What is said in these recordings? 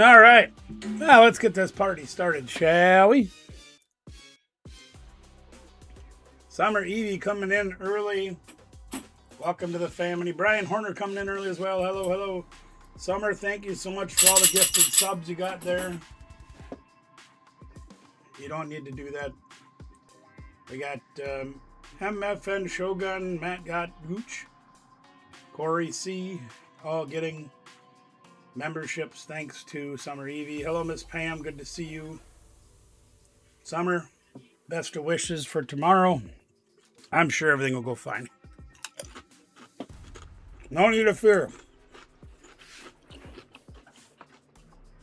All right. Now let's get this party started, shall we? Summer Evie coming in early. Welcome to the family. Brian Horner coming in early as well. Hello, hello. Summer, thank you so much for all the gifted subs you got there. You don't need to do that. We got MFN Shogun, Matt got Gooch, Corey C, all getting memberships thanks to Summer Evie. Hello, Miss Pam. Good to see you. Summer, best of wishes for tomorrow. I'm sure everything will go fine. No need to fear.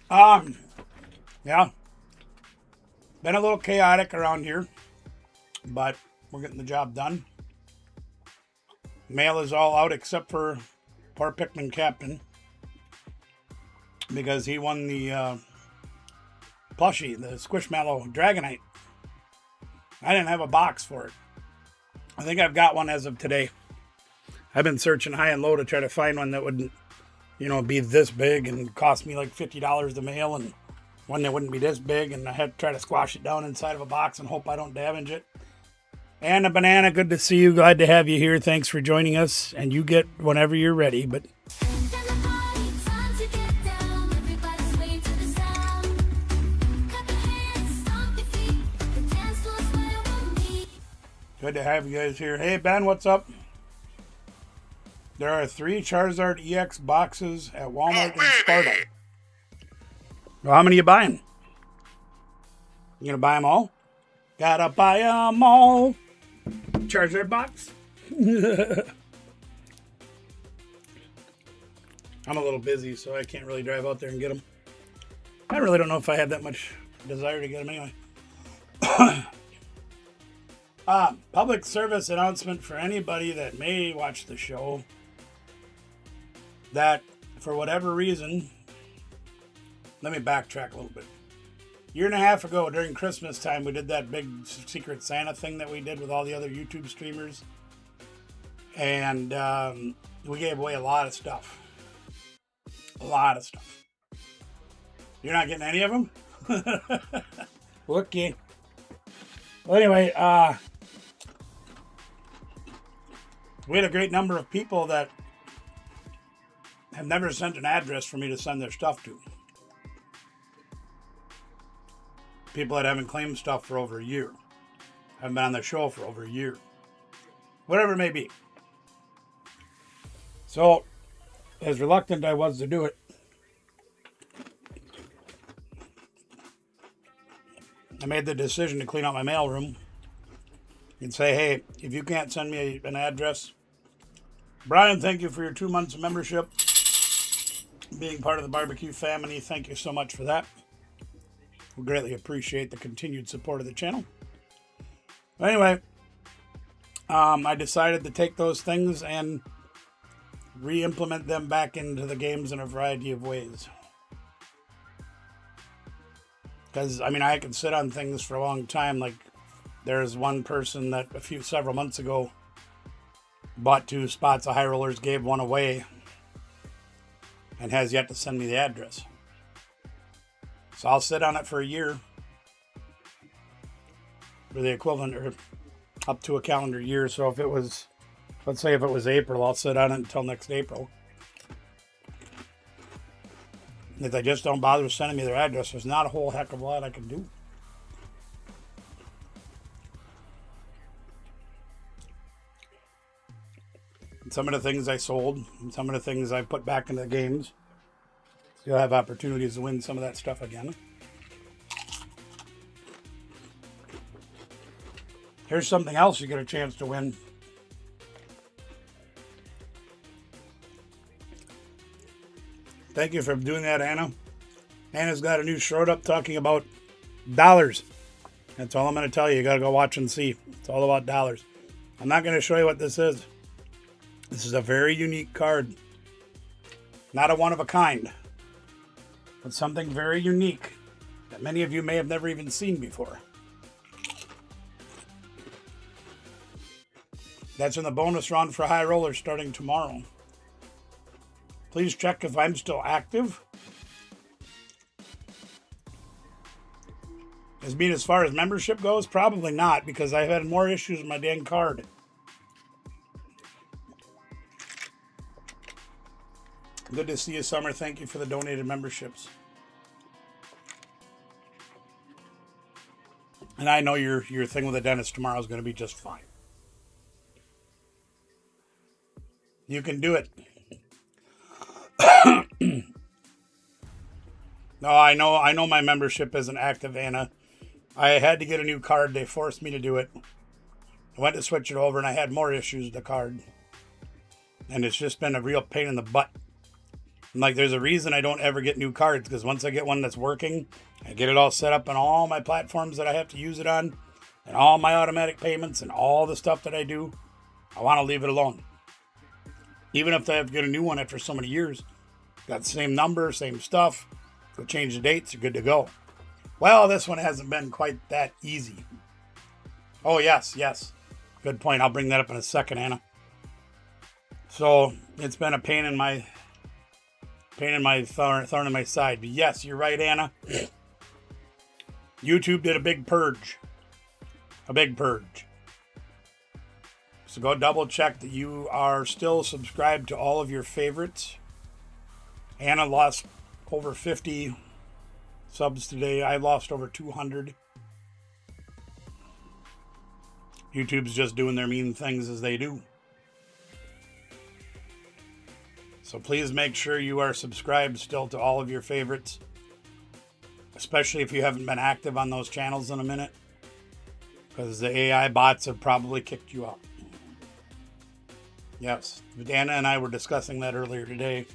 Yeah. Been a little chaotic around here, but we're getting the job done. Mail is all out except for poor Pikmin Captain, because he won the plushie, the Squishmallow Dragonite. I didn't have a box for it. I think I've got one as of today. I've been searching high and low to try to find one that wouldn't, be this big and cost me like $50 to mail, and one that wouldn't be this big, and I had to try to squash it down inside of a box and hope I don't damage it. And a banana, good to see you. Glad to have you here. Thanks for joining us. And you get whenever you're ready. But good to have you guys here. Hey, Ben, what's up? There are 3 Charizard EX boxes at Walmart in Sparta. Well, how many are you buying? You gonna buy them all? Gotta buy them all. Charizard box. I'm a little busy, so I can't really drive out there and get them. I really don't know if I have that much desire to get them anyway. Public service announcement for anybody that may watch the show, that for whatever reason, let me backtrack a little bit. A year and a half ago during Christmas time, we did that big Secret Santa thing that we did with all the other YouTube streamers. And we gave away a lot of stuff. A lot of stuff. You're not getting any of them? Okay. Well, anyway, we had a great number of people that have never sent an address for me to send their stuff to. People that haven't claimed stuff for over a year. Haven't been on the show for over a year. Whatever it may be. So, as reluctant I was to do it, I made the decision to clean out my mailroom and say, hey, if you can't send me an address, Brian, thank you for your 2 months of membership. Being part of the barbecue family, thank you so much for that. We greatly appreciate the continued support of the channel. But anyway, I decided to take those things and re-implement them back into the games in a variety of ways. Because, I can sit on things for a long time. Like, there's one person that several months ago bought 2 spots of high rollers, gave one away, and has yet to send me the address. So I'll sit on it for a year, or the equivalent, or up to a calendar year. So if it was, let's say if it was April, I'll sit on it until next April. And if they just don't bother sending me their address, there's not a whole heck of a lot I can do. And some of the things I sold, and some of the things I put back into the games, you'll have opportunities to win some of that stuff again. Here's something else you get a chance to win. Thank you for doing that, Anna. Anna's got a new short up talking about dollars. That's all I'm going to tell you. You got to go watch and see. It's all about dollars. I'm not going to show you what this is. This is a very unique card. Not a one of a kind. But something very unique that many of you may have never even seen before. That's in the bonus round for high rollers starting tomorrow. Please check if I'm still active. As far as membership goes, probably not, because I've had more issues with my dang card. Good to see you, Summer. Thank you for the donated memberships. And I know your thing with the dentist tomorrow is going to be just fine. You can do it. No, I know my membership isn't active, Anna. I had to get a new card. They forced me to do it. I went to switch it over, and I had more issues with the card. And it's just been a real pain in the butt. And like, there's a reason I don't ever get new cards, because once I get one that's working, I get it all set up on all my platforms that I have to use it on, and all my automatic payments, and all the stuff that I do. I want to leave it alone. Even if I have to get a new one after so many years, got the same number, same stuff, go change the dates, you're good to go. Well, this one hasn't been quite that easy. Oh, yes. Good point. I'll bring that up in a second, Anna. So, it's been a pain in my thorn in my side. But yes, you're right, Anna. YouTube did a big purge. So go double check that you are still subscribed to all of your favorites. Anna lost over 50 subs today. I lost over 200. YouTube's just doing their mean things as they do. So please make sure you are subscribed still to all of your favorites, especially if you haven't been active on those channels in a minute, because the AI bots have probably kicked you out. Yes, Anna and I were discussing that earlier today,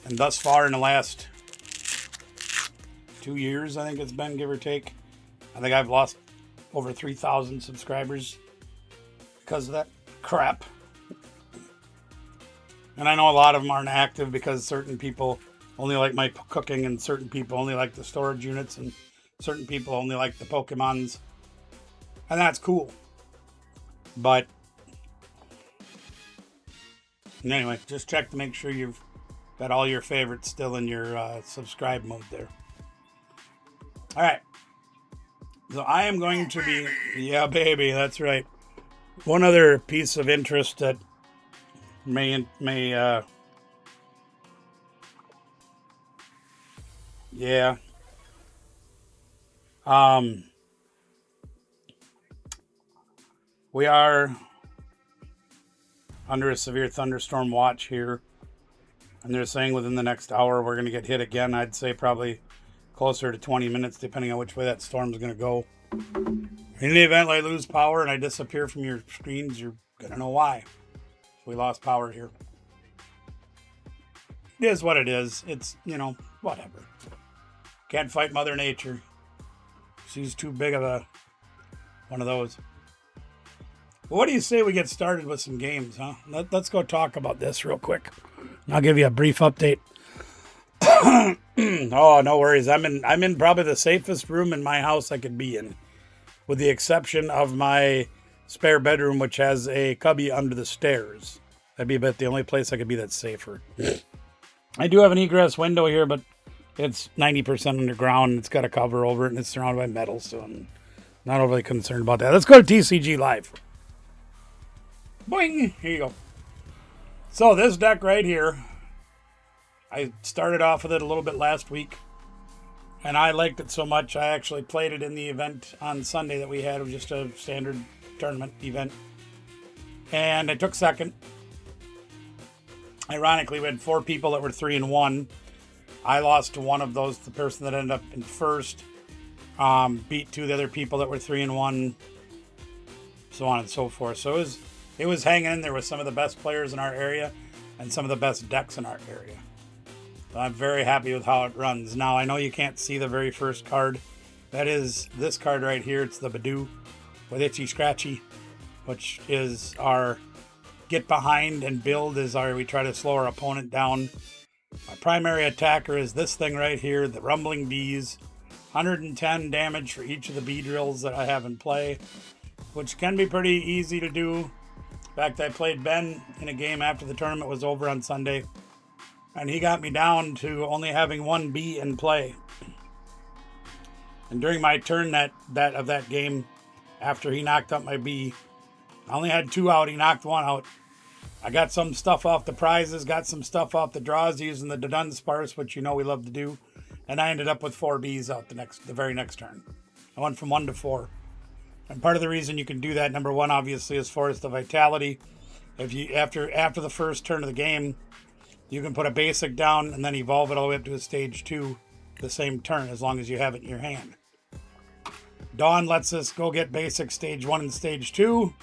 and thus far in the last 2 years, I think it's been, give or take, I think I've lost over 3,000 subscribers because of that crap. And I know a lot of them aren't active because certain people only like my cooking, and certain people only like the storage units, and certain people only like the Pokemons. And that's cool. But anyway, just check to make sure you've got all your favorites still in your subscribe mode there. All right. So I am going to be... Yeah, baby, that's right. One other piece of interest that may we are under a severe thunderstorm watch here, and they're saying within the next hour we're going to get hit again. I'd say probably closer to 20 minutes, depending on which way that storm's going to go. In the event I lose power and I disappear from your screens, you're going to know why. We lost power here. It is what it is. It's, whatever. Can't fight Mother Nature. She's too big of one of those. Well, what do you say we get started with some games, huh? Let's go talk about this real quick. I'll give you a brief update. Oh, no worries. I'm in probably the safest room in my house I could be in, with the exception of my spare bedroom, which has a cubby under the stairs. That'd be about the only place I could be that's safer. I do have an egress window here, but it's 90% underground. It's got a cover over it, and it's surrounded by metal, so I'm not overly concerned about that. Let's go to TCG Live. Boing! Here you go. So this deck right here, I started off with it a little bit last week, and I liked it so much I actually played it in the event on Sunday that we had. It was just a standard tournament event, and I took second. Ironically, we had 4 people that were 3-1. I lost to one of those. The person that ended up in first beat 2 of the other people that were 3-1, so on and so forth. So it was hanging in there with some of the best players in our area and some of the best decks in our area. So I'm very happy with how it runs. Now, I know you can't see the very first card. That is this card right here. It's the Badoo with Itchy Scratchy, which is our get behind and build, is we try to slow our opponent down. My primary attacker is this thing right here, the Rumbling Bees. 110 damage for each of the bee drills that I have in play, which can be pretty easy to do. In fact, I played Ben in a game after the tournament was over on Sunday, and he got me down to only having 1 bee in play. And during my turn that game, after he knocked up my bee, I only had 2 out. He knocked 1 out. I got some stuff off the prizes, got some stuff off the draws using the Dunsparce, which you know we love to do. And I ended up with 4 bees out the very next turn. I went from 1 to 4. And part of the reason you can do that, number 1, obviously, is Forest of Vitality. If you after the first turn of the game, you can put a basic down and then evolve it all the way up to a stage 2 the same turn, as long as you have it in your hand. Dawn lets us go get basic stage 1 and stage 2,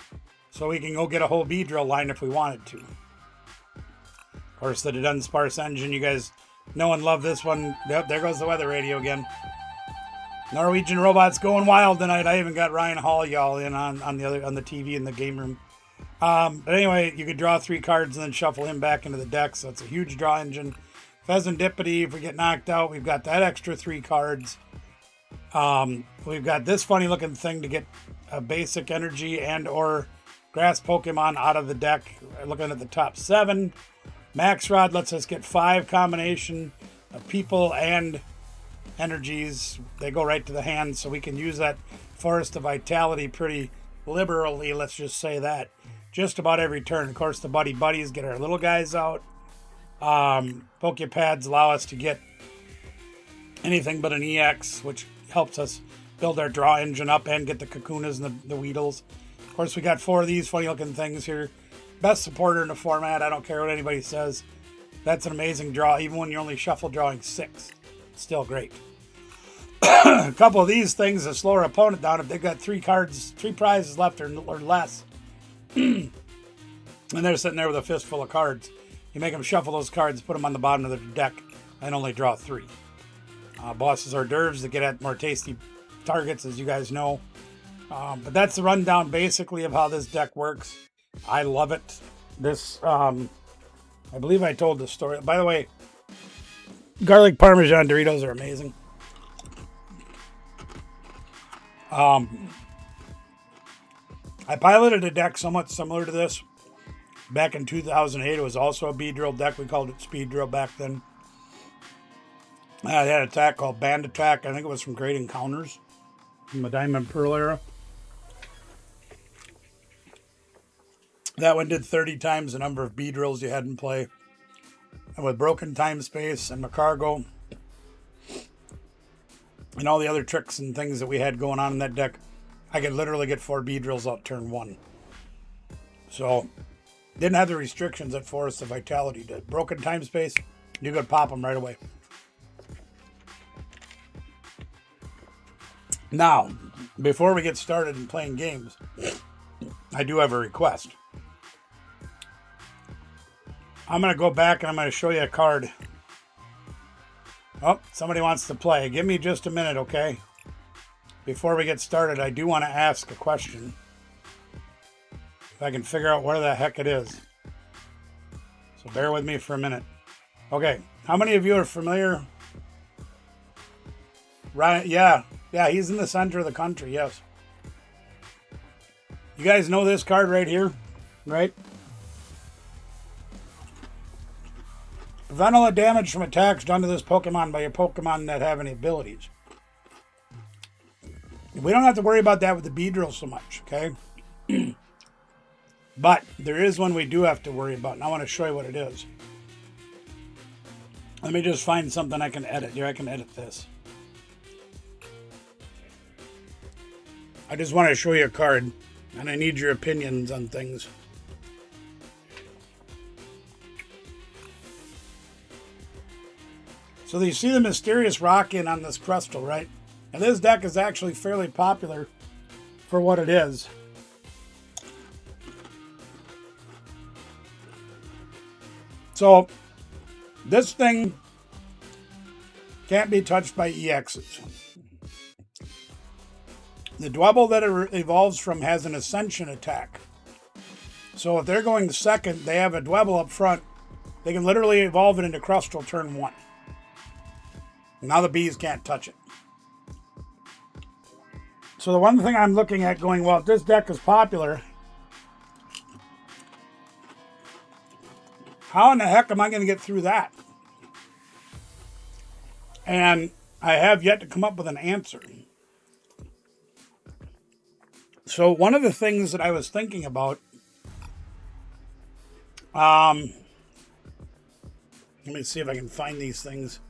so we can go get a whole Beedrill line if we wanted to. Of course, the Dunsparce engine, you guys know and love this one. Yep, there goes the weather radio again. Norwegian robots going wild tonight. I even got Ryan Hall y'all in on the TV in the game room. But anyway, you could draw 3 cards and then shuffle him back into the deck. So it's a huge draw engine. Pheasantipity, if we get knocked out, we've got that extra 3 cards. We've got this funny looking thing to get a basic energy and or grass Pokemon out of the deck. Looking at the top 7. Max Rod lets us get 5 combination of people and energies. They go right to the hand, so we can use that Forest of Vitality pretty liberally, let's just say that, just about every turn. Of course, the buddies get our little guys out. Pokepads allow us to get anything but an EX, which helps us build our draw engine up and get the Kakunas and the Weedles. Of course, we got 4 of these funny looking things here. Best supporter in the format. I don't care what anybody says. That's an amazing draw, even when you're only shuffle drawing 6. Still great. A couple of these things to slow our opponent down if they've got 3 prizes left or less. And they're sitting there with a fistful of cards. You make them shuffle those cards, put them on the bottom of their deck, and only draw 3. Bosses hors d'oeuvres to get at more tasty targets, as you guys know. But that's the rundown, basically, of how this deck works. I love it. This, I believe I told the story. By the way, garlic Parmesan Doritos are amazing. I piloted a deck somewhat similar to this back in 2008. It was also a Beedrill deck. We called it Speed Drill back then. I had an attack called Band Attack. I think it was from Great Encounters from the Diamond Pearl era. That one did 30 times the number of Beedrills you had in play. And with Broken Time Space and Macargo and all the other tricks and things that we had going on in that deck, I could literally get 4 Beedrills out turn 1. So, didn't have the restrictions that Forest of Vitality did. Broken Time Space, you could pop them right away. Now, before we get started in playing games, I do have a request. I'm going to go back and I'm going to show you a card. Oh, somebody wants to play. Give me just a minute, okay? Before we get started, I do want to ask a question. If I can figure out where the heck it is. So bear with me for a minute. Okay, how many of you are familiar? Ryan, yeah, he's in the center of the country, yes. You guys know this card right here, right? Prevent all the damage from attacks done to this Pokemon by your Pokemon that have any abilities. We don't have to worry about that with the Beedrill so much, okay? But there is one we do have to worry about, and I want to show you what it is. Let me just find something I can edit. Here, I can edit this. I just want to show you a card, and I need your opinions on things. So you see the mysterious rock in on this crystal, right? And this deck is actually fairly popular for what it is. So this thing can't be touched by EXs. The Dwebble that it evolves from has an Ascension attack. So if they're going second, they have a Dwebble up front. They can literally evolve it into Crustal turn 1. Now the bees can't touch it. So the one thing I'm looking at going, well, if this deck is popular, how in the heck am I going to get through that? And I have yet to come up with an answer. So one of the things that I was thinking about, let me see if I can find these things.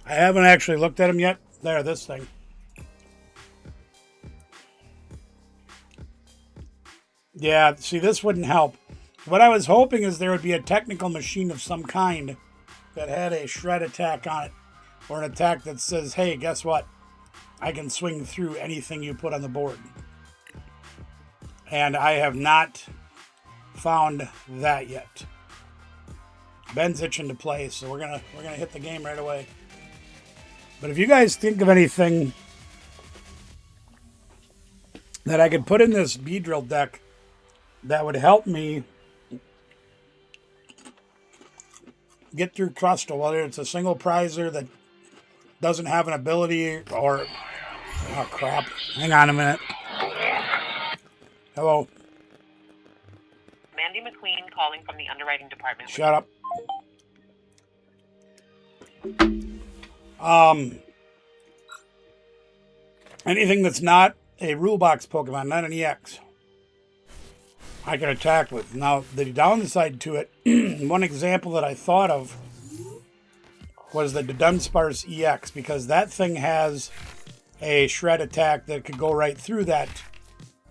I haven't actually looked at them yet. There, this thing. Yeah, see, this wouldn't help. What I was hoping is there would be a technical machine of some kind that had a shred attack on it, or an attack that says, hey, guess what? I can swing through anything you put on the board. And I have not found that yet. Ben's itching to play, so we're gonna hit the game right away. But if you guys think of anything that I could put in this Beedrill deck that would help me get through Crustal, whether it's a single prizer that doesn't have an ability or... Oh, crap. Hang on a minute. Hello. Mandy McQueen calling from the underwriting department. Shut up. Anything that's not a rule box Pokemon, not an EX, I can attack with. Now, the downside to it, one example that I thought of was the Dunsparce EX, because that thing has a shred attack that could go right through that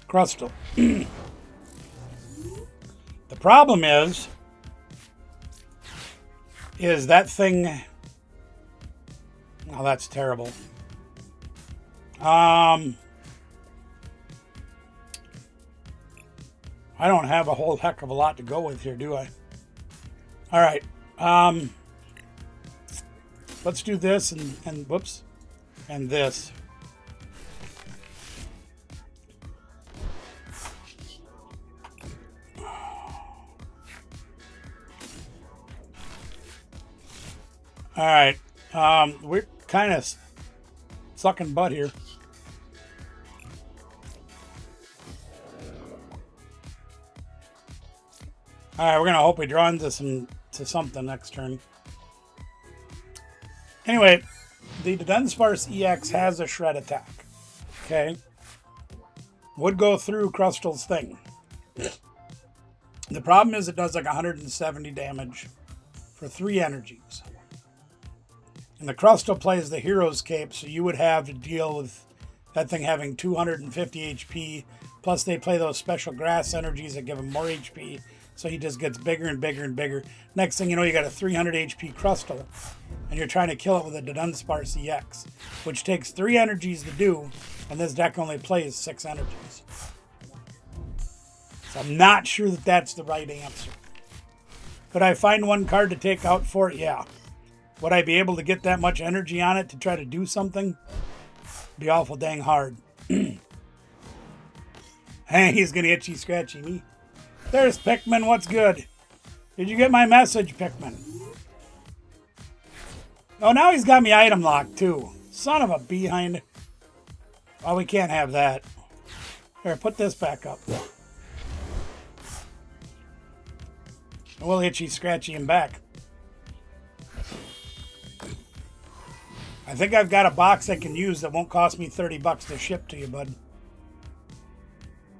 Crustal. The problem is that thing... Oh, that's terrible. I don't have a whole heck of a lot to go with here, do I? All right. Let's do this and whoops, and this. All right. We're kind of sucking butt here. All right, we're gonna hope we draw into something next turn. Anyway, the Dunsparce EX has a shred attack. Okay, would go through Crustal's thing. The problem is it does like 170 damage for 3 energies. And the Crustal plays the Hero's Cape, so you would have to deal with that thing having 250 HP. Plus, they play those special grass energies that give him more HP, so he just gets bigger and bigger and bigger. Next thing you know, you got a 300 HP Crustal, and you're trying to kill it with a Dunsparce EX, which takes 3 energies to do, and this deck only plays 6 energies. So I'm not sure that that's the right answer. Could I find one card to take out for it? Yeah. Would I be able to get that much energy on it to try to do something? Be awful dang hard. Hey, he's gonna itchy scratchy me. There's Pikmin, what's good? Did you get my message, Pikmin? Oh, now he's got me item locked too. Son of a behind. Oh, we can't have that. Here, put this back up. We'll itchy scratchy him back. I think I've got a box I can use that won't cost me $30 to ship to you, bud.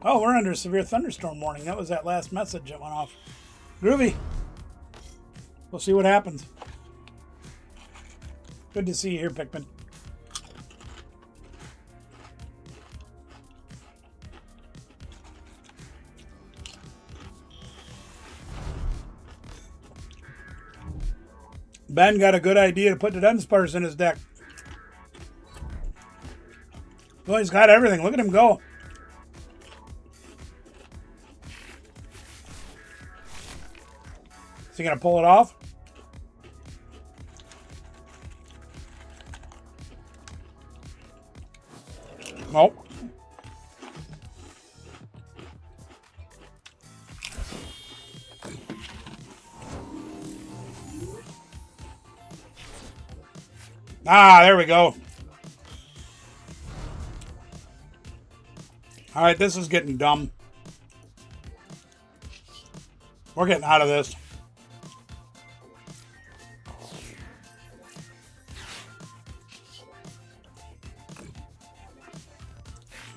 Oh, we're under a severe thunderstorm warning. That was that last message that went off. Groovy. We'll see what happens. Good to see you here, Pikmin. Ben got a good idea to put the Dunsparce in his deck. Well, he's got everything. Look at him go. Is he going to pull it off? Nope. Ah, there we go. All right, this is getting dumb. We're getting out of this.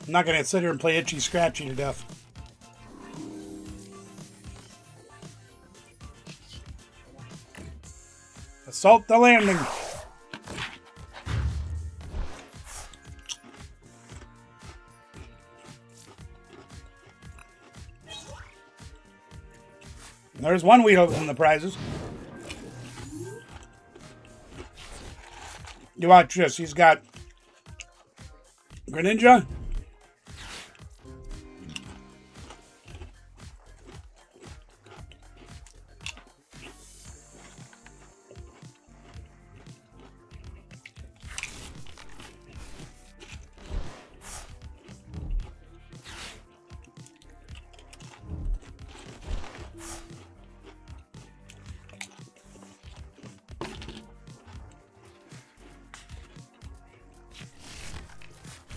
I'm not going to sit here and play itchy scratchy to death. Assault the landing. There's one wheel in the prizes. You watch this. He's got Greninja.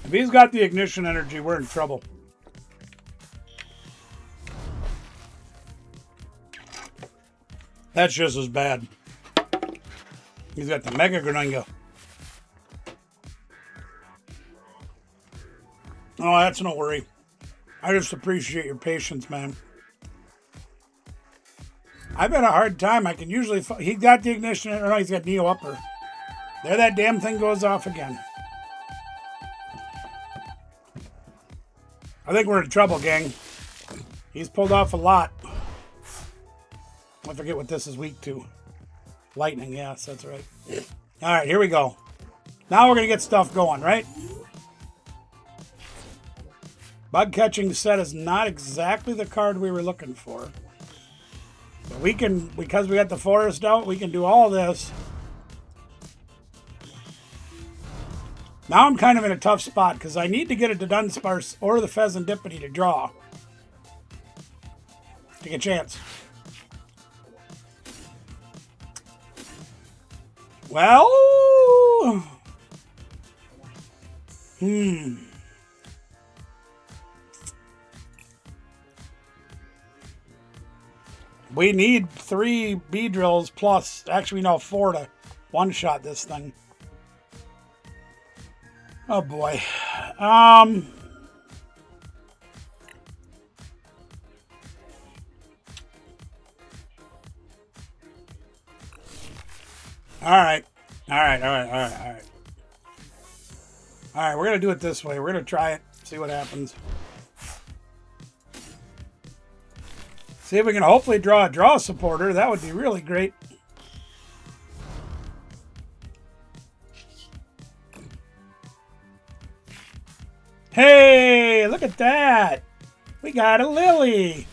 If he's got the ignition energy, we're in trouble. That's just as bad. He's got the Mega Greninja. Oh, that's no worry. I just appreciate your patience, man. I've had a hard time. I can usually... He got the ignition... No, he's got Neo Upper. There that damn thing goes off again. I think we're in trouble, gang. He's pulled off a lot. I forget what this is weak to. Lightning, yes, that's right. All right, here we go. Now we're going to get stuff going, right? Bug catching set is not exactly the card we were looking for. But we can, because we got the forest out, we can do all this. Now I'm kind of in a tough spot because I need to get it to Dunsparce or the Pheasantipity to draw. Take a chance. Well... We need 3 Beedrills plus... Actually, no, 4 to one-shot this thing. Oh boy. Alright. Alright, we're gonna do it this way. We're gonna try it, see what happens. See if we can hopefully draw a draw supporter. That would be really great. Hey, look at that. We got a Lily.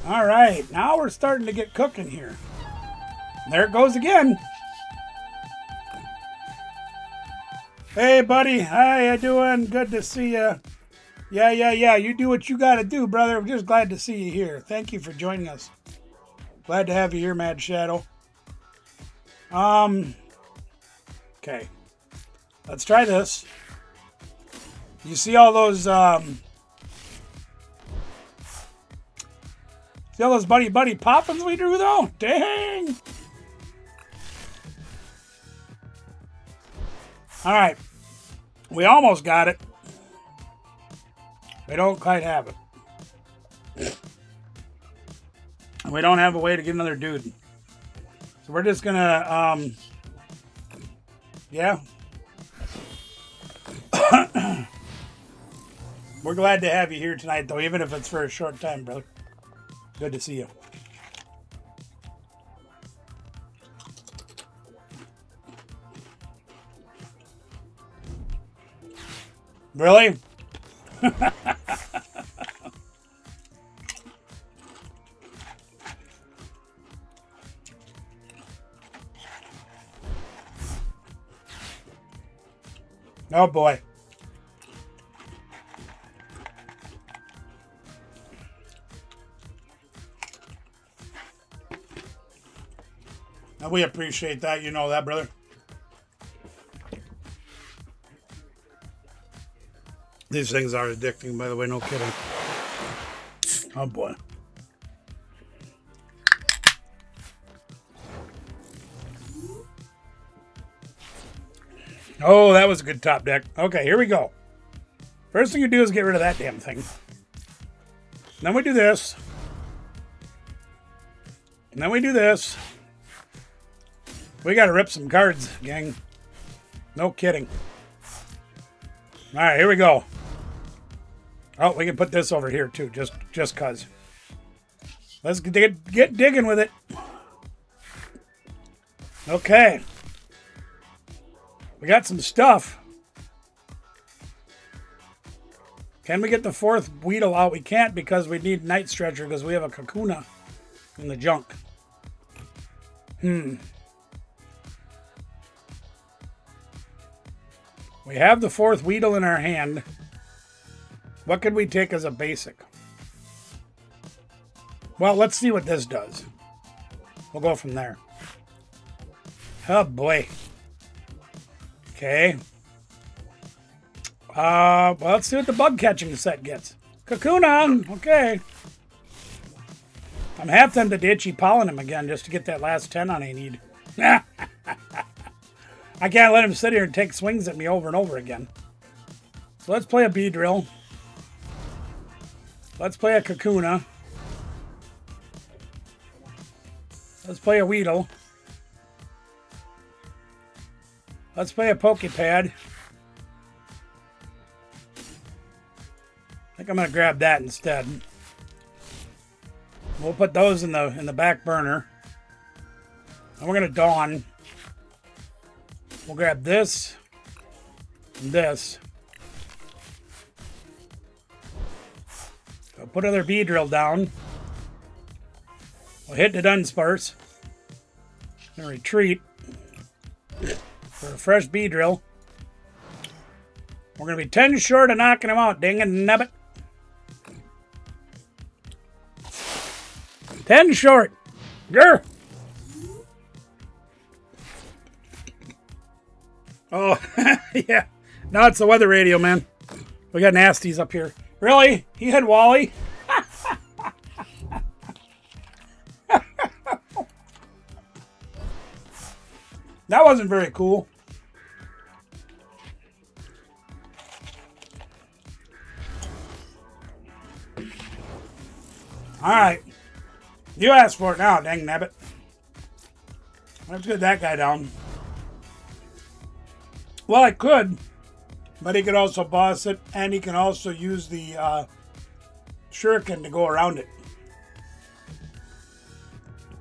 All right, now we're starting to get cooking here. There it goes again. Hey, buddy. How you doing? Good to see you. Yeah. You do what you got to do, brother. I'm just glad to see you here. Thank you for joining us. Glad to have you here, Mad Shadow. Okay. Let's try this. You see all those, see all those buddy poppins we drew, though? Dang! All right. We almost got it. We don't quite have it. And we don't have a way to get another dude. So we're just gonna, yeah. We're glad to have you here tonight, though, even if it's for a short time, brother. Good to see you. Really? Oh, boy. And we appreciate that. You know that, brother. These things are addicting, by the way. No kidding. Oh, boy. Oh, that was a good top deck. Okay, here we go. First thing you do is get rid of that damn thing. Then we do this. And then we do this. We got to rip some cards, gang. No kidding. All right, here we go. Oh, we can put this over here too, just cause. Let's get digging with it. Okay. We got some stuff. Can we get the fourth Weedle out? We can't because we need Night Stretcher because we have a Kakuna in the junk. We have the fourth Weedle in our hand. What could we take as a basic? Well, let's see what this does. We'll go from there. Oh boy. Okay. Well, let's see what the bug catching set gets. Kakuna! Okay. I'm half tempted to itchy pollen him again just to get that last 10 on I need. I can't let him sit here and take swings at me over and over again. So let's play a Beedrill. Let's play a Kakuna. Let's play a Weedle. Let's play a Pokepad. I think I'm going to grab that instead. We'll put those in the back burner. And we're going to Dawn. We'll grab this and this. We'll put another Beedrill down. We'll hit the Dunsparce. And retreat for a fresh Beedrill. We're going to be 10 short of knocking him out, dang and nabbit. 10 short. Grr. Oh, yeah. Now it's the weather radio, man. We got nasties up here. Really? He had Wally? That wasn't very cool. All right. You asked for it now, dang nabbit. Let's get that guy down. Well, I could, but he could also boss it, and he can also use the shuriken to go around it.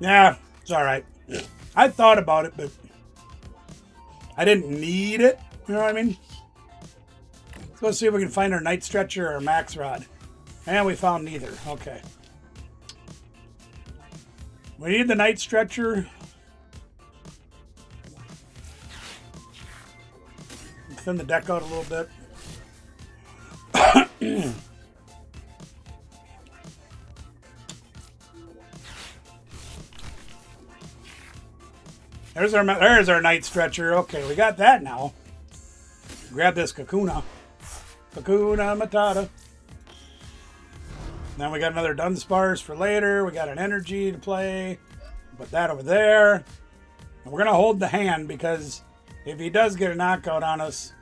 Yeah, it's all right. I thought about it, but I didn't need it. You know what I mean? Let's go see if we can find our Night Stretcher or Max Rod. And we found neither. Okay. We need the Night Stretcher. Thin the deck out a little bit. There's our Night Stretcher. Okay, we got that now. Grab this Kakuna. Kakuna Matata. Then we got another Dunsparce for later. We got an energy to play. Put that over there. And we're going to hold the hand because if he does get a knockout on us,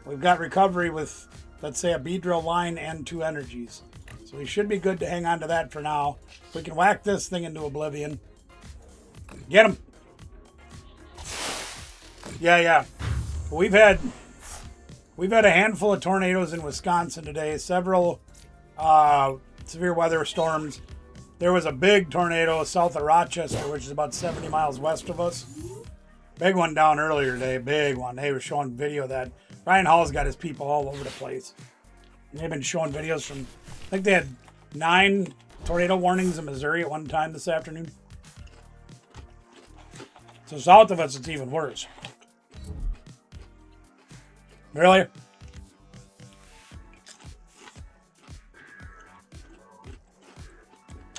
we've got recovery with, let's say, a Beedrill line and 2 energies. So we should be good to hang on to that for now. We can whack this thing into oblivion. Get him. Yeah. We've had a handful of tornadoes in Wisconsin today. Several severe weather storms. There was a big tornado south of Rochester, which is about 70 miles west of us. Big one down earlier today. Big one. They were showing video of that. Ryan Hall's got his people all over the place. And they've been showing videos from, I think they had 9 tornado warnings in Missouri at one time this afternoon. So south of us, it's even worse. Really?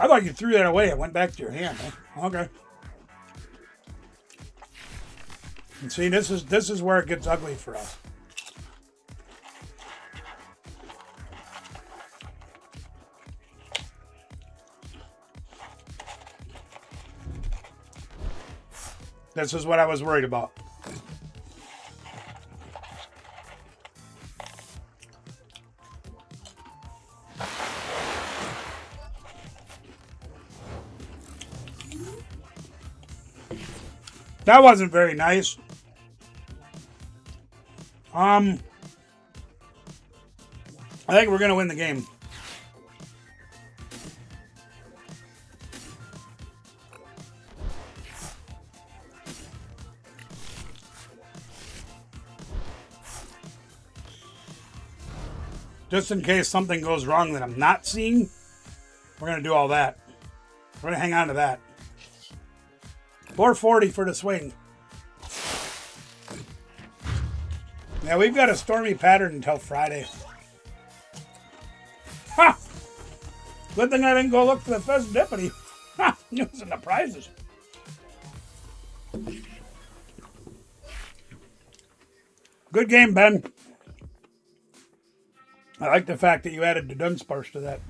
I thought you threw that away. It went back to your hand. Huh? Okay. And see, this is where it gets ugly for us. This is what I was worried about. That wasn't very nice. I think we're going to win the game. Just in case something goes wrong that I'm not seeing, we're going to do all that. We're going to hang on to that. 440 for the swing. Yeah, we've got a stormy pattern until Friday. Ha! Good thing I didn't go look for the festivity. Ha! Using the prizes. Good game, Ben. I like the fact that you added the Dunsparce to that.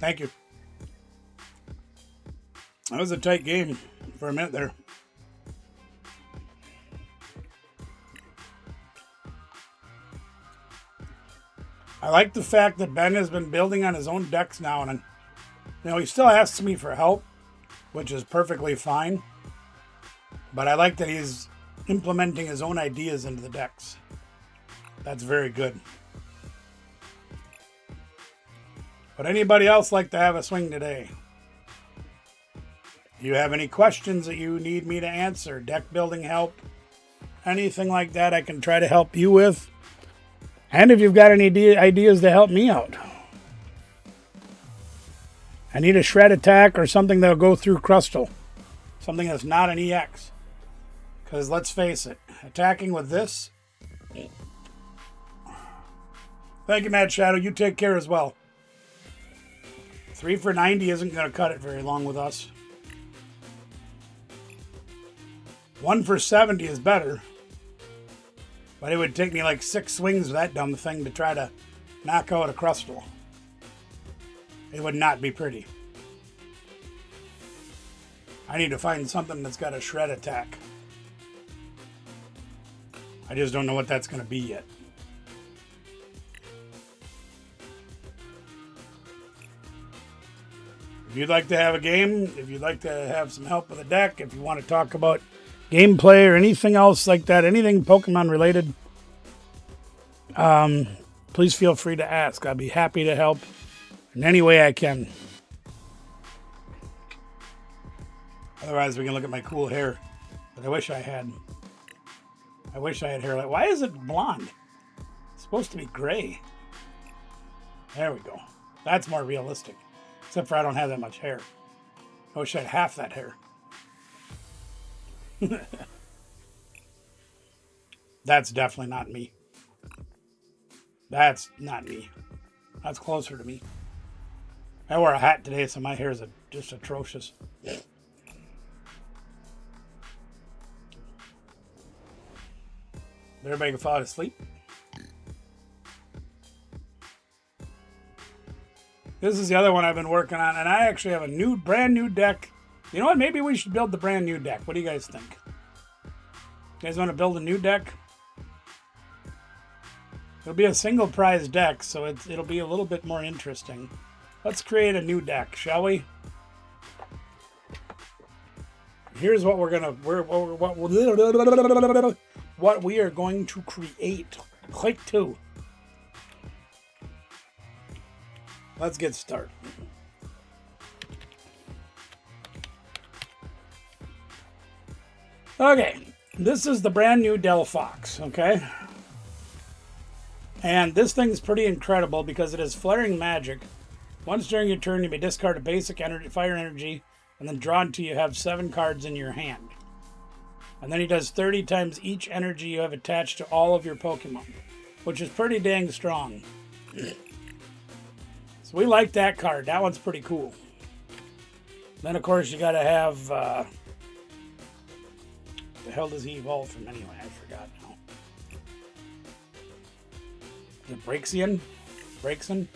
Thank you. That was a tight game for a minute there. I like the fact that Ben has been building on his own decks now, and he still asks me for help, which is perfectly fine. But I like that he's implementing his own ideas into the decks. That's very good. Would anybody else like to have a swing today? Do you have any questions that you need me to answer? Deck building help? Anything like that I can try to help you with? And if you've got any ideas to help me out. I need a shred attack or something that'll go through Crustal. Something that's not an EX. Because let's face it, attacking with this. Thank you, Mad Shadow. You take care as well. 3 for 90 isn't going to cut it very long with us. 1 for 70 is better. But it would take me like 6 swings with that dumb thing to try to knock out a Crustal. It would not be pretty. I need to find something that's got a shred attack. I just don't know what that's going to be yet. If you'd like to have a game, if you'd like to have some help with a deck, if you want to talk about gameplay or anything else like that, anything Pokemon related, please feel free to ask. I'll be happy to help in any way I can. Otherwise, we can look at my cool hair that I wish I had. I wish I had hair like... Why is it blonde? It's supposed to be gray. There we go. That's more realistic. Except for I don't have that much hair. I wish I had half that hair. That's definitely not me. That's not me. That's closer to me. I wore a hat today, so my hair is just atrocious. Did everybody fall asleep? This is the other one I've been working on, and I actually have a brand new deck. You know what? Maybe we should build the brand new deck. What do you guys think? You guys want to build a new deck? It'll be a single prize deck, so it'll be a little bit more interesting. Let's create a new deck, shall we? Here's what what we are going to create. Click 2. Let's get started. Okay, this is the brand new Delphox, okay? And this thing's pretty incredible because it has flaring magic. Once during your turn, you may discard a basic fire energy, and then draw until you have 7 cards in your hand. And then he does 30 times each energy you have attached to all of your Pokemon, which is pretty dang strong. So we like that card. That one's pretty cool. Then, of course, you got to have... the hell does he evolve from anyway? I forgot now. The Braixen? Braixen?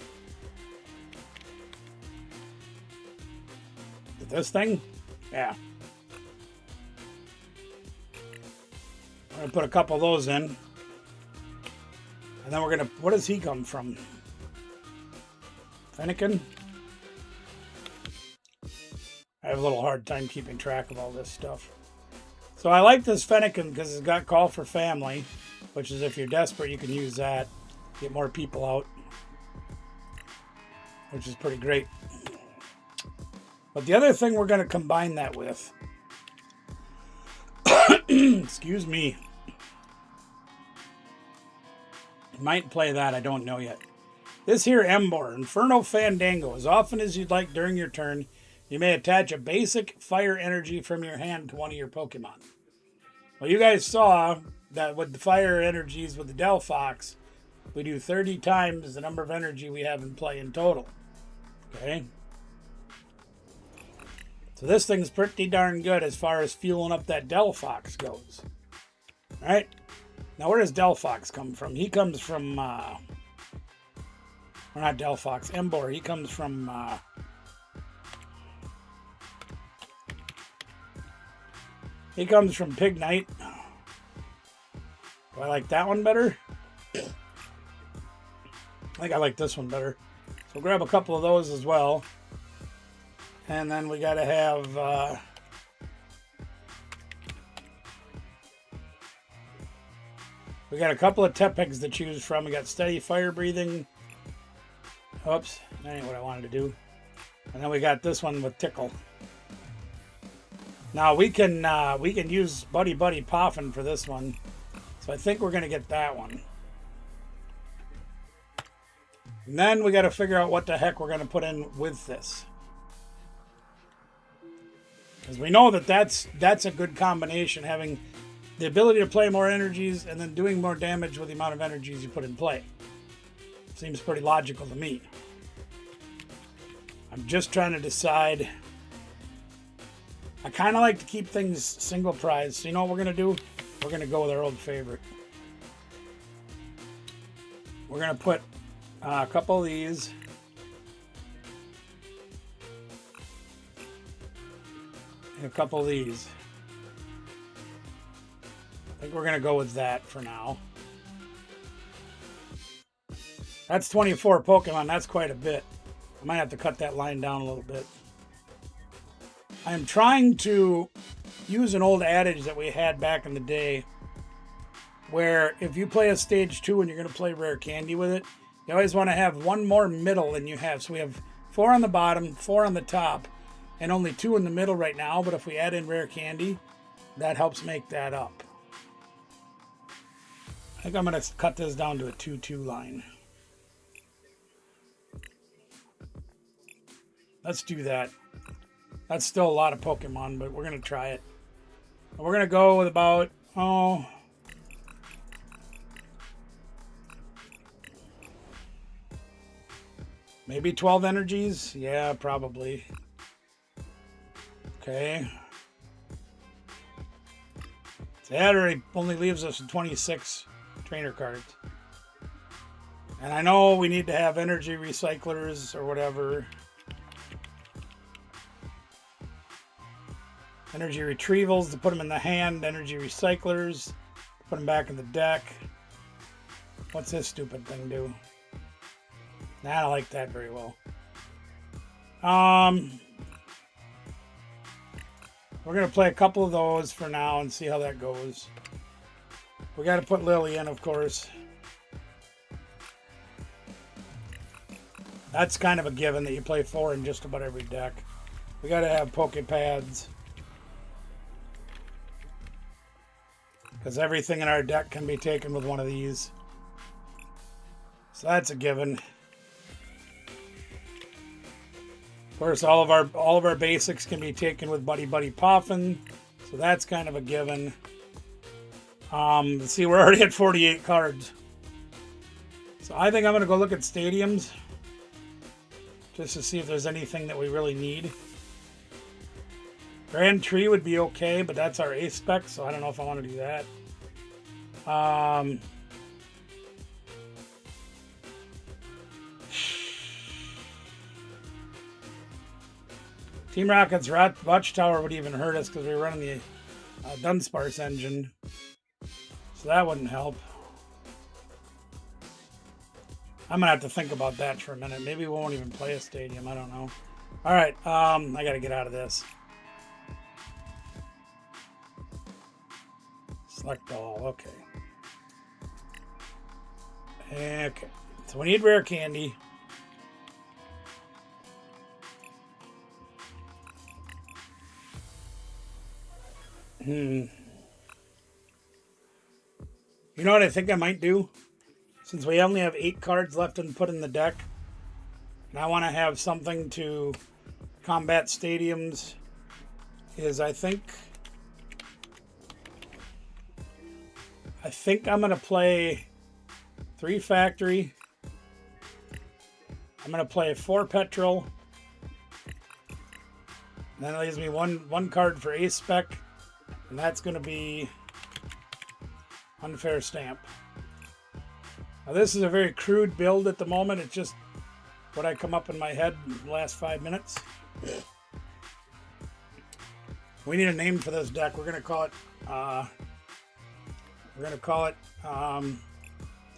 This thing? Yeah. I'm going to put a couple of those in. And then we're going to... What does he come from? Fennekin? I have a little hard time keeping track of all this stuff. So I like this Fennekin because it's got call for family, which is if you're desperate, you can use that. Get more people out, which is pretty great. But the other thing we're going to combine that with, excuse me, might play that, I don't know yet. This here Embor, Inferno Fandango. As often as you'd like during your turn, you may attach a basic fire energy from your hand to one of your Pokemon. Well, you guys saw that with the fire energies with the Delphox, we do 30 times the number of energy we have in play in total. Okay? So this thing's pretty darn good as far as fueling up that Delphox goes. Alright? Now where does Delphox come from? He comes from, or not Delphox, Embor. He comes from, Pignite. Do I like that one better? I think I like this one better. So grab a couple of those as well. And then we got to have... we got a couple of Tepegs to choose from. We got Steady Fire Breathing. Oops, that ain't what I wanted to do. And then we got this one with Tickle. Now we can use Buddy Buddy Poffin for this one. So I think we're going to get that one. And then we got to figure out what the heck we're going to put in with this. Because we know that that's a good combination, having the ability to play more energies and then doing more damage with the amount of energies you put in play. Seems pretty logical to me. I'm just trying to decide. I kind of like to keep things single prize. So you know what we're going to do? We're going to go with our old favorite. We're going to put a couple of these. And a couple of these. I think we're going to go with that for now. That's 24 Pokemon. That's quite a bit. I might have to cut that line down a little bit. I am trying to use an old adage that we had back in the day, where if you play a stage 2 and you're going to play rare candy with it, you always want to have one more middle than you have. So we have 4 on the bottom, 4 on the top, and only 2 in the middle right now. But if we add in rare candy, that helps make that up. I think I'm going to cut this down to a 2-2 line. Let's do that. That's still a lot of Pokemon, but we're going to try it. We're going to go with about, maybe 12 energies? Yeah, probably. Okay. So that already only leaves us with 26 trainer cards. And I know we need to have energy recyclers or whatever. Energy retrievals to put them in the hand. Energy recyclers to put them back in the deck. What's this stupid thing do? Nah, I don't like that very well. We're going to play a couple of those for now and see how that goes. We got to put Lily in, of course. That's kind of a given that you play 4 in just about every deck. We got to have Pokepads. Because everything in our deck can be taken with one of these. So that's a given. Of course, all of our basics can be taken with Buddy Buddy Poffin. So that's kind of a given. Let's see, we're already at 48 cards. So I think I'm going to go look at stadiums. Just to see if there's anything that we really need. Grand Tree would be okay, but that's our ace spec, so I don't know if I want to do that. Team Rocket's Watchtower would even hurt us because we're running the Dunsparce engine. So that wouldn't help. I'm going to have to think about that for a minute. Maybe we won't even play a stadium. I don't know. All right. I got to get out of this. Select all. Okay. Okay. So we need rare candy. You know what I think I might do? Since we only have 8 cards left to put in the deck, and I want to have something to combat stadiums, is I think I'm going to play 3 factory. I'm going to play 4 petrol. And then it leaves me one card for ace spec, and that's going to be unfair stamp. Now this is a very crude build at the moment. It's just what I come up in my head in the last 5 minutes. We need a name for this deck. We're gonna call it.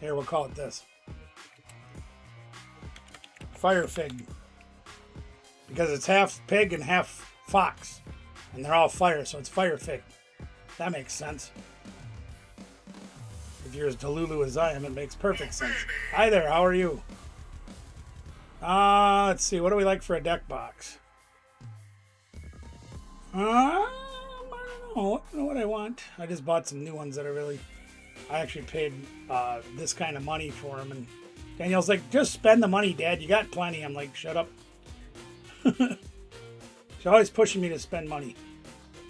Here, we'll call it this. Fire Fig, because it's half pig and half fox, and they're all fire, so it's Fire Fig. That makes sense. If you're as delulu as I am, it makes perfect sense. Hi there, how are you? Let's see, what do we like for a deck box? I don't know. I don't know what I want. I just bought some new ones that I actually paid this kind of money for them. And Danielle's like, just spend the money, Dad. You got plenty. I'm like, shut up. She's always pushing me to spend money.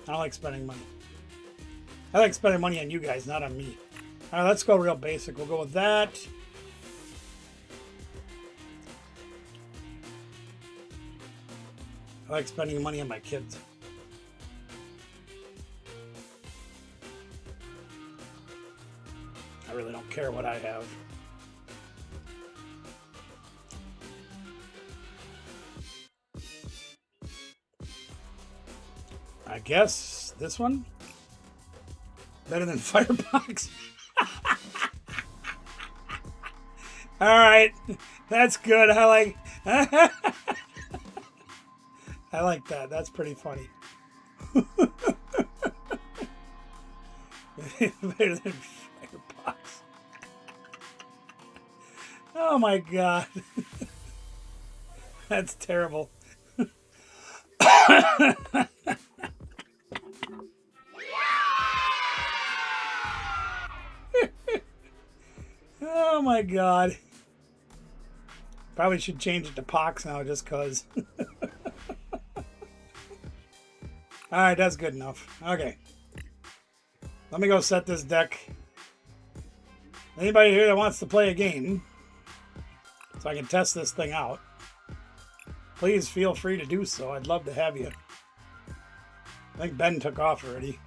I don't like spending money. I like spending money on you guys, not on me. All right, let's go real basic. We'll go with that. I like spending money on my kids. I really don't care what I have. I guess this one? Better than Firebox? All right, that's good. I like I like that. That's pretty funny. Better than Firebox. Oh my God. That's terrible. Oh my God. Probably should change it to Pox now just cause. Alright, that's good enough. Okay. Let me go set this deck. Anybody here that wants to play a game, so I can test this thing out, please feel free to do so. I'd love to have you. I think Ben took off already.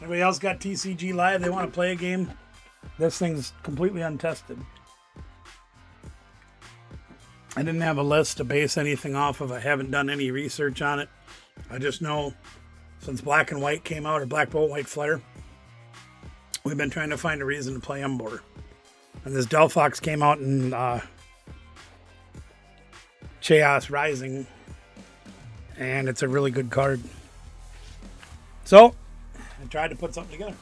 Anybody else got TCG Live? They want to play a game? This thing's completely untested. I didn't have a list to base anything off of. I haven't done any research on it. I just know since Black and White came out, or Black Bolt White Flare, we've been trying to find a reason to play Embor. And this Delphox came out in Chaos Rising, and it's a really good card. So, I tried to put something together.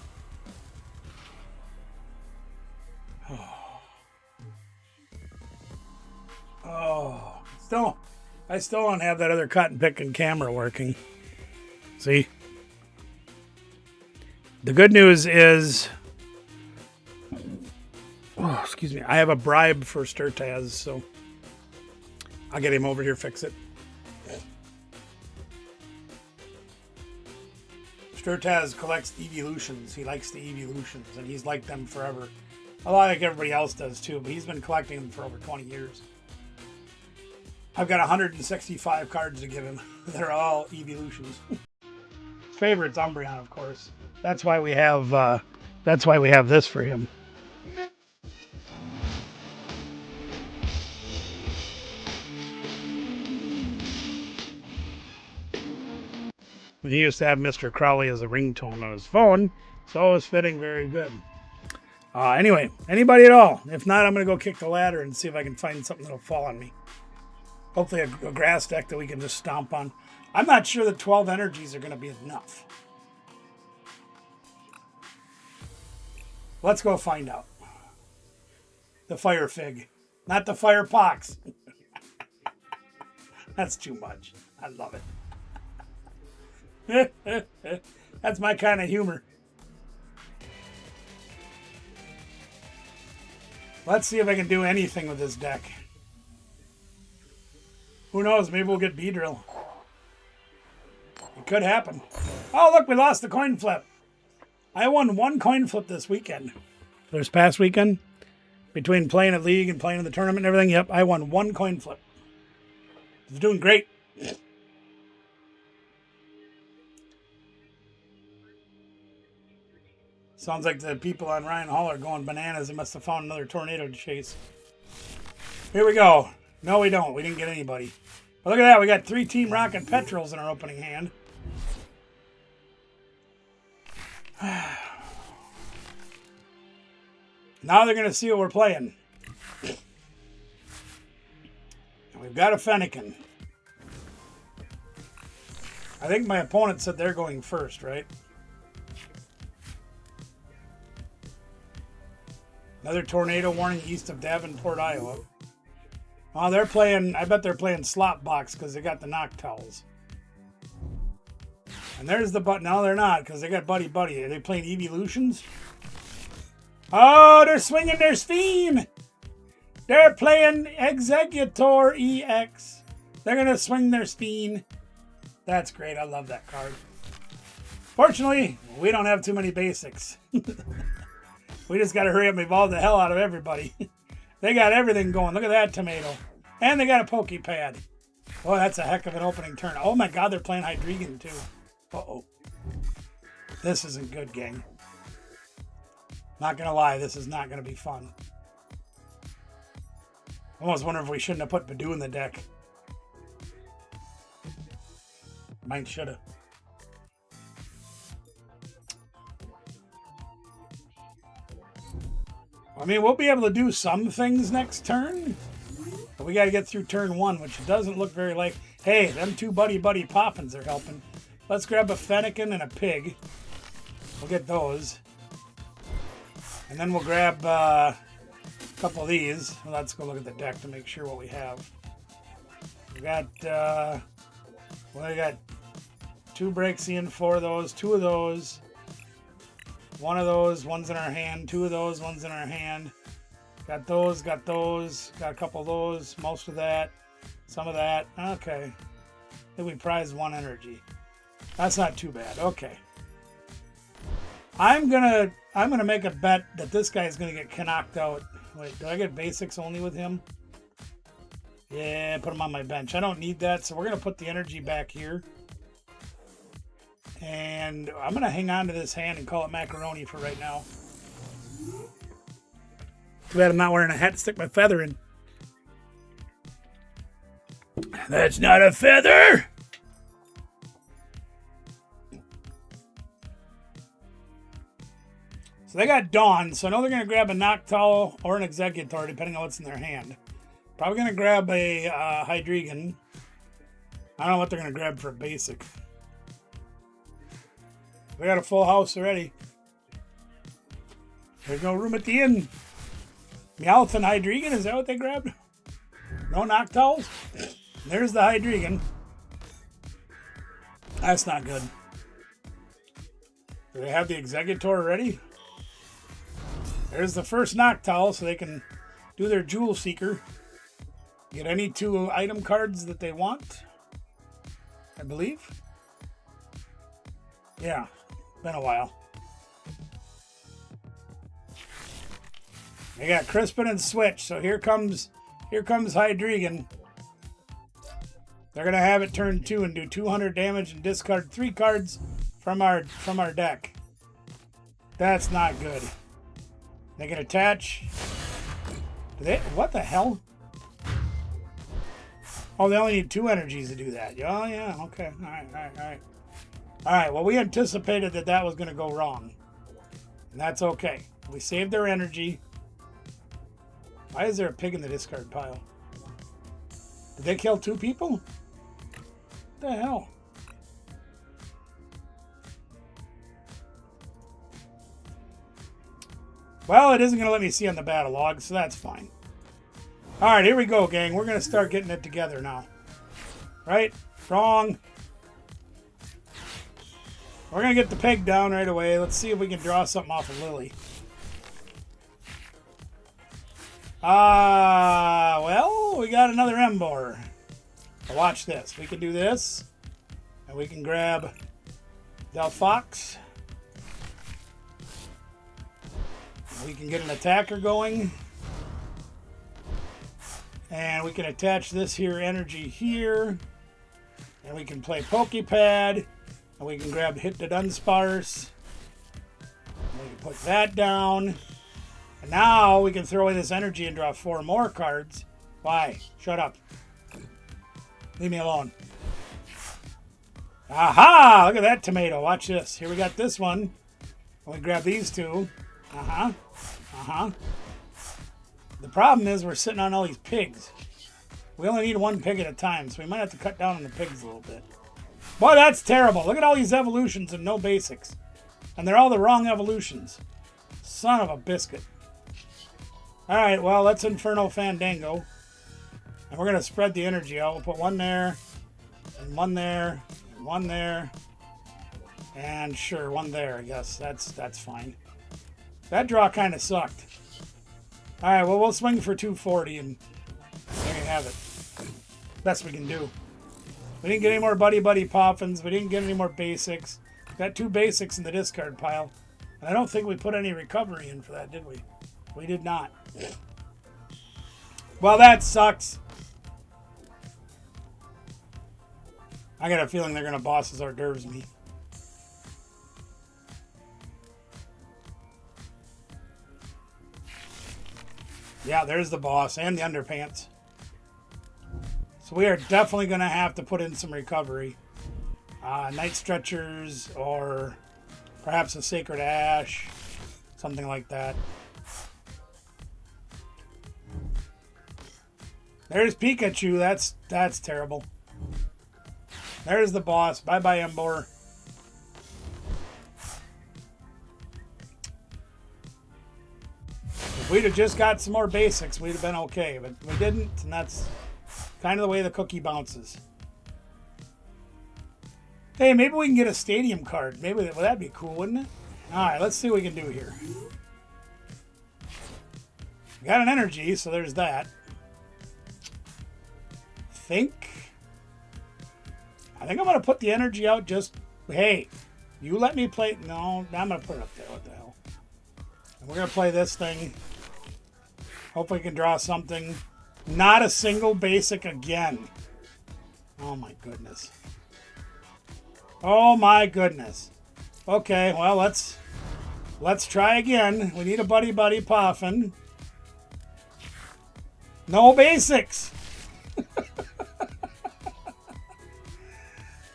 Oh, I still don't have that other cotton picking camera working. See? The good news is, oh, excuse me, I have a bribe for Sturtaz, so I'll get him over here, fix it. Sturtaz collects evolutions. He likes the evolutions, and he's liked them forever. A lot like everybody else does too, but he's been collecting them for over 20 years. I've got 165 cards to give him. They're all evolutions. His favorite's Umbreon, of course. That's why we have this for him. He used to have Mr. Crowley as a ringtone on his phone, so it was fitting very good. Anyway, anybody at all? If not, I'm going to go kick the ladder and see if I can find something that'll fall on me. Hopefully a grass deck that we can just stomp on. I'm not sure that 12 energies are going to be enough. Let's go find out. The fire fig, not the fire pox. That's too much. I love it. That's my kind of humor. Let's see if I can do anything with this deck. Who knows? Maybe we'll get B-Drill. It could happen. Oh, look, we lost the coin flip. I won one coin flip this weekend. This past weekend, between playing at League and playing in the tournament and everything, yep, I won one coin flip. I was doing great. Sounds like the people on Ryan Hall are going bananas. They must have found another tornado to chase. Here we go. No, we don't. We didn't get anybody. But look at that. We got 3 Team Rocket Petrels in our opening hand. Now they're going to see what we're playing. And we've got a Fennekin. I think my opponent said they're going first, right? Another tornado warning east of Davenport, Iowa. Oh, they're playing, I bet they're playing slot box because they got the knock towels. And there's the button. No, they're not because they got Buddy Buddy. Are they playing Evolutions? Oh, they're swinging their Spheem. They're playing Executor EX. They're going to swing their Spheem. That's great. I love that card. Fortunately, we don't have too many basics. We just got to hurry up and evolve the hell out of everybody. They got everything going. Look at that tomato. And they got a Pokepad. Oh, that's a heck of an opening turn. Oh my God, they're playing Hydreigon too. Uh-oh. This isn't good, gang. Not going to lie, this is not going to be fun. I almost wonder if we shouldn't have put Badoo in the deck. Might should have. I mean, we'll be able to do some things next turn. But we got to get through turn 1, which doesn't look very like... Hey, them 2 Buddy Buddy Poppins are helping. Let's grab a Fennekin and a Pig. We'll get those. And then we'll grab a couple of these. Well, let's go look at the deck to make sure what we have. We got... well, we got 2 Braixen, 4 of those, 2 of those. 1 of those, one's in our hand. 2 of those, one's in our hand. Got those, got a couple of those, most of that, some of that. Okay. I think we prized 1 energy. That's not too bad. Okay. I'm gonna make a bet that this guy's gonna get knocked out. Wait, do I get basics only with him? Yeah, put him on my bench. I don't need that, so we're gonna put the energy back here. And I'm going to hang on to this hand and call it macaroni for right now. Too bad I'm not wearing a hat to stick my feather in. That's not a feather! So they got Dawn, so I know they're going to grab a Noctowl or an Executor, depending on what's in their hand. Probably going to grab a Hydreigon. I don't know what they're going to grab for a basic. We got a full house already. There's no room at the inn. Meowth and Hydreigon, is that what they grabbed? No Noctowls? There's the Hydreigon. That's not good. Do they have the Executor already? There's the first Noctowl, so they can do their Jewel Seeker. Get any 2 item cards that they want, I believe. Yeah. Been a while. They got Crispin and Switch, so here comes Hydreigon. They're gonna have it turn 2 and do 200 damage and discard 3 cards from our deck. That's not good. They can attach. Do they? What the hell? Oh, they only need 2 energies to do that. Oh yeah. Okay. All right. All right, well, we anticipated that was going to go wrong. And that's okay. We saved their energy. Why is there a pig in the discard pile? Did they kill 2 people? What the hell? Well, it isn't going to let me see on the battle log, so that's fine. All right, here we go, gang. We're going to start getting it together now. Right? Wrong. We're going to get the pig down right away. Let's see if we can draw something off of Lily. Well, we got another Embor. Now watch this. We can do this. And we can grab Del Fox. We can get an attacker going. And we can attach this here energy here. And we can play Pokepad. And we can grab Hit the Dunsparce. And we can put that down. And now we can throw away this energy and draw 4 more cards. Why? Shut up. Leave me alone. Aha! Look at that tomato. Watch this. Here we got this one. And we grab these 2. Uh-huh. Uh-huh. The problem is we're sitting on all these pigs. We only need 1 pig at a time, so we might have to cut down on the pigs a little bit. Boy, that's terrible. Look at all these evolutions and no basics. And they're all the wrong evolutions. Son of a biscuit. Alright, well, let's Inferno Fandango. And we're going to spread the energy out. We'll put 1 there, and 1 there, and 1 there. And sure, 1 there, I guess. That's fine. That draw kind of sucked. Alright, well, we'll swing for 240, and there you have it. Best we can do. We didn't get any more Buddy Poffins. We didn't get any more basics. Got 2 basics in the discard pile. And I don't think we put any recovery in for that, did we? We did not. Well, that sucks. I got a feeling they're going to boss hors d'oeuvres me. Yeah, there's the boss and the underpants. So we are definitely going to have to put in some recovery. Night Stretchers or perhaps a Sacred Ash. Something like that. There's Pikachu. That's terrible. There's the boss. Bye-bye, Embor. If we'd have just got some more basics, we'd have been okay. But we didn't, and that's kind of the way the cookie bounces. Hey, maybe we can get a stadium card. Maybe that'd be cool, wouldn't it? Alright, let's see what we can do here. We got an energy, so there's that. I think I'm going to put the energy out just... Hey, you let me play... No, I'm going to put it up there. What the hell? And we're going to play this thing. Hopefully we can draw something. Not a single basic again. Oh my goodness. Oh my goodness. Okay, well, let's try again. We need a Buddy Poffin. No basics.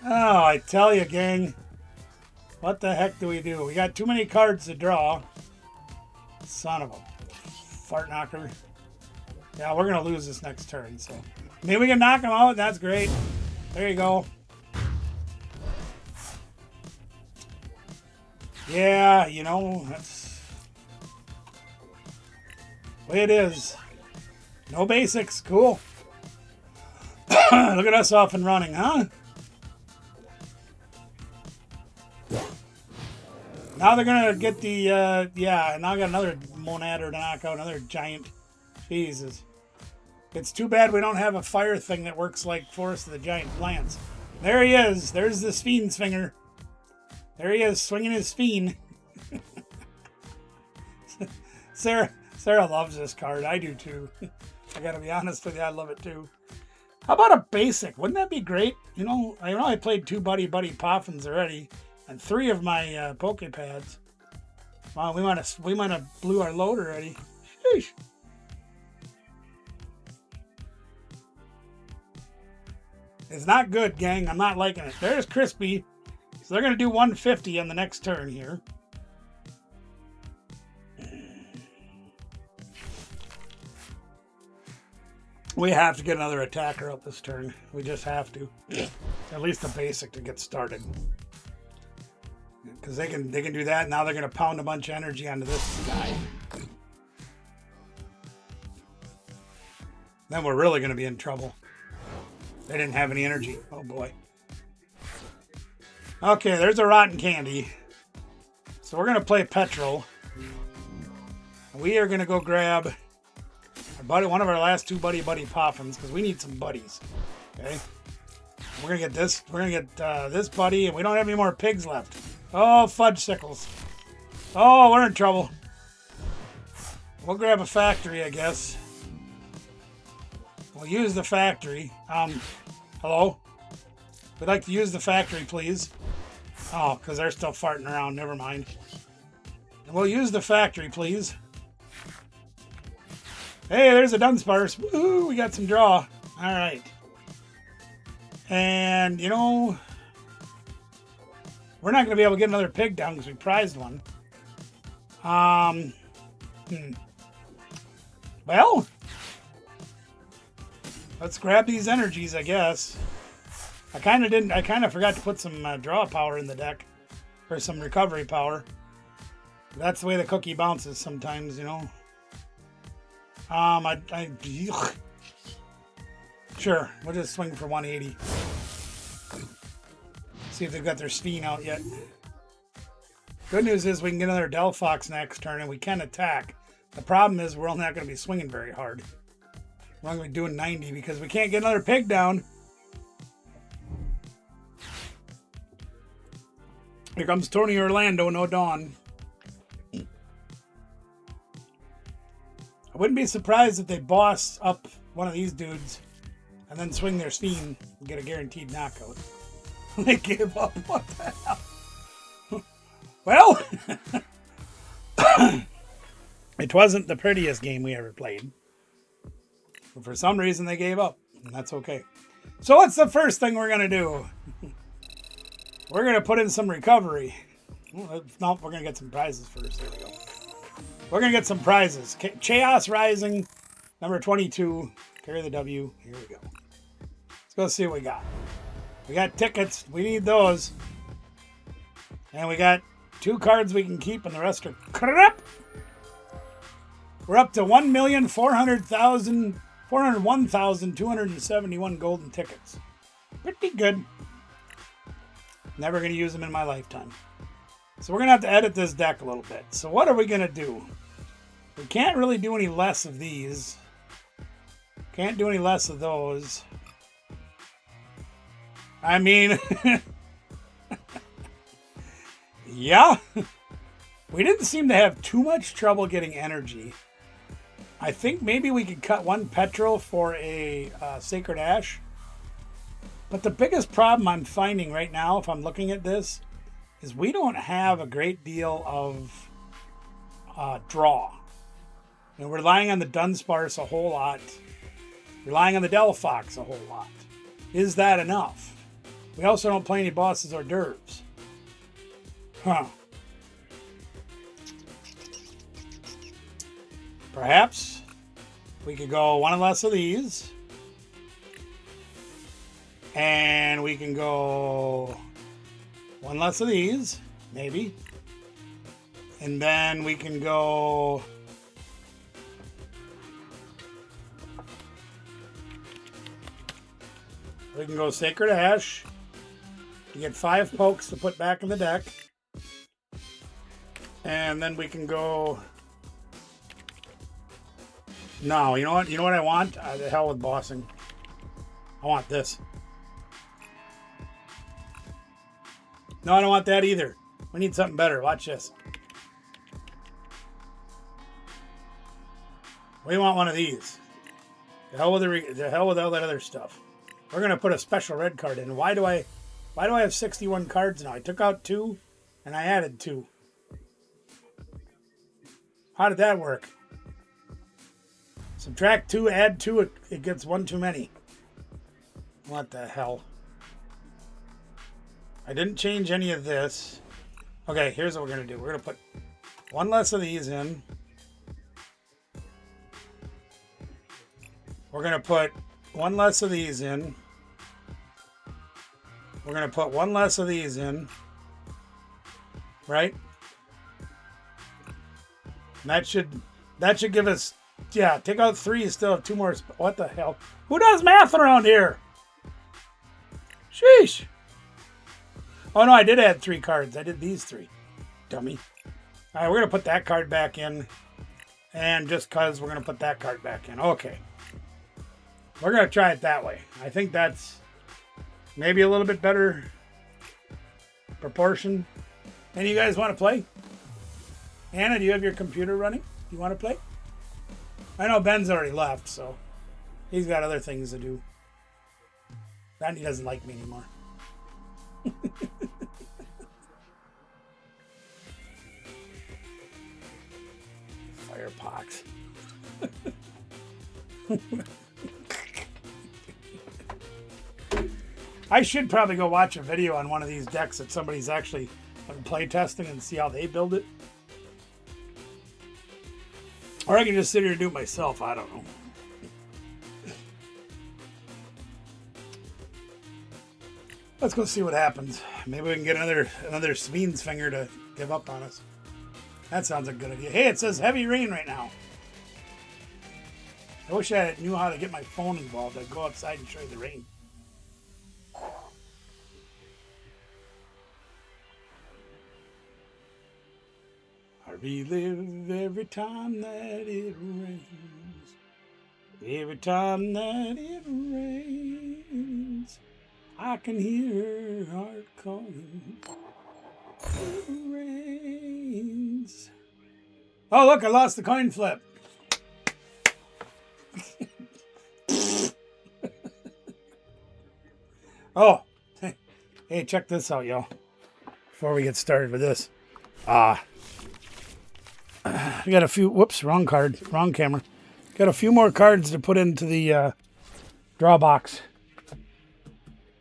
Oh, I tell you, gang. What the heck do we do? We got too many cards to draw. Son of a fart knocker. Yeah, we're going to lose this next turn, so. Maybe we can knock him out. That's great. There you go. Yeah, you know, that's the way it is. No basics. Cool. Look at us off and running, huh? Now they're going to get the, yeah, now I got another Monader to knock out, another giant. Jesus. It's too bad we don't have a fire thing that works like Forest of the Giant Plants. There he is. There's the Fiend's finger. There he is, swinging his Fiend. Sarah loves this card. I do too. I gotta be honest with you, I love it too. How about a basic? Wouldn't that be great? You know I played 2 Buddy Poffins already, and 3 of my Pokepads. Wow, we might have blew our load already. Sheesh. It's not good, gang. I'm not liking it. There's Crispy. So they're going to do 150 on the next turn here. We have to get another attacker out this turn. We just have to. At least the basic to get started. Because they can do that. Now they're going to pound a bunch of energy onto this guy. Then we're really going to be in trouble. They didn't have any energy. Oh boy. Okay, there's a rotten candy. So we're going to play Petrol. We are going to go grab our buddy, one of our last two buddy poffins, because we need some buddies. Okay. We're going to get this. We're going to get this buddy, and we don't have any more pigs left. Oh, fudge sickles. Oh, we're in trouble. We'll grab a factory, I guess. We'll use the factory. Hello? We'd like to use the factory, please. Oh, because they're still farting around. Never mind. And we'll use the factory, please. Hey, there's a Dunsparce. Ooh, we got some draw. All right. And, you know, we're not going to be able to get another pig down because we prized one. Well, let's grab these energies, I guess. I kind of forgot to put some draw power in the deck. Or some recovery power. That's the way the cookie bounces sometimes, you know. Sure, we'll just swing for 180. See if they've got their Steen out yet. Good news is we can get another Delphox next turn and we can attack. The problem is we're only not going to be swinging very hard. We're only going to be doing 90 because we can't get another pig down. Here comes Tony Orlando, no Dawn. I wouldn't be surprised if they boss up one of these dudes and then swing their Steen and get a guaranteed knockout. They gave up. What the hell? Well, it wasn't the prettiest game we ever played. But for some reason, they gave up. And that's okay. So what's the first thing we're going to do? We're going to put in some recovery. Well, no, we're going to get some prizes first. There we go. We're going to get some prizes. Chaos Rising, number 22. Carry the W. Here we go. Let's go see what we got. We got tickets. We need those. And we got 2 cards we can keep, and the rest are crap. We're up to 401,271 golden tickets. Pretty good. Never going to use them in my lifetime. So we're going to have to edit this deck a little bit. So what are we going to do? We can't really do any less of these. Can't do any less of those. I mean, yeah. We didn't seem to have too much trouble getting energy. I think maybe we could cut one Petrol for a Sacred Ash. But the biggest problem I'm finding right now, if I'm looking at this, is we don't have a great deal of draw. You know, we're relying on the Dunsparce a whole lot. Relying on the Delphox a whole lot. Is that enough? We also don't play any bosses hors d'oeuvres. Huh. Perhaps we could go one less of these. And we can go one less of these, maybe. And then we can go... We can go Sacred Ash. You get 5 pokes to put back in the deck. And then we can go... No, you know what? You know what I want? The hell with bossing. I want this. No, I don't want that either. We need something better. Watch this. We want one of these. The hell with all that other stuff. We're gonna put a special red card in. Why do I have 61 cards now? I took out 2 and I added 2. How did that work? Subtract 2, add 2, it gets 1 too many. What the hell? I didn't change any of this. Okay, here's what we're going to do. We're going to put 1 less of these in. We're going to put one less of these in. We're going to put one less of these in. Right? And that should give us, yeah, take out 3, you still have 2 more. What the hell? Who does math around here? Sheesh. Oh, no, I did add 3 cards. I did these 3. Dummy. All right, we're going to put that card back in. And just because we're going to put that card back in. Okay. We're going to try it that way. I think that's maybe a little bit better proportion. Any of you guys want to play? Anna, do you have your computer running? You want to play? I know Ben's already left, so he's got other things to do. And he doesn't like me anymore. Firepox. I should probably go watch a video on one of these decks that somebody's actually play testing and see how they build it. Or I can just sit here and do it myself. I don't know. Let's go see what happens. Maybe we can get another Sveen's finger to give up on us. That sounds like a good idea. Hey, it says heavy rain right now. I wish I knew how to get my phone involved. I'd go outside and show you the rain. I relive every time that it rains. Every time that it rains, I can hear her heart calling. It rains. Oh, look, I lost the coin flip. Oh, hey, check this out, y'all. Before we get started with this. We got a few, whoops, wrong card, wrong camera. Got a few more cards to put into the draw box.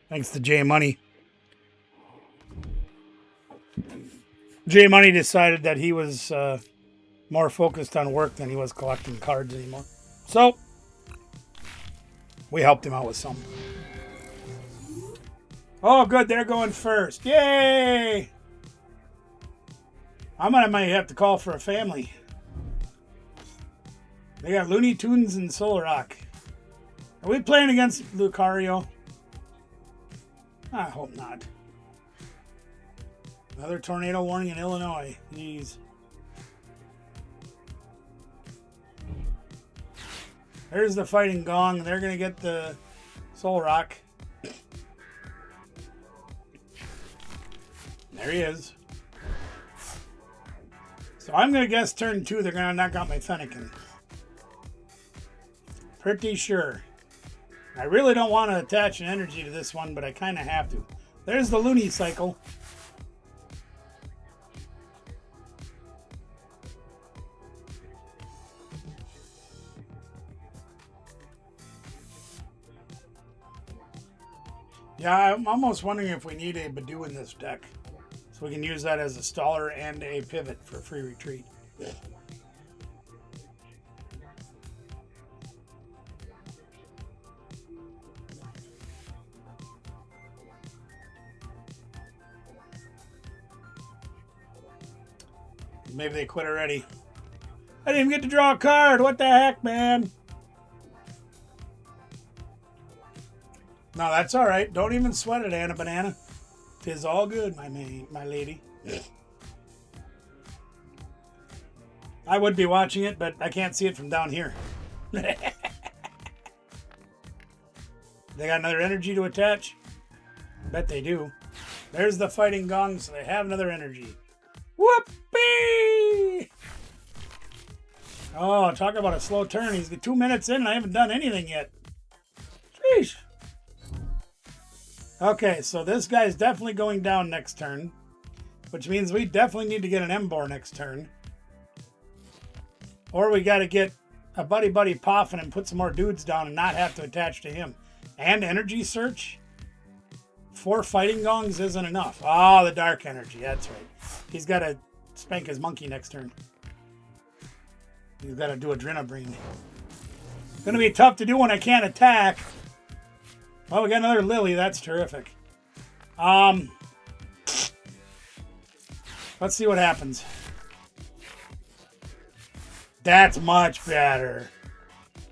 Thanks to J Money. J Money decided that he was more focused on work than he was collecting cards anymore. So, we helped him out with some. Oh, good, they're going first. Yay! I might have to call for a family. They got Looney Tunes and Solar Rock. Are we playing against Lucario? I hope not. Another tornado warning in Illinois. Jeez. There's the Fighting Gong. They're going to get the Soul Rock. There he is. So I'm going to guess turn 2 they're going to knock out my Fennekin. Pretty sure. I really don't want to attach an energy to this one, but I kind of have to. There's the Looney Cycle. Yeah, I'm almost wondering if we need a Badoo in this deck. So we can use that as a staller and a pivot for free retreat. Maybe they quit already. I didn't even get to draw a card. What the heck, man? No, that's all right. Don't even sweat it, Anna Banana. 'Tis all good, my lady. I would be watching it, but I can't see it from down here. They got another energy to attach? Bet they do. There's the Fighting Gong, so they have another energy. Whoopee! Oh, talk about a slow turn. He's 2 minutes in and I haven't done anything yet. Sheesh. Okay, so this guy's definitely going down next turn, which means we definitely need to get an Embor next turn. Or we got to get a Buddy Poffin and put some more dudes down and not have to attach to him. And Energy Search? 4 Fighting Gongs isn't enough. Oh, the Dark Energy, that's right. He's got to spank his monkey next turn. He's got to do Adrenabrine. Gonna be tough to do when I can't attack. Well, we got another Lily. That's terrific. Let's see what happens. That's much better.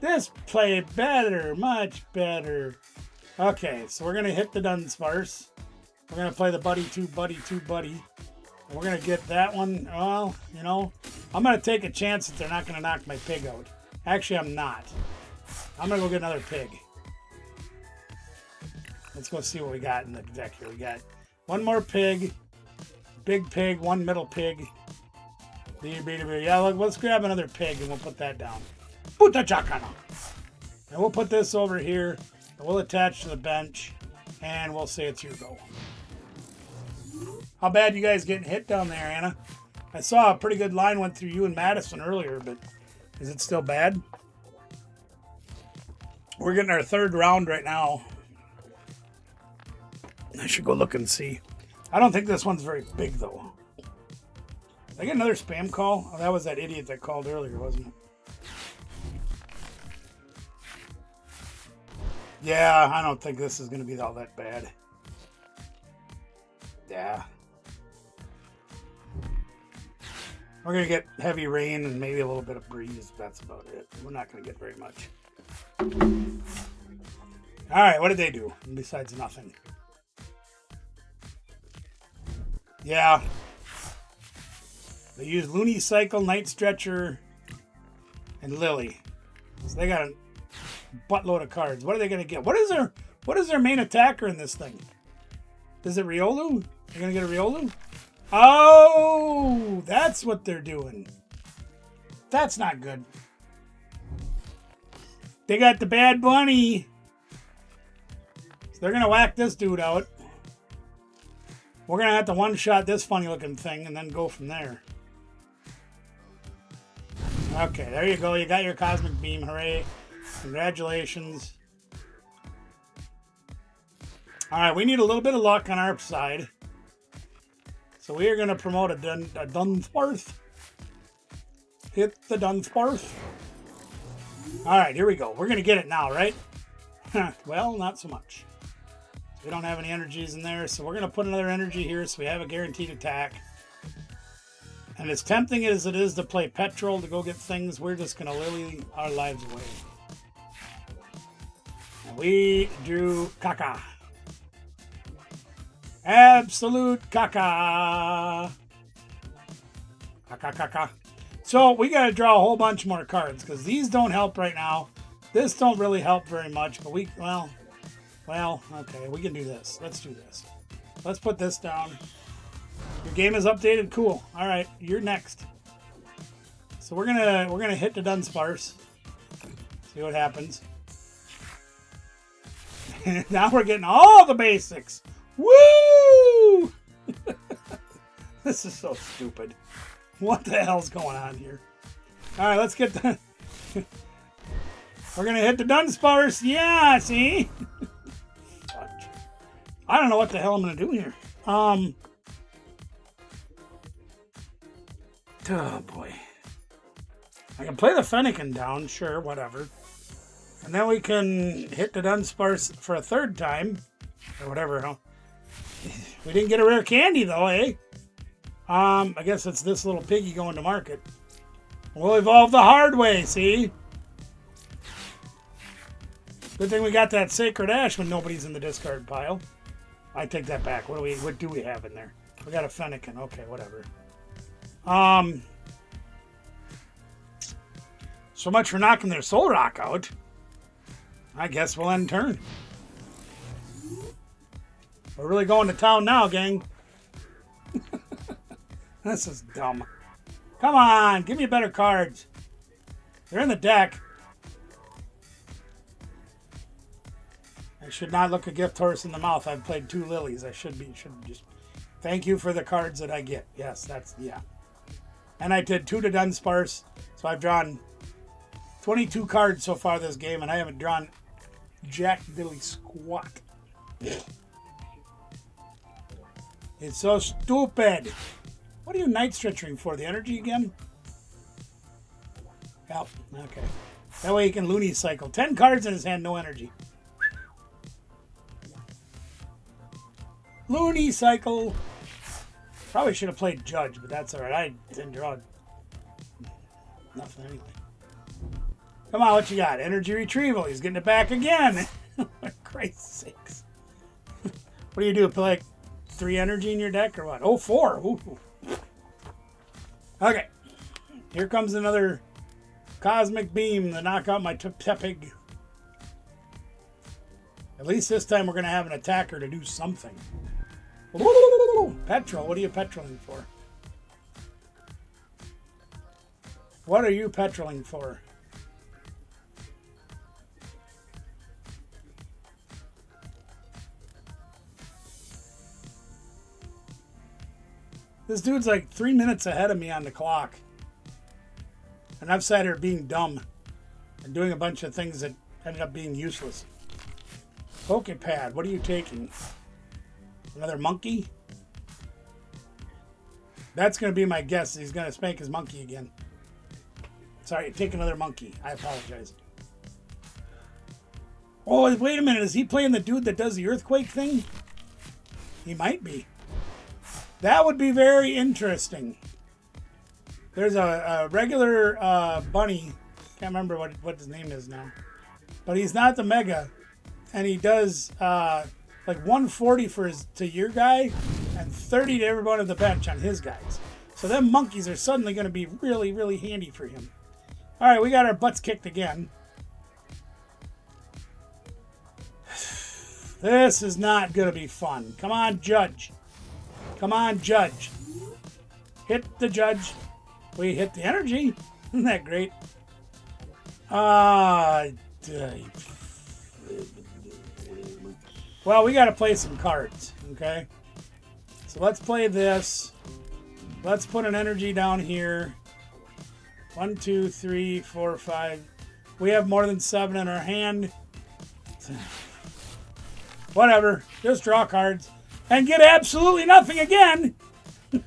This played better, much better. Okay, so we're gonna hit the Dunsparce. We're gonna play the buddy two, buddy two, buddy. And we're gonna get that one. Well, you know, I'm gonna take a chance that they're not gonna knock my pig out. Actually, I'm not. I'm gonna go get another pig. Let's go see what we got in the deck here. We got one more pig, big pig, one middle pig. Yeah, look, let's grab another pig and we'll put that down. Puta chacana. And we'll put this over here. And we'll attach to the bench. And we'll say it's your go. How bad you guys getting hit down there, Anna? I saw a pretty good line went through you and Madison earlier, but is it still bad? We're getting our third round right now. I should go look and see. I don't think this one's very big, though. Did I get another spam call? Oh, that was that idiot that called earlier, wasn't it? Yeah, I don't think this is going to be all that bad. Yeah. We're going to get heavy rain and maybe a little bit of breeze. That's about it. We're not going to get very much. All right, what did they do? Besides nothing. Yeah. They used Looney Cycle, Night Stretcher, and Lily. So they got a buttload of cards. What are they going to get? What is their main attacker in this thing? Is it Riolu? They're going to get a Riolu? Oh, that's what they're doing. That's not good. They got the Bad Bunny. So they're going to whack this dude out. We're going to have to one-shot this funny-looking thing and then go from there. Okay, there you go. You got your Cosmic Beam. Hooray. Congratulations. All right, we need a little bit of luck on our side. So we are going to promote a Dunsparce. Hit the Dunsparce. All right, here we go. We're going to get it now, right? Well, not so much. We don't have any energies in there, so we're going to put another energy here so we have a guaranteed attack. And as tempting as it is to play Petrol to go get things, we're just going to lily our lives away. And we drew caca. Absolute caca. Caca, caca. So we got to draw a whole bunch more cards because these don't help right now. This don't really help very much, but well, okay, we can do this. Let's do this. Let's put this down. Your game is updated. Cool. All right, you're next. So we're gonna hit the Dunsparce. See what happens. Now we're getting all the basics. Woo! This is so stupid. What the hell's going on here? All right, let's get the. We're gonna hit the Dunsparce. Yeah, see. I don't know what the hell I'm gonna do here. Oh boy. I can play the Fennekin down, sure, whatever. And then we can hit the Dunsparce for a third time. Or whatever, huh? We didn't get a rare candy though, eh? I guess it's this little piggy going to market. We'll evolve the hard way, see? Good thing we got that Sacred Ash when nobody's in the discard pile. I take that back. What do we have in there? We got a Fennekin. Okay, whatever. So much for knocking their Soul Rock out. I guess we'll end turn. We're really going to town now, gang. This is dumb. Come on, give me better cards. They're in the deck. I should not look a gift horse in the mouth. I've played 2 lilies. I should just thank you for the cards that I get. Yes, yeah. And I did 2 to Dunsparce, so I've drawn 22 cards so far this game, and I haven't drawn jack diddly squat. It's so stupid. What are you night stretching for? The energy again? Yep. Okay. That way he can loony cycle. 10 cards in his hand, no energy. Loony cycle. Probably should have played Judge, but that's alright. I didn't draw nothing anyway. Come on, what you got? Energy retrieval. He's getting it back again. For Christ's sakes. What do you do? Put like 3 energy in your deck or what? Oh, 4. Ooh. Okay. Here comes another cosmic beam to knock out my Tepig. At least this time we're going to have an attacker to do something. Petrol. What are you petroling for? What are you petroling for? This dude's like 3 minutes ahead of me on the clock. And I've sat here being dumb and doing a bunch of things that ended up being useless. Pokepad, what are you taking? Another monkey? That's going to be my guess. He's going to spank his monkey again. Sorry, take another monkey. I apologize. Oh, wait a minute. Is he playing the dude that does the earthquake thing? He might be. That would be very interesting. There's a regular bunny. Can't remember what his name is now. But he's not the mega. And he does like 140 to your guy and 30 to everyone on the bench on his guys. So them monkeys are suddenly going to be really, really handy for him. All right, we got our butts kicked again. This is not going to be fun. Come on, Judge. Come on, Judge. Hit the Judge. We hit the energy. Isn't that great? Well, we got to play some cards, okay? So let's play this. Let's put an energy down here. 1, 2, 3, 4, 5. We have more than 7 in our hand. Whatever. Just draw cards. And get absolutely nothing again. God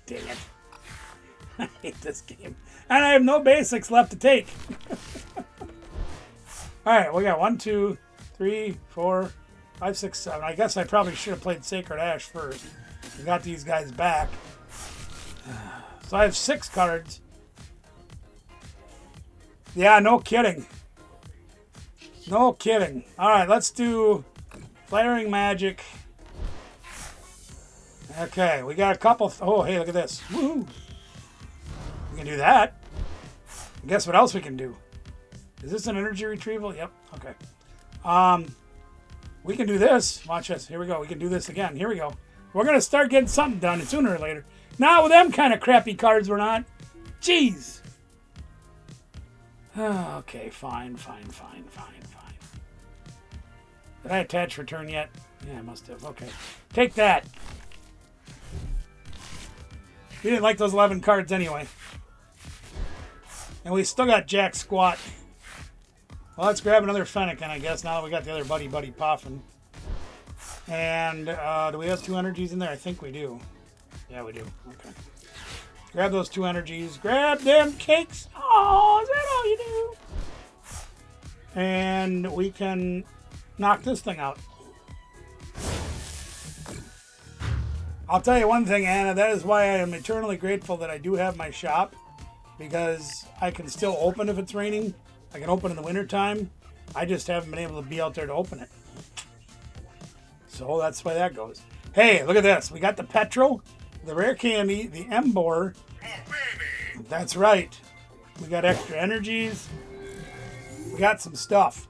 dang it. I hate this game. And I have no basics left to take. Alright, we got 1, 2, 3, 4, 5, 6, 7. I guess I probably should have played Sacred Ash first. We got these guys back. So I have 6 cards. Yeah, no kidding. No kidding. Alright, let's do Flaring Magic. Okay, we got a couple. Oh, hey, look at this. Woohoo! We can do that. And guess what else we can do? Is this an energy retrieval? Yep. Okay. We can do this. Watch this. Here we go. We can do this again. Here we go. We're going to start getting something done sooner or later. Not with them kind of crappy cards, we're not. Jeez. Okay, fine. Did I attach return yet? Yeah, I must have. Okay. Take that. We didn't like those 11 cards anyway. And we still got Jack Squat. Well, let's grab another Fennekin, I guess, now that we got the other Buddy Poffin. And do we have 2 energies in there? I think we do. Yeah, we do. Okay. Grab those 2 energies. Grab them cakes. Oh, is that all you do? And we can knock this thing out. I'll tell you one thing, Anna. That is why I am eternally grateful that I do have my shop. Because I can still open if it's raining. I can open in the wintertime. I just haven't been able to be out there to open it. So that's the way that goes. Hey, look at this. We got the Petrol, the Rare Candy, the Embor. That's right. We got extra energies. We got some stuff.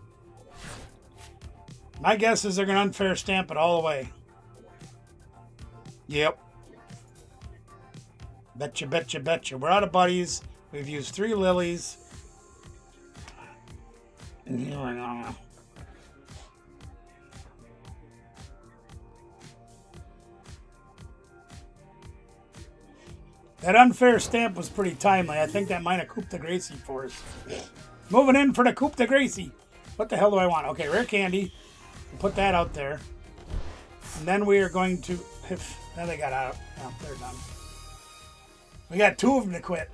My guess is they're going to unfair stamp it all the way. Yep. Betcha. We're out of buddies. We've used 3 lilies. And here we go. That unfair stamp was pretty timely. I think that might have Coupe de Gracie for us. Moving in for the Coupe de Gracie. What the hell do I want? Okay, Rare Candy. We'll put that out there. And then we are going to... Now they got out. Oh, they're done. We got 2 of them to quit.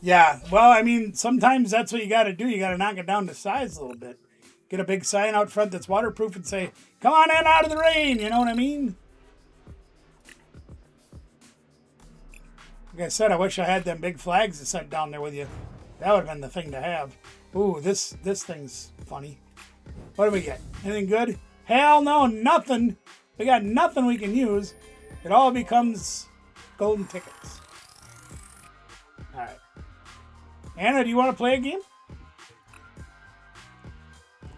Yeah, well, I mean, sometimes that's what you got to do. You got to knock it down to size a little bit. Get a big sign out front that's waterproof and say, come on in out of the rain. You know what I mean? Like I said, I wish I had them big flags to set down there with you. That would have been the thing to have. Ooh, this thing's funny. What do we get? Anything good? Hell no, nothing. We got nothing we can use. It all becomes golden tickets. All right. Anna, do you want to play a game?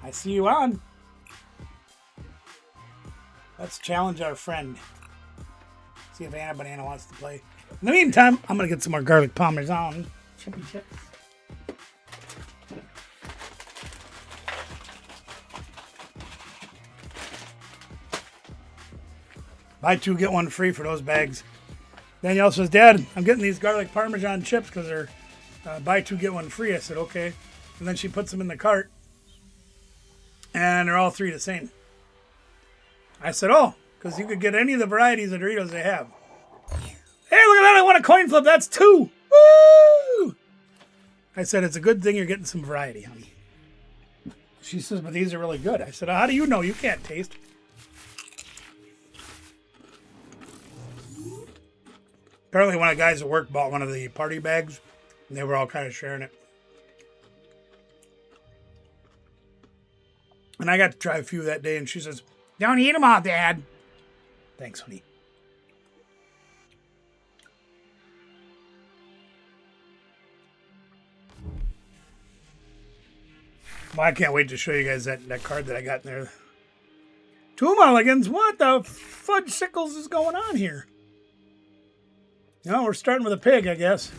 I see you on. Let's challenge our friend. See if Anna Banana wants to play. In the meantime, I'm going to get some more garlic parmesan. Chippy chips. Buy 2, get 1 free for those bags. Danielle says, Dad, I'm getting these garlic parmesan chips because they're buy 2, get 1 free. I said, okay. And then she puts them in the cart. And they're all 3 the same. I said, oh, because you could get any of the varieties of Doritos they have. Hey, look at that. I won a coin flip. That's 2. Woo! I said, it's a good thing you're getting some variety, honey. She says, but these are really good. I said, how do you know? You can't taste. Apparently one of the guys at work bought one of the party bags, and they were all kind of sharing it. And I got to try a few that day, and she says, don't eat them all, Dad. Thanks, honey. Well, I can't wait to show you guys that card that I got in there. 2 mulligans? What the fudge sickles is going on here? No, we're starting with a pig, I guess.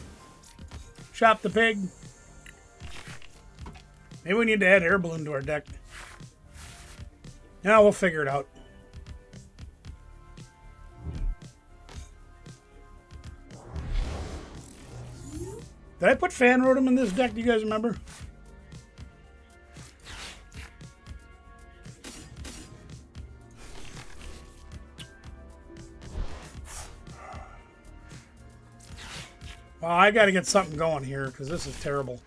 Shop the pig. Maybe we need to add air balloon to our deck. Yeah, we'll figure it out. Did I put Fan Rotom in this deck? Do you guys remember? Well, I got to get something going here because this is terrible.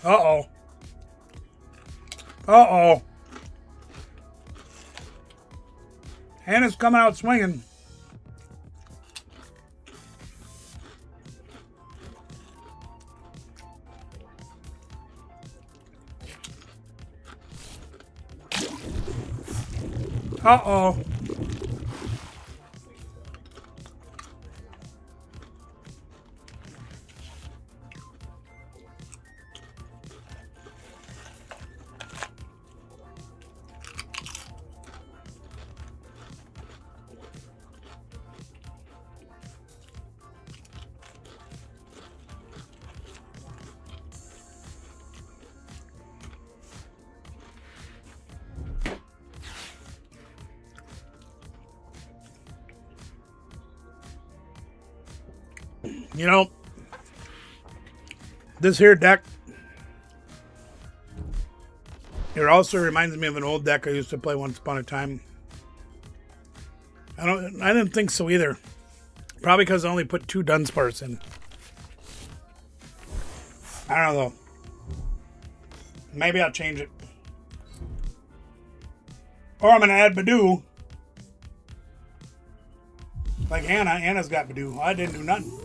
Uh-oh. Uh-oh. Hannah's coming out swinging. Uh-oh. You know, this here deck, it also reminds me of an old deck I used to play once upon a time. I didn't think so either. Probably because I only put 2 Dunsparce in. I don't know. Maybe I'll change it. Or I'm going to add Badoo. Like Hannah. Hannah's got Badoo. I didn't do nothing.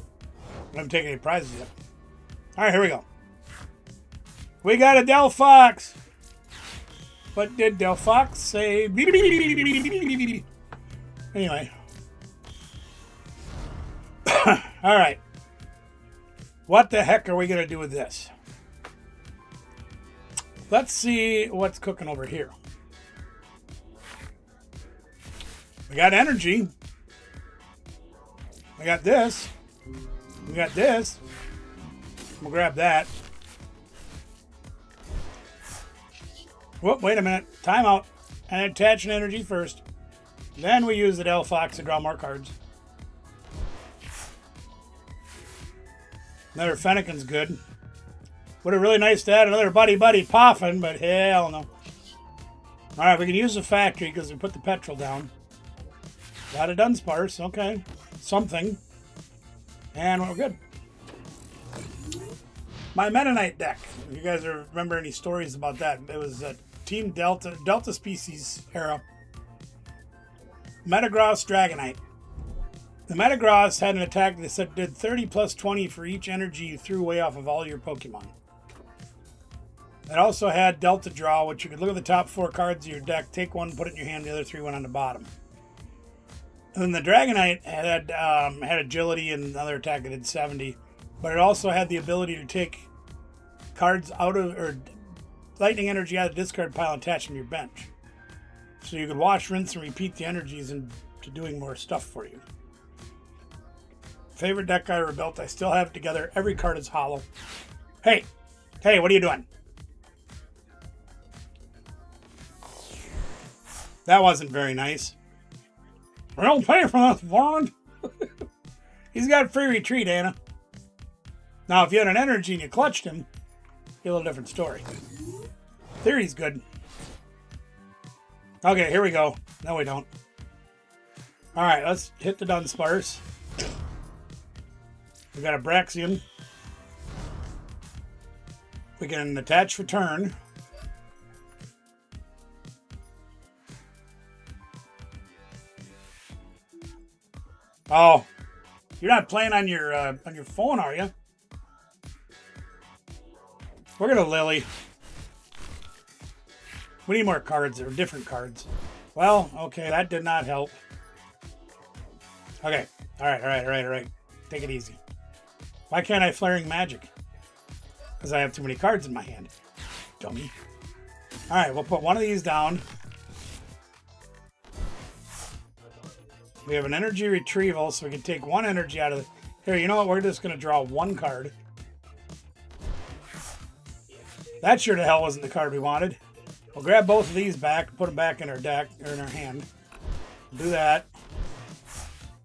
I haven't taken any prizes yet. All right, here we go. We got a Del Fox. What did Del Fox say? Anyway. All right. What the heck are we going to do with this? Let's see what's cooking over here. We got energy. We got this. We got this. We'll grab that. Whoop, wait a minute. Time out. and attach an energy first. Then we use the Del Fox to draw more cards. Another Fennekin's good. Would have really nice to add another Buddy Poffin, but hell no. Alright, we can use the factory because we put the petrol down. Got a Dunsparce, okay. Something. And we're good. My Meta Knight deck. If you guys remember any stories about that, it was Team Delta Species era. Metagross Dragonite. The Metagross had an attack that did 30 plus 20 for each energy you threw away off of all your Pokemon. It also had Delta Draw, which you could look at the top 4 cards of your deck, take one, put it in your hand, the other 3 went on the bottom. And then the Dragonite had agility and another attack that did 70, but it also had the ability to take cards out of, or lightning energy out of the discard pile and attach them to your bench. So you could wash, rinse, and repeat the energies into doing more stuff for you. Favorite deck I ever built. I still have it together. Every card is hollow. Hey, what are you doing? That wasn't very nice. We don't pay for this, Vaughn. He's got free retreat, Anna. Now, if you had an energy and you clutched him, be a little different story. Theory's good. Okay, here we go. No, we don't. Alright, let's hit the Dunsparce. We got a Braxian. We can attach for turn. Oh, you're not playing on your phone, are you? We're gonna Lily. We need more cards or different cards. Well, okay, that did not help. Okay, all right. Take it easy. Why can't I Flaring Magic? Because I have too many cards in my hand. Dummy. All right, we'll put one of these down. We have an energy retrieval, so we can take one energy out of the... Here, you know what? We're just going to draw one card. That sure to hell wasn't the card we wanted. We'll grab both of these back, put them back in our deck, or in our hand. Do that.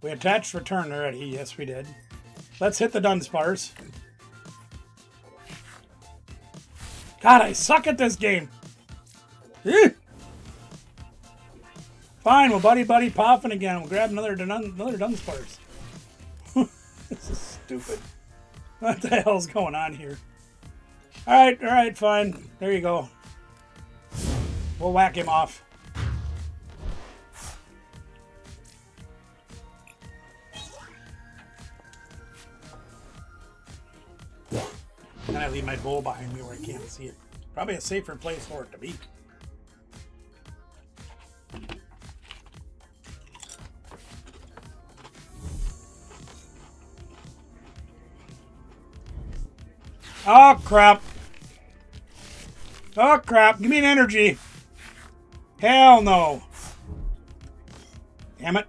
We attached for turn already. Yes, we did. Let's hit the Dunsparce. God, I suck at this game. Ew. Fine, we'll Buddy Poffin again. We'll grab another Dunsparce. This is stupid. What the hell's going on here? Alright, fine. There you go. We'll whack him off. And I leave my bowl behind me where I can't see it. Probably a safer place for it to be. Oh, crap. Oh, crap. Give me an energy. Hell no. Damn it.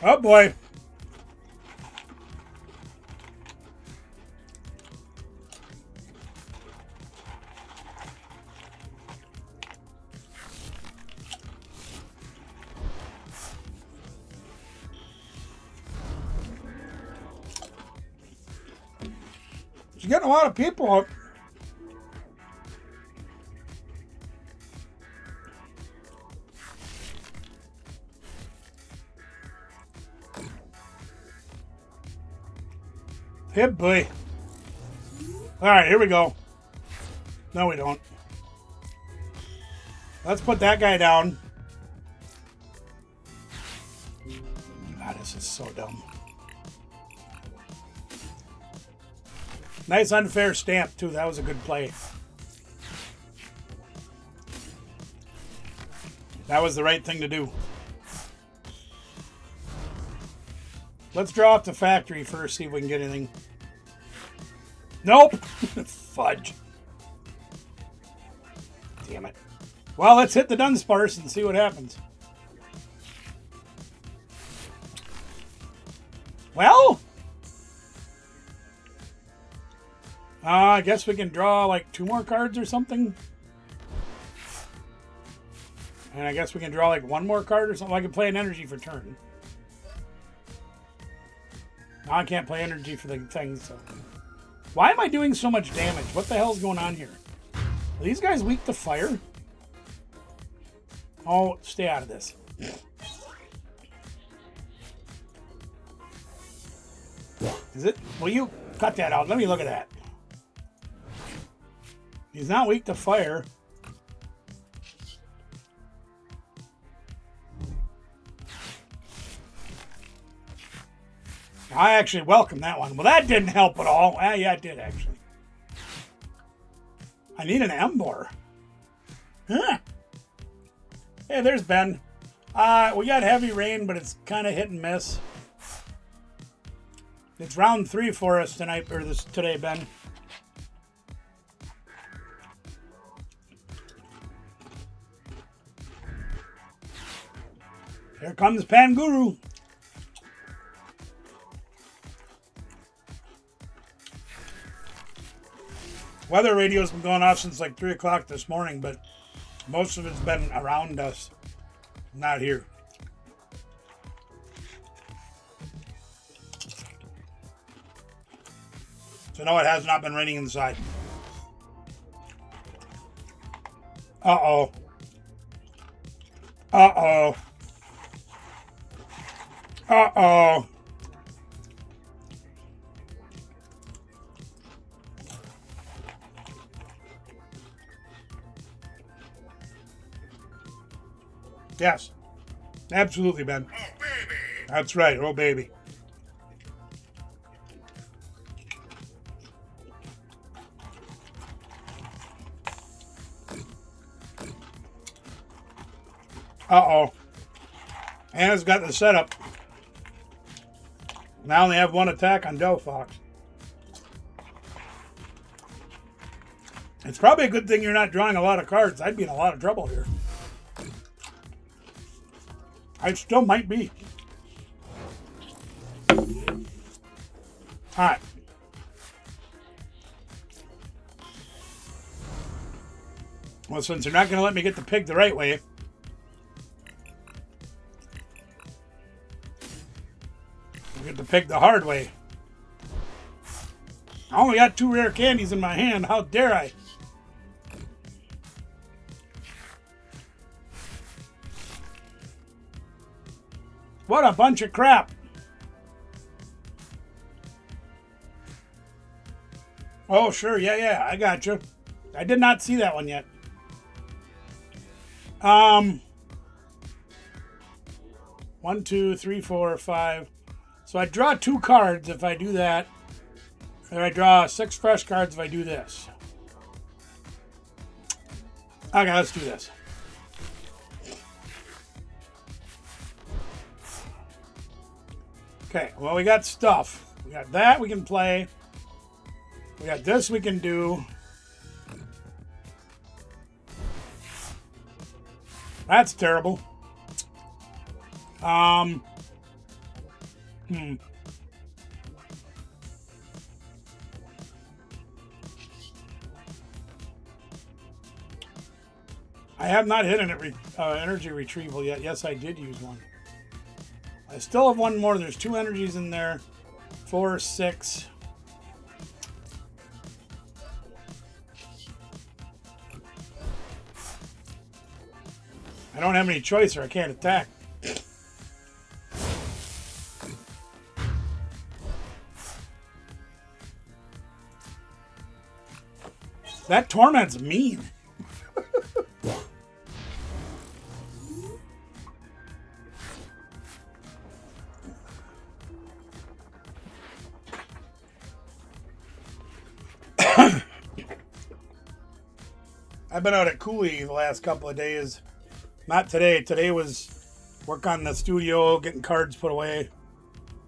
Oh, boy. You're getting a lot of people up. Hey, boy. All right, here we go. No, we don't. Let's put that guy down. God, this is so dumb. Nice unfair stamp, too. That was a good play. That was the right thing to do. Let's draw up the factory first, see if we can get anything. Nope! Fudge. Damn it. Well, let's hit the Dunsparce and see what happens. Well... I guess we can draw like 2 more cards or something. And I guess we can draw like 1 more card or something. I can play an energy for turn. Now I can't play energy for the things. So. Why am I doing so much damage? What the hell's going on here? Are these guys weak to fire? Oh, stay out of this. Is it? Will you cut that out? Let me look at that. He's not weak to fire. I actually welcome that one. Well, that didn't help at all. Yeah, it did, actually. I need an Embor. Huh. Hey, there's Ben. We got heavy rain, but it's kind of hit and miss. It's round 3 for us tonight, or today, Ben. Here comes Panguru. Weather radio's been going off since like 3 o'clock this morning, but most of it's been around us, not here. So no, it has not been raining inside. Uh-oh. Uh-oh. Uh-oh. Yes. Absolutely, Ben. Oh, baby. That's right. Oh, baby. Uh-oh. Anna's got the setup. Now they have 1 attack on Delphox. It's probably a good thing you're not drawing a lot of cards. I'd be in a lot of trouble here. I still might be. Alright. Well, since they're not going to let me get the pig the right way, I'll get the pig the hard way. I only got 2 rare candies in my hand. How dare I? What a bunch of crap. Oh, sure. Yeah. I got you. I did not see that one yet. 1, 2, 3, 4, 5. So I draw 2 cards if I do that. Or I draw 6 fresh cards if I do this. Okay, let's do this. Okay, well, we got stuff. We got that we can play. We got this we can do. That's terrible. I have not hit an energy retrieval yet. Yes, I did use one. I still have 1 more. There's 2 energies in there. 4, 6. I don't have any choice or I can't attack. That torment's mean. I've been out at Cooley the last couple of days. Not today. Today was work on the studio, getting cards put away.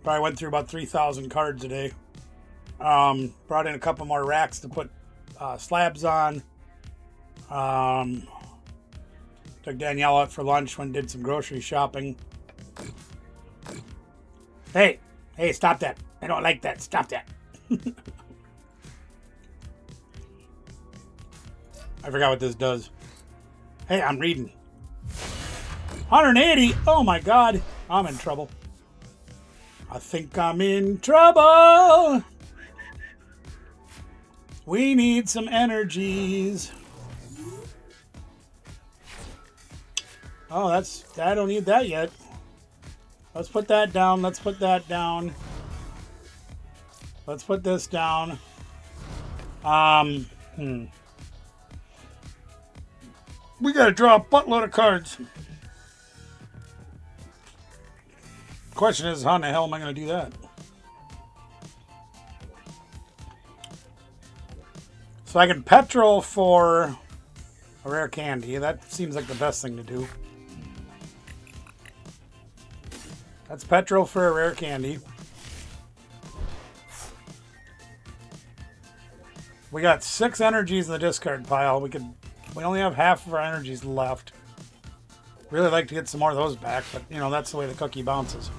Probably went through about 3,000 cards a day. Brought in a couple more racks to put slabs on. Took Danielle out for lunch when did some grocery shopping. Hey, stop that. I don't like that. Stop that. I forgot what this does. Hey, I'm reading. 180. Oh my God. I'm in trouble. I think I'm in trouble. We need some energies. Oh, I don't need that yet. Let's put that down. Let's put that down. Let's put this down. We gotta draw a buttload of cards. Question is, how in the hell am I gonna do that? So I can petrol for a rare candy. That seems like the best thing to do. That's petrol for a rare candy. We got 6 energies in the discard pile. We only have half of our energies left. Really like to get some more of those back, but you know, that's the way the cookie bounces.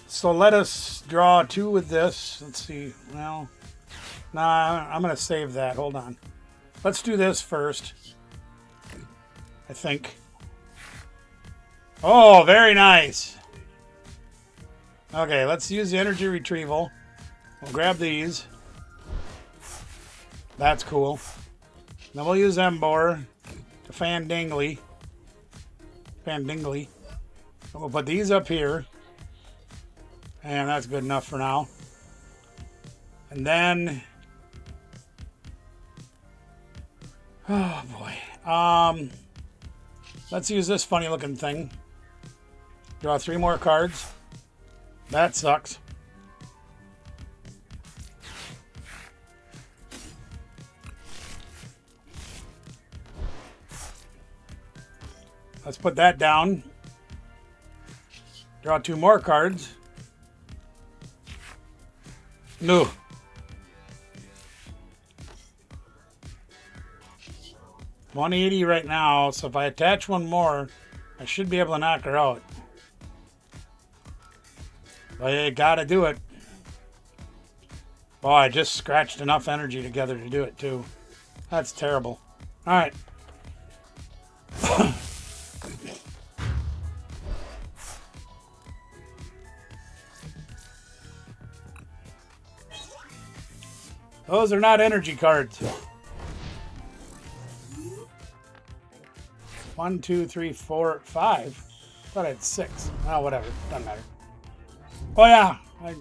So let us draw 2 with this. Let's see. Well, nah, I'm going to save that. Hold on. Let's do this first. I think. Oh, very nice. Okay, let's use the energy retrieval. We'll grab these. That's cool. Then we'll use Embor to Fandingly. We'll put these up here. And that's good enough for now. And then... oh, boy. Let's use this funny looking thing. Draw 3 more cards. That sucks. Let's put that down. Draw 2 more cards. No. $180 right now, so if I attach 1 more, I should be able to knock her out. But I gotta do it. Oh, I just scratched enough energy together to do it too. That's terrible. Alright. Those are not energy cards. 1, 2, 3, 4, 5. Thought I had 6. Oh, whatever. Doesn't matter. Oh,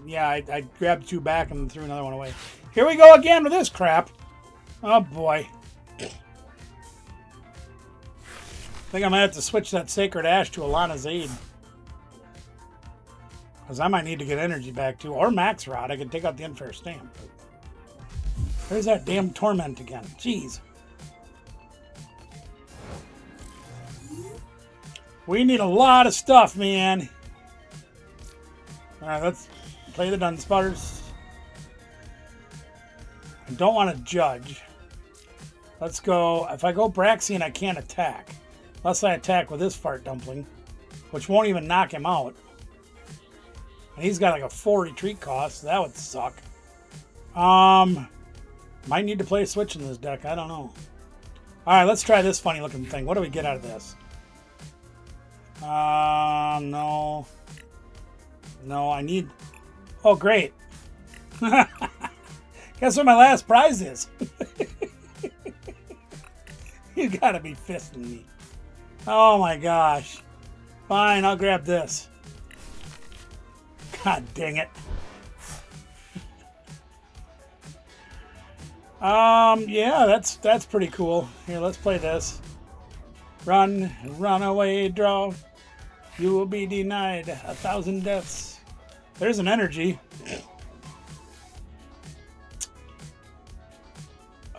yeah. I grabbed 2 back and threw another one away. Here we go again with this crap. Oh, boy. I think I might have to switch that Sacred Ash to Alana's Aid. Because I might need to get energy back, too. Or Max Rod. I can take out the unfair stamp. There's that damn Torment again. Jeez. We need a lot of stuff, man. Alright, let's play the Dunspotters. I don't want to judge. Let's go. If I go Braxian, I can't attack. Unless I attack with this Fart Dumpling, which won't even knock him out. And he's got like a 4 retreat cost, so that would suck. Might need to play a switch in this deck. I don't know. Alright, let's try this funny looking thing. What do we get out of this? No. No, I need... oh, great. Guess what my last prize is? You gotta be fisting me. Oh my gosh. Fine, I'll grab this. God dang it. Yeah, that's pretty cool. Here, let's play this. Run away, draw. You will be denied 1,000 deaths. There's an energy.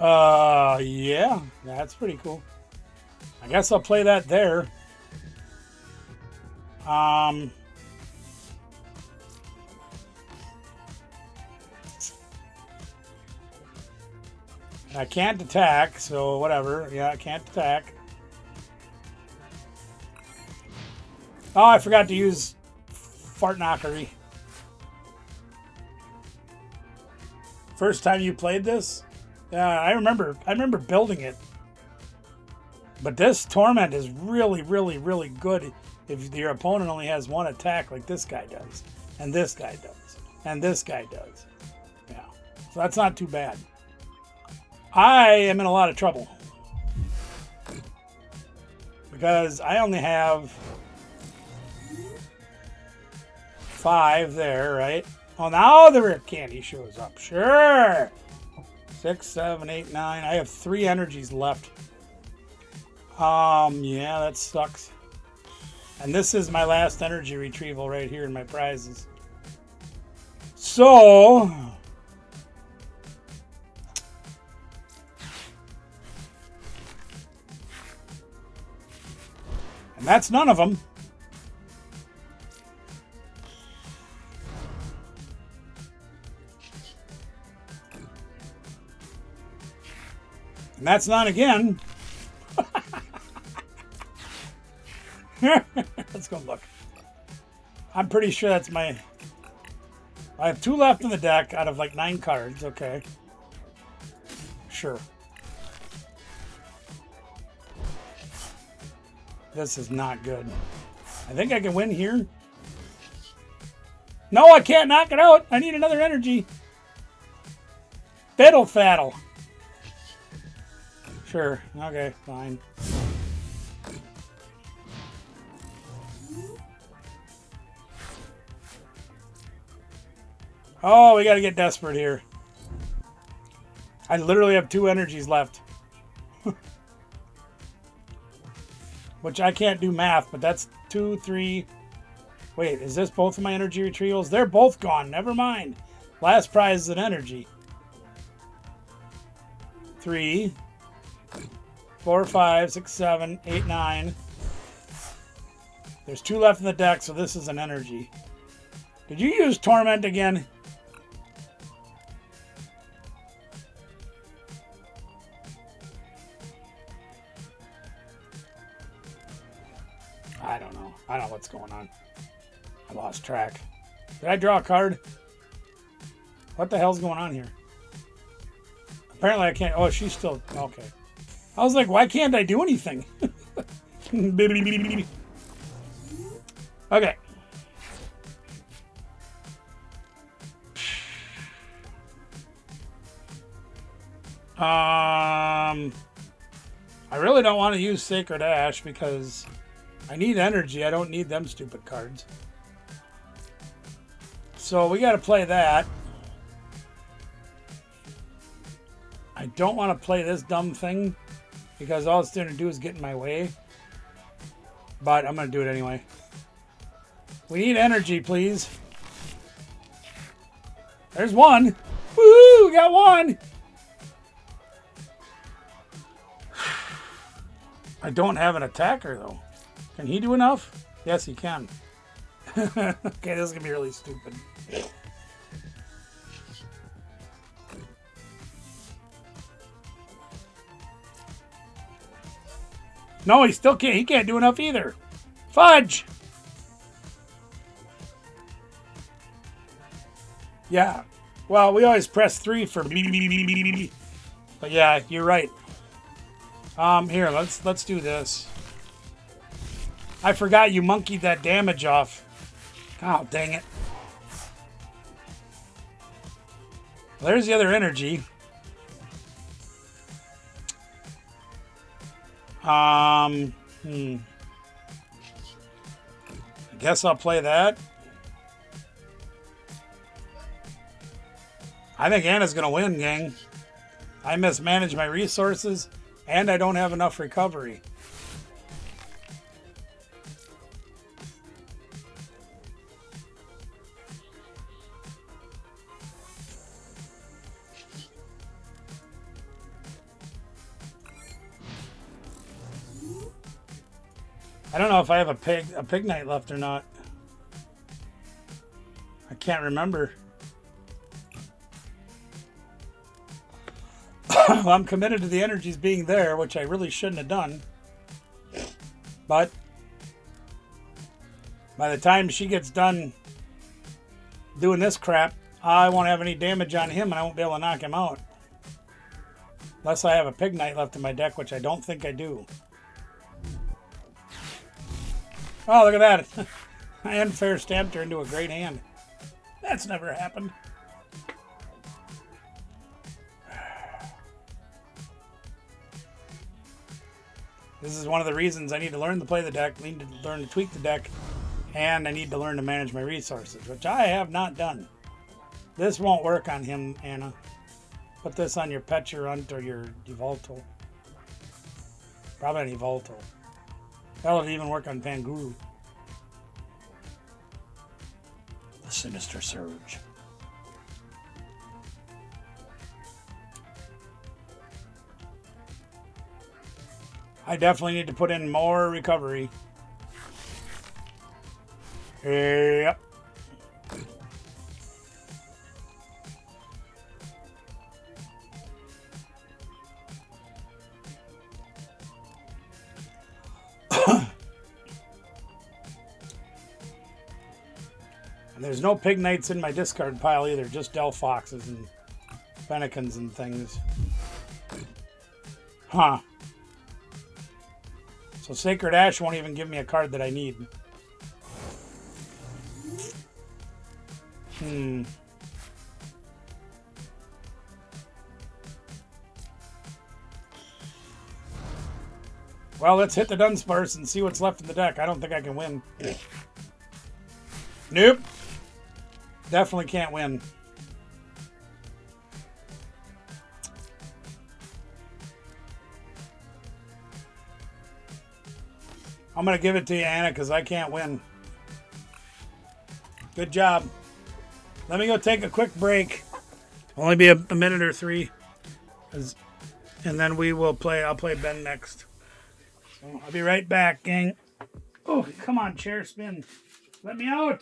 Yeah, that's pretty cool. I guess I'll play that there. I can't attack, so whatever. Yeah, I can't attack. Oh, I forgot to use Fart Knockery. First time you played this? I remember building it. But this Torment is really, really, really good if your opponent only has one attack like this guy does. And this guy does. And this guy does. Yeah. So that's not too bad. I am in a lot of trouble. Because I only have 5 there, right? Oh, now the rare candy shows up. Sure. 6, 7, 8, 9. I have 3 energies left. Yeah, that sucks. And this is my last energy retrieval right here in my prizes. So, and that's none of them. And that's none again. Let's go look. I'm pretty sure that's my... I have 2 left in the deck out of like 9 cards. Okay. Sure. This is not good. I think I can win here. No, I can't knock it out. I need another energy. Fiddle faddle. Sure. Okay, fine. Oh, we got to get desperate here. I literally have 2 energies left. Which I can't do math, but that's 2, 3. Wait, is this both of my energy retrievals? They're both gone. Never mind. Last prize is an energy. 3, 4, 5, 6, 7, 8, 9. There's 2 left in the deck, so this is an energy. Did you use Torment again? I don't know. I don't know what's going on. I lost track. Did I draw a card? What the hell's going on here? Apparently I can't. Oh, she's still... Okay. I was like, why can't I do anything? Okay. I really don't want to use Sacred Ash because I need energy. I don't need them stupid cards. So we got to play that. I don't want to play this dumb thing because all it's going to do is get in my way. But I'm going to do it anyway. We need energy, please. There's one. Woo! We got one. I don't have an attacker, though. Can he do enough? Yes, he can. Okay, this is going to be really stupid. No, he still can't. He can't do enough either. Fudge! Yeah. Well, we always press 3 for... But yeah, you're right. Here, let's do this. I forgot you monkeyed that damage off. Oh, dang it. There's the other energy. I guess I'll play that. I think Anna's going to win, gang. I mismanage my resources, and I don't have enough recovery. I don't know if I have a pig night left or not. I can't remember. Well, I'm committed to the energies being there, which I really shouldn't have done. But by the time she gets done doing this crap, I won't have any damage on him and I won't be able to knock him out. Unless I have a pig knight left in my deck, which I don't think I do. Oh, look at that. I unfair stamped her into a great hand. That's never happened. This is one of the reasons I need to learn to play the deck, need to learn to tweak the deck, and I need to learn to manage my resources, which I have not done. This won't work on him, Anna. Put this on your Petulant or your Evolto. Probably an Evolto. That'll even work on Panguru. The Sinister Surge. I definitely need to put in more recovery. Yep. And there's no pig knights in my discard pile either, just Del Foxes and Fennekins and things. Huh. So Sacred Ash won't even give me a card that I need. Well, let's hit the Dunsparce and see what's left in the deck. I don't think I can win. Nope. Definitely can't win. I'm going to give it to you, Anna, because I can't win. Good job. Let me go take a quick break. Only be a minute or three. And then we will play. I'll play Ben next. So I'll be right back, gang. Oh, come on, chair spin. Let me out.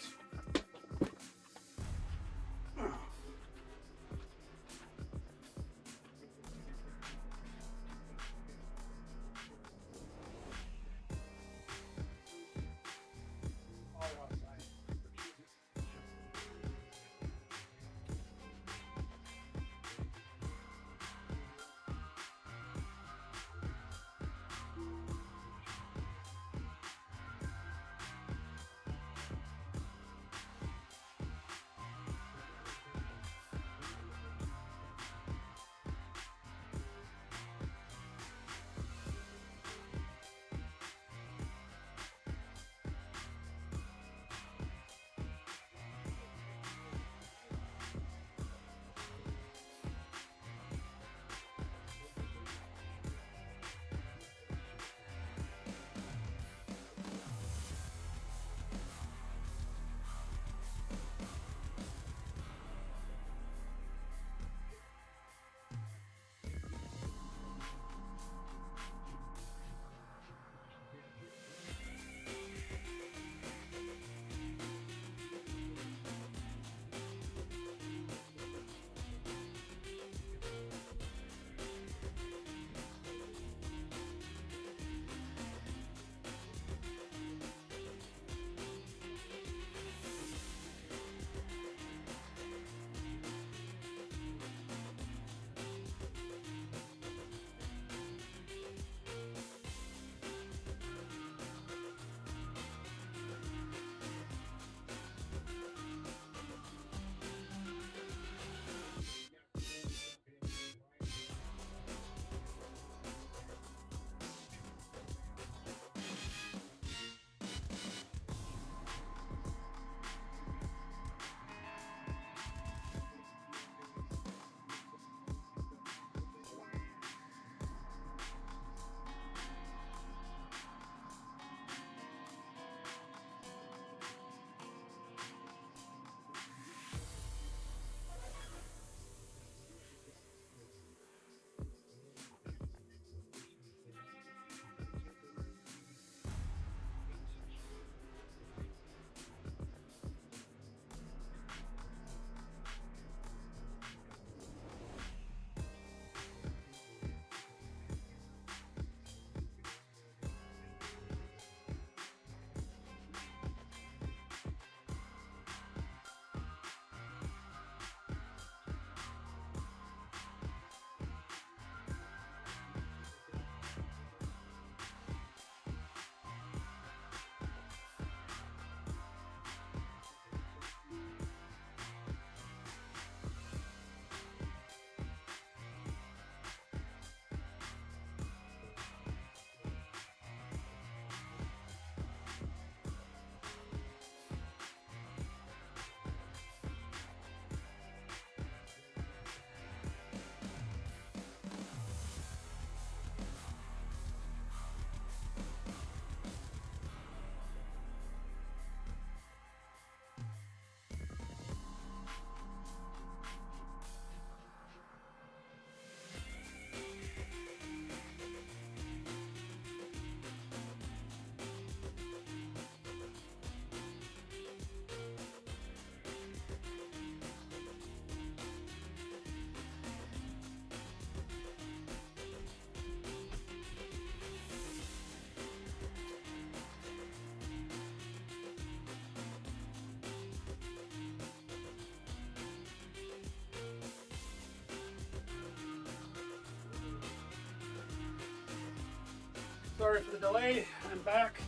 sorry for the delay. I'm back.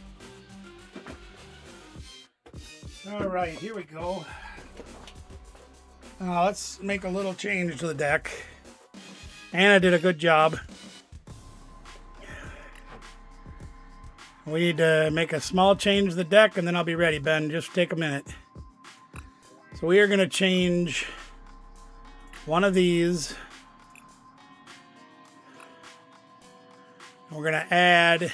All right, here we go. Let's make a little change to the deck. Anna did a good job. We need to make a small change to the deck, and then I'll be ready, Ben. Just take a minute. So we are going to change one of these. We're going to add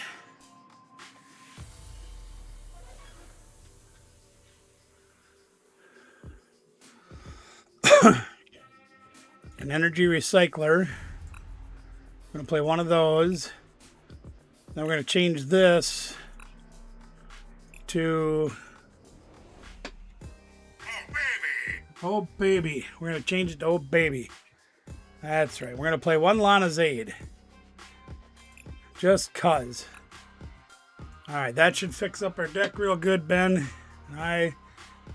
an energy recycler. I'm going to play one of those. Then we're going to change this to... Oh, baby. We're going to change it to Oh, baby. That's right. We're going to play one Lana Zaid. Just cuz. Alright, that should fix up our deck real good, Ben. I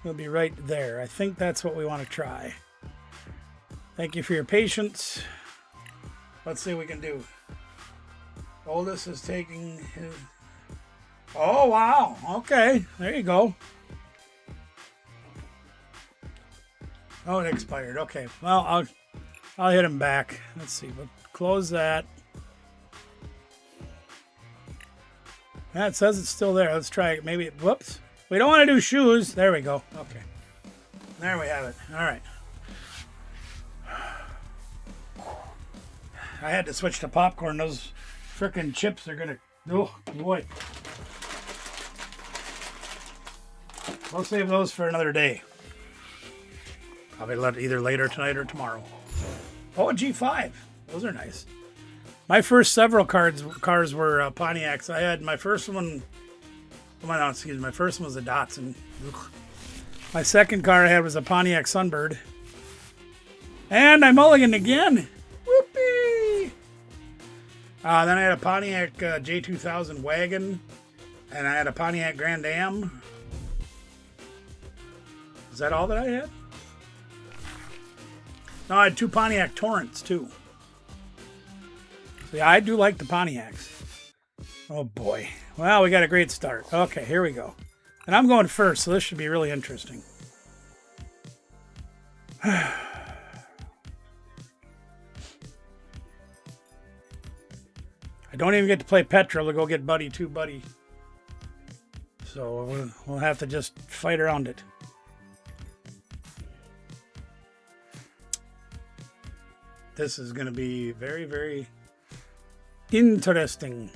will be right there. I think that's what we want to try. Thank you for your patience. Let's see what we can do. Oldest is taking his... Oh, wow. Okay. There you go. Oh, it expired. Okay. Well, I'll hit him back. Let's see. We'll close that. Yeah, it says it's still there. Let's try it. Maybe, whoops. We don't want to do shoes. There we go. Okay. There we have it. All right. I had to switch to popcorn. Those frickin' chips are gonna... Oh, boy. We'll save those for another day. Probably either later tonight or tomorrow. Oh, a G5. Those are nice. My first several cars were Pontiacs. I had my first one... Oh, no, excuse me. My first one was a Datsun. Ugh. My second car I had was a Pontiac Sunbird. And I mulliganed again. Whoopee! Then I had a Pontiac J2000 wagon. And I had a Pontiac Grand Am. Is that all that I had? No, I had two Pontiac Torrents, too. So, yeah, I do like the Pontiacs. Oh, boy. Well, we got a great start. Okay, here we go. And I'm going first, so this should be really interesting. I don't even get to play Petrol to go get Buddy 2 Buddy. So we'll have to just fight around it. This is going to be very, very interesting.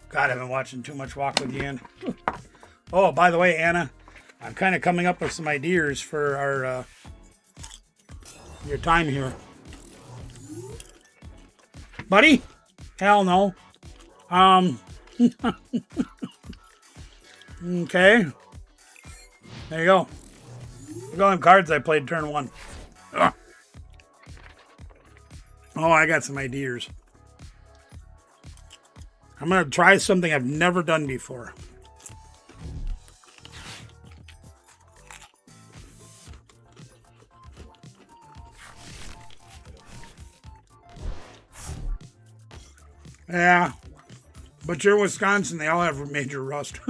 God, I've been watching too much Walk with Yan. Oh, by the way, Anna, I'm kind of coming up with some ideas for our your time here. Buddy? Hell no. Okay. There you go. Look at all them cards I played turn one. Ugh. Oh, I got some ideas. I'm going to try something I've never done before. Yeah, but you're Wisconsin, they all have major rust,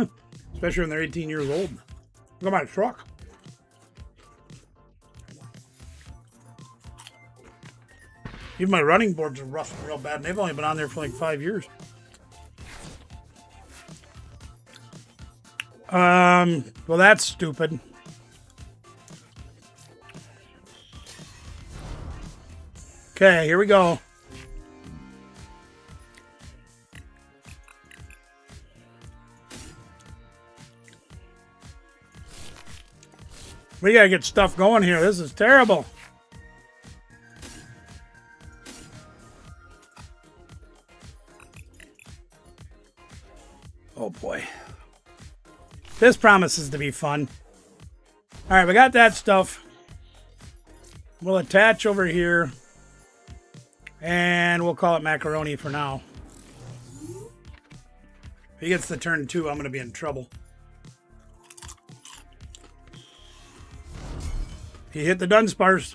especially when they're 18 years old. Look at my truck. Even my running boards are rusting real bad, and they've only been on there for like 5 years. Well, that's stupid. Okay, here we go. We gotta get stuff going here. This is terrible. Oh boy. This promises to be fun. Alright, we got that stuff. We'll attach over here. And we'll call it macaroni for now. If he gets to turn 2, I'm going to be in trouble. He hit the Dunspars.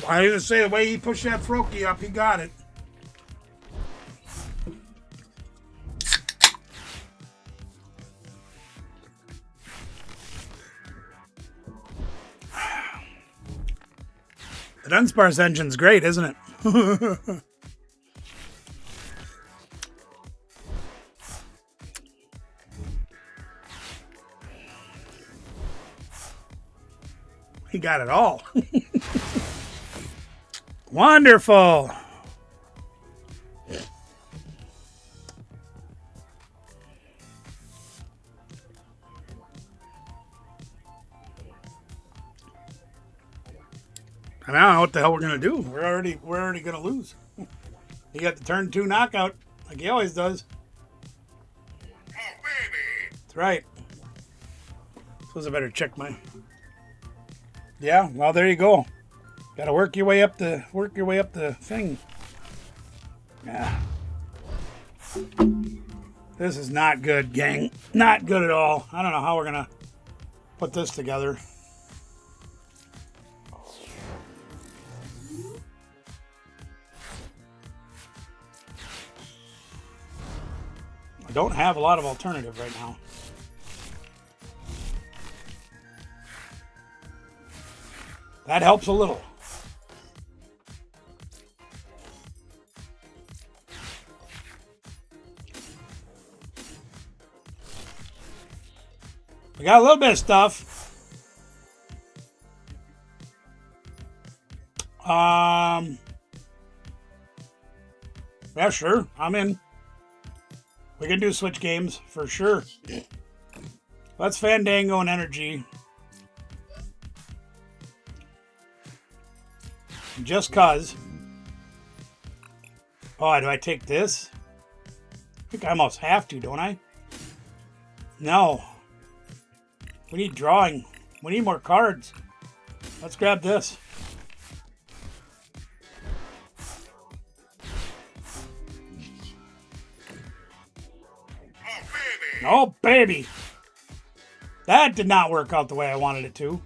I was going to say, the way he pushed that Froakie up, he got it. The Dunsparce engine's great, isn't it? He got it all. Wonderful. I don't know what the hell we're gonna do. We're already gonna lose. He got the turn 2 knockout like he always does. Oh, baby. That's right. Suppose I better check my. Yeah, well there you go. Got to work your way up the thing. Yeah. This is not good, gang. Not good at all. I don't know how we're gonna put this together. I don't have a lot of alternative right now. That helps a little. We got a little bit of stuff. Yeah, sure. I'm in. We can do switch games for sure. Let's Fandango and Energy. Just cause. Oh, do I take this? I think I almost have to, don't I? No. We need drawing. We need more cards. Let's grab this. Oh, baby. That did not work out the way I wanted it to.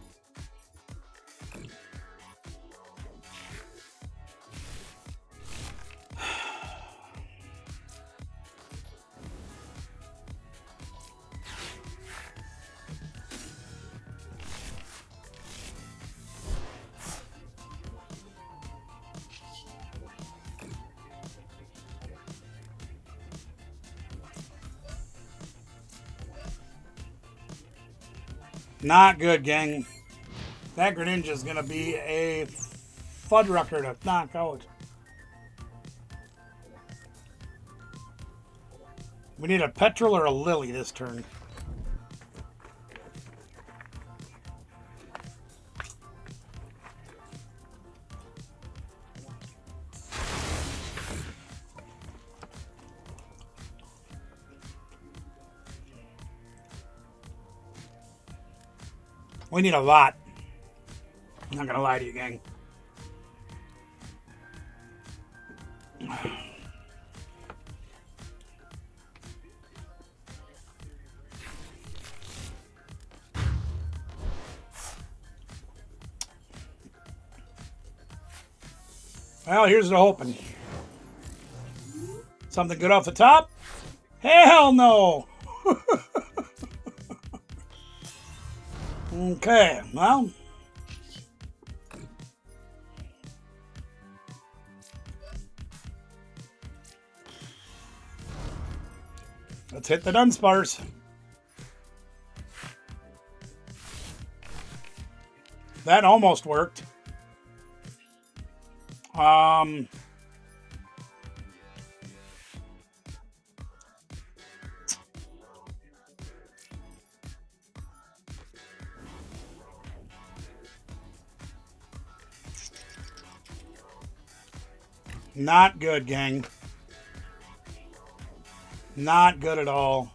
Not good, gang. That Greninja is going to be a Fuddrucker to knock out. We need a Petrel or a Lily this turn. We need a lot. I'm not gonna lie to you, gang. Well, here's the hoping. Something good off the top? Hell no! Okay, well. Let's hit the Dunsparce. That almost worked. Not good, gang. Not good at all.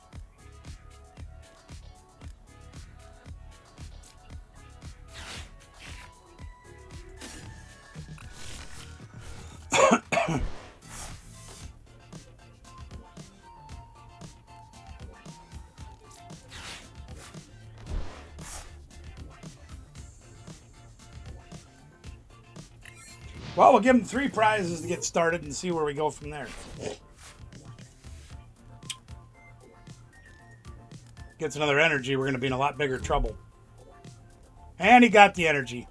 Well, we'll give him 3 prizes to get started and see where we go from there. Gets another energy, we're going to be in a lot bigger trouble. And he got the energy.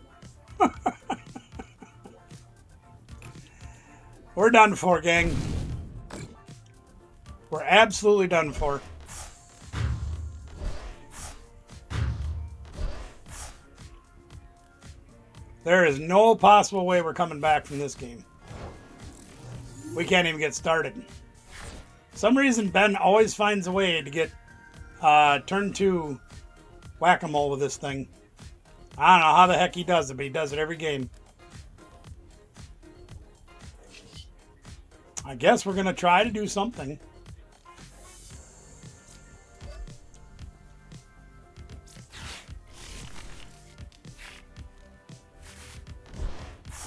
We're done for, gang. We're absolutely done for. There is no possible way we're coming back from this game. We can't even get started. For some reason, Ben always finds a way to get turn 2 whack-a-mole with this thing. I don't know how the heck he does it, but he does it every game. I guess we're going to try to do something.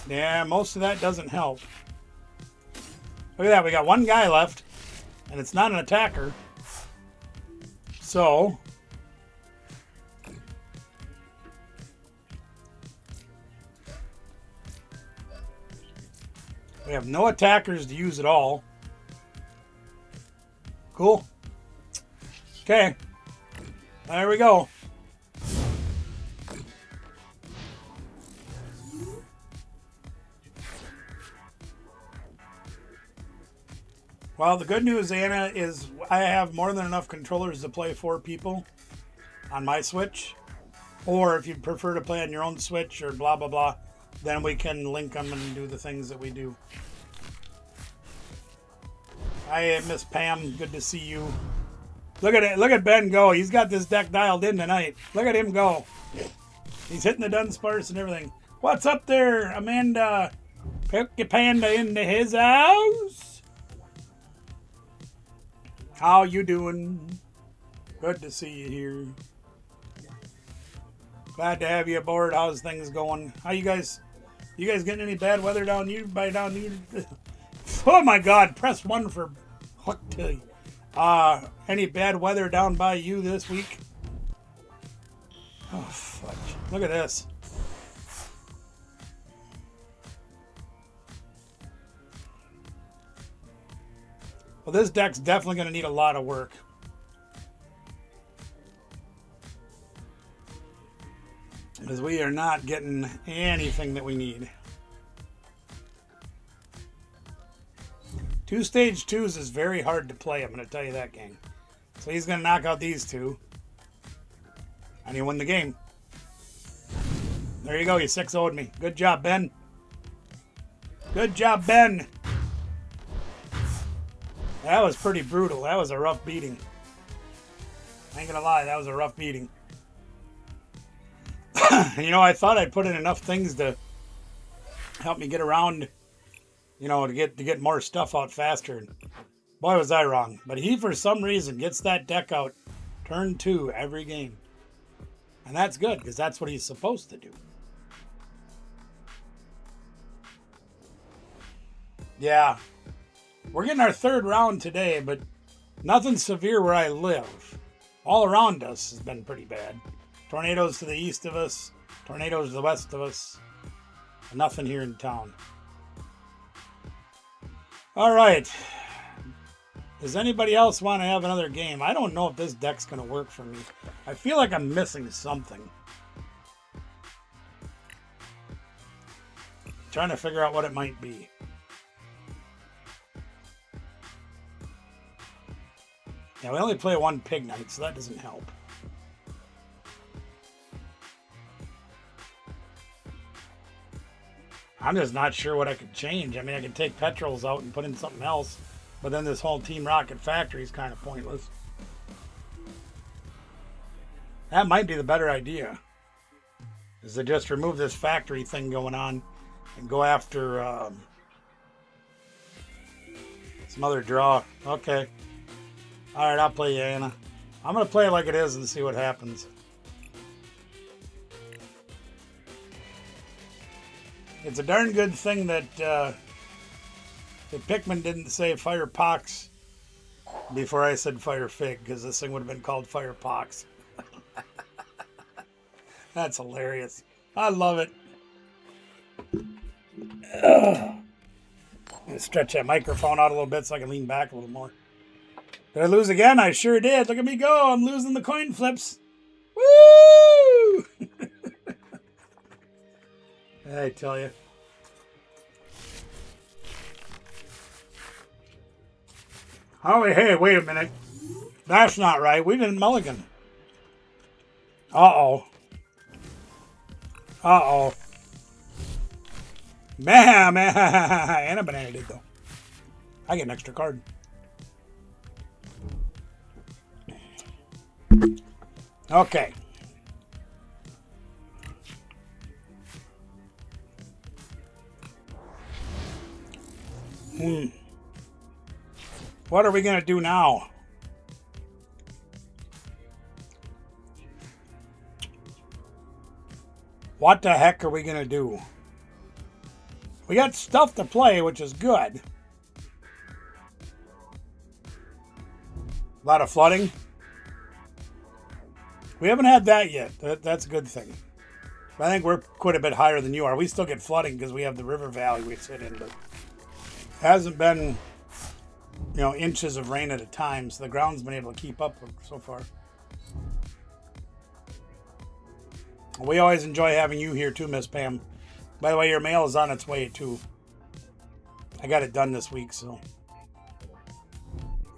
Yeah, most of that doesn't help. Look at that, we got 1 guy left, and it's not an attacker. So, we have no attackers to use at all. Cool. Okay. There we go. Well, the good news, Anna, is I have more than enough controllers to play 4 people on my Switch. Or if you prefer to play on your own Switch or blah, blah, blah, then we can link them and do the things that we do. Hi, Miss Pam. Good to see you. Look at it. Look at Ben go. He's got this deck dialed in tonight. Look at him go. He's hitting the Dunsparce and everything. What's up there, Amanda? Pick your panda into his house. How you doing? Good to see you here. Glad to have you aboard. How's things going? How you guys? You guys getting any bad weather down you? Oh my God! Press 1 for hook to. Any bad weather down by you this week? Oh fudge! Look at this. Well, this deck's definitely going to need a lot of work. Because we are not getting anything that we need. 2 stage 2s is very hard to play, I'm going to tell you that, gang. So he's going to knock out these 2. And he'll win the game. There you go, you 6-0'd me. Good job, Ben. Good job, Ben. That was pretty brutal. That was a rough beating. I ain't gonna lie, that was a rough beating. You know, I thought I'd put in enough things to help me get around, you know, to get more stuff out faster. Boy, was I wrong. But he, for some reason, gets that deck out turn 2 every game. And that's good, because that's what he's supposed to do. Yeah. We're getting our 3rd round today, but nothing severe where I live. All around us has been pretty bad. Tornadoes to the east of us, tornadoes to the west of us. Nothing here in town. All right. Does anybody else want to have another game? I don't know if this deck's going to work for me. I feel like I'm missing something. Trying to figure out what it might be. Yeah, we only play 1 pig night, so that doesn't help. I'm just not sure what I could change. I mean, I could take Petrol's out and put in something else, but then this whole Team Rocket factory is kind of pointless. That might be the better idea, is to just remove this factory thing going on and go after some other draw. Okay. All right, I'll play you, Anna. I'm going to play it like it is and see what happens. It's a darn good thing that Pikmin didn't say Fire Pox before I said Fire Fig, because this thing would have been called Fire Pox. That's hilarious. I love it. gonna stretch that microphone out a little bit so I can lean back a little more. Did I lose again? I sure did. Look at me go. I'm losing the coin flips. Woo! I tell you. Oh, hey, wait a minute. That's not right. We didn't mulligan. Uh-oh. Uh-oh. Man. And a banana did, though. I get an extra card. Okay. What are we going to do now? What the heck are we going to do? We got stuff to play, which is good. A lot of flooding. We haven't had that yet. That's a good thing. But I think we're quite a bit higher than you are. We still get flooding because we have the river valley we sit in. But it hasn't been, inches of rain at a time. So the ground's been able to keep up so far. We always enjoy having you here too, Miss Pam. By the way, your mail is on its way too. I got it done this week, so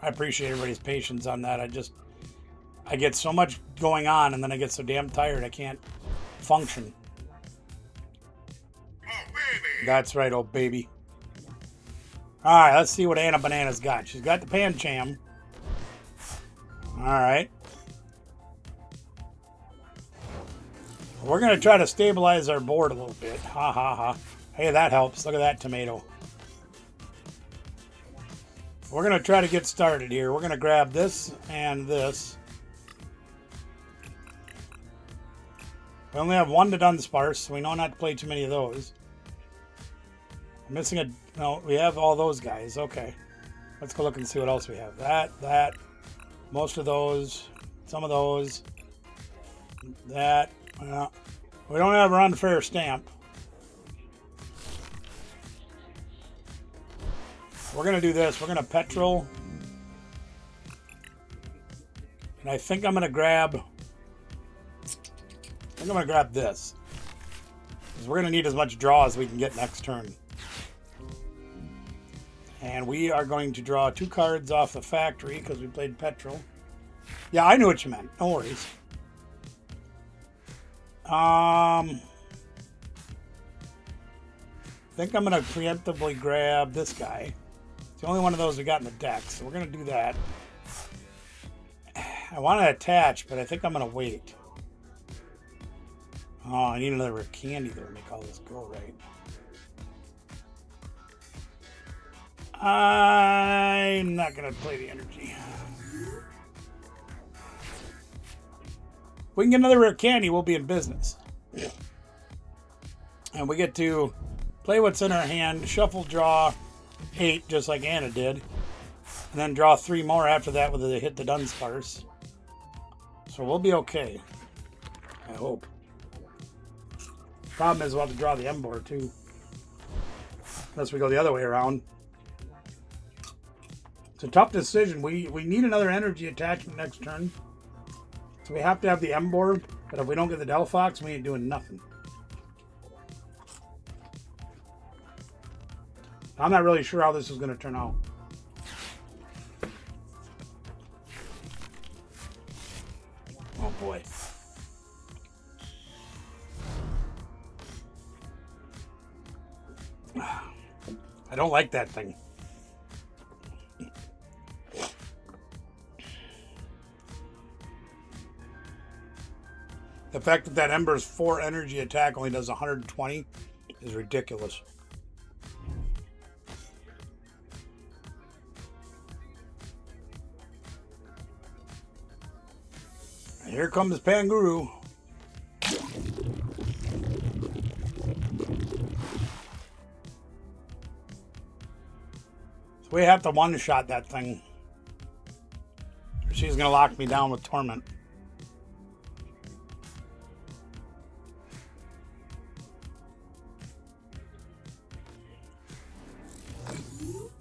I appreciate everybody's patience on that. I get so much going on, and then I get so damn tired I can't function. Oh, baby. That's right, old baby. All right, let's see what Anna Banana's got. She's got the Pancham. All right. We're going to try to stabilize our board a little bit. Ha, ha, ha. Hey, that helps. Look at that tomato. We're going to try to get started here. We're going to grab this and this. We only have one to Dunsparce, so we know not to play too many of those. I'm missing a... No, we have all those guys. Okay. Let's go look and see what else we have. That. Most of those. Some of those. That. We don't have an unfair stamp. We're going to do this. We're going to petrol. And I think I'm going to grab... I'm going to grab this. Because we're going to need as much draw as we can get next turn. And we are going to draw 2 cards off the factory because we played petrol. Yeah, I knew what you meant. No worries. I think I'm going to preemptively grab this guy. It's the only one of those we got in the deck, so we're going to do that. I want to attach, but I think I'm going to wait. Oh, I need another candy there to make all this go right. I'm not going to play the energy. If we can get another rare candy, we'll be in business. And we get to play what's in our hand, shuffle, draw 8, just like Anna did. And then draw 3 more after that with a hit the Dunsparce. So we'll be okay. I hope. Problem is we'll have to draw the M-board too. Unless we go the other way around. It's a tough decision. We need another energy attachment next turn. So we have to have the M-board. But if we don't get the Delphox, we ain't doing nothing. I'm not really sure how this is going to turn out. Oh boy. I don't like that thing. The fact that Ember's 4 energy attack only does 120 is ridiculous. And here comes Panguru. So we have to one-shot that thing. She's going to lock me down with Torment.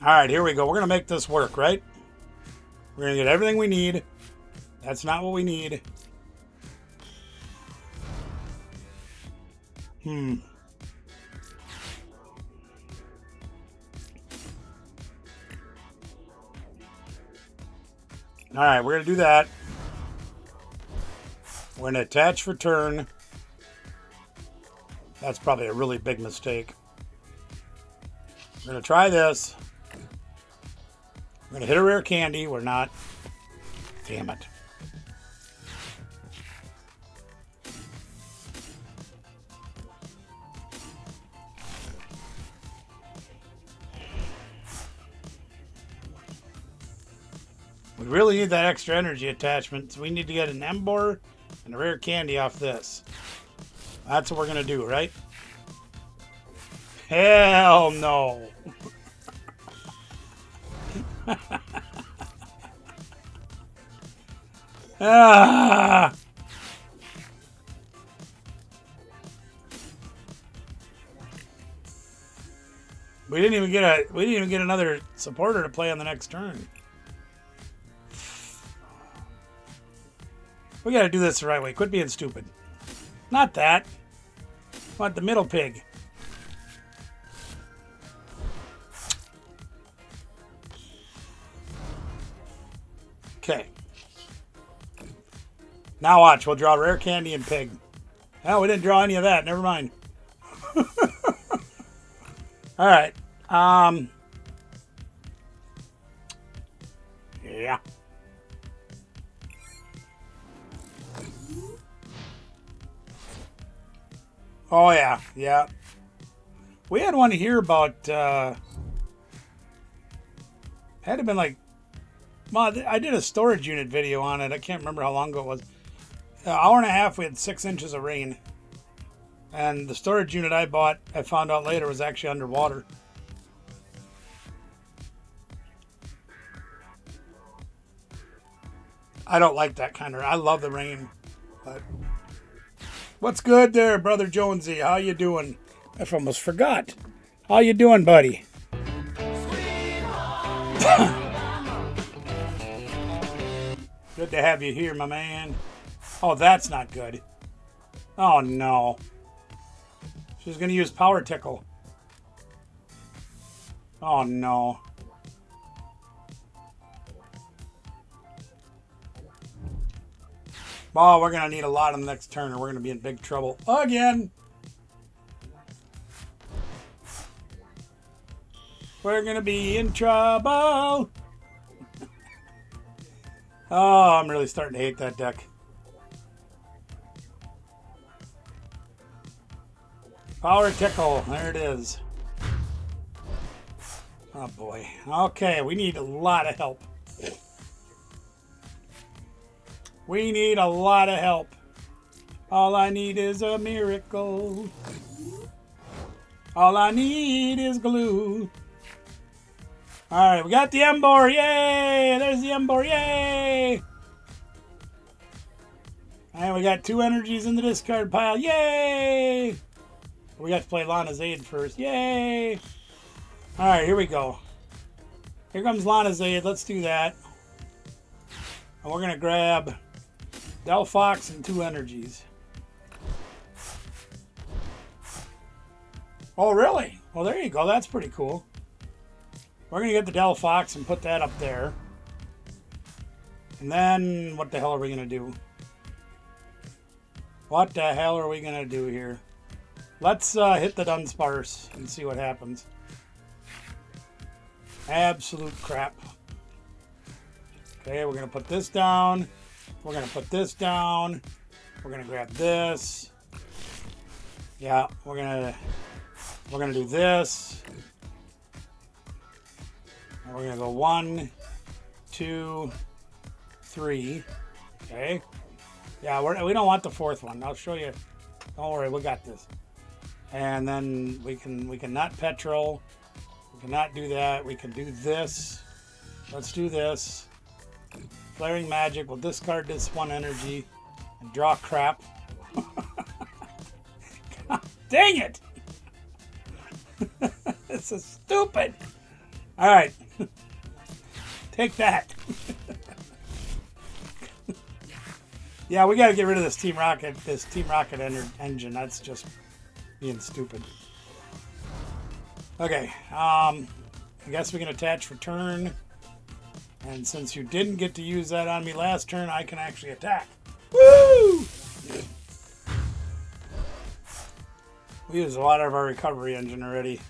All right, here we go. We're going to make this work, right? We're going to get everything we need. That's not what we need. All right, we're going to do that. We're going to attach for turn. That's probably a really big mistake. We're going to try this. We're going to hit a rare candy. We're not. Damn it. We really need that extra energy attachment, so we need to get an Embor and a rare candy off this. That's what we're going to do, right? Hell no. Ah. We didn't even get another supporter to play on the next turn. We got to do this the right way. Quit being stupid. Not that. I want the middle pig. Okay. Now watch. We'll draw rare candy and pig. Oh, we didn't draw any of that. Never mind. All right. Yeah. Oh, yeah. Yeah. We had one here about, had to have been like, well, I did a storage unit video on it. I can't remember how long ago it was. An hour and a half, we had 6 inches of rain. And the storage unit I bought, I found out later, was actually underwater. I don't like that kind of, I love the rain. But what's good there, Brother Jonesy? How you doing? I almost forgot. How you doing, buddy? Good to have you here, my man. Oh, that's not good. Oh, no. She's going to use Power Tickle. Oh, no. Oh, we're going to need a lot on the next turn, or we're going to be in big trouble again. We're going to be in trouble. Oh, I'm really starting to hate that deck. Power Tickle. There it is. Oh, boy. Okay, we need a lot of help. We need a lot of help. All I need is a miracle. All I need is glue. All right, we got the Embor. Yay! There's the Embor. Yay! And we got 2 energies in the discard pile. Yay! We got to play Lana's Aid first. Yay! All right, here we go. Here comes Lana's Aid. Let's do that. And we're going to grab Delphox and 2 energies. Oh, really? Well, there you go. That's pretty cool. We're going to get the Delphox and put that up there. And then, what the hell are we going to do? What the hell are we going to do here? Let's hit the Dunsparce and see what happens. Absolute crap. Okay, we're going to put this down. We're going to put this down. We're going to grab this. Yeah, we're going to do this. And we're going to go 1, 2, 3. Okay. Yeah, we don't want the 4th one. I'll show you. Don't worry, we got this. And then we can not petrol. We cannot do that. We can do this. Let's do this. Flaring Magic. We'll discard this 1 energy and draw crap. God, dang it! This is stupid. All right. Take that. Yeah, we got to get rid of this Team Rocket engine. That's just being stupid. Okay. I guess we can attach return. And since you didn't get to use that on me last turn, I can actually attack. Woo! We used a lot of our recovery engine already.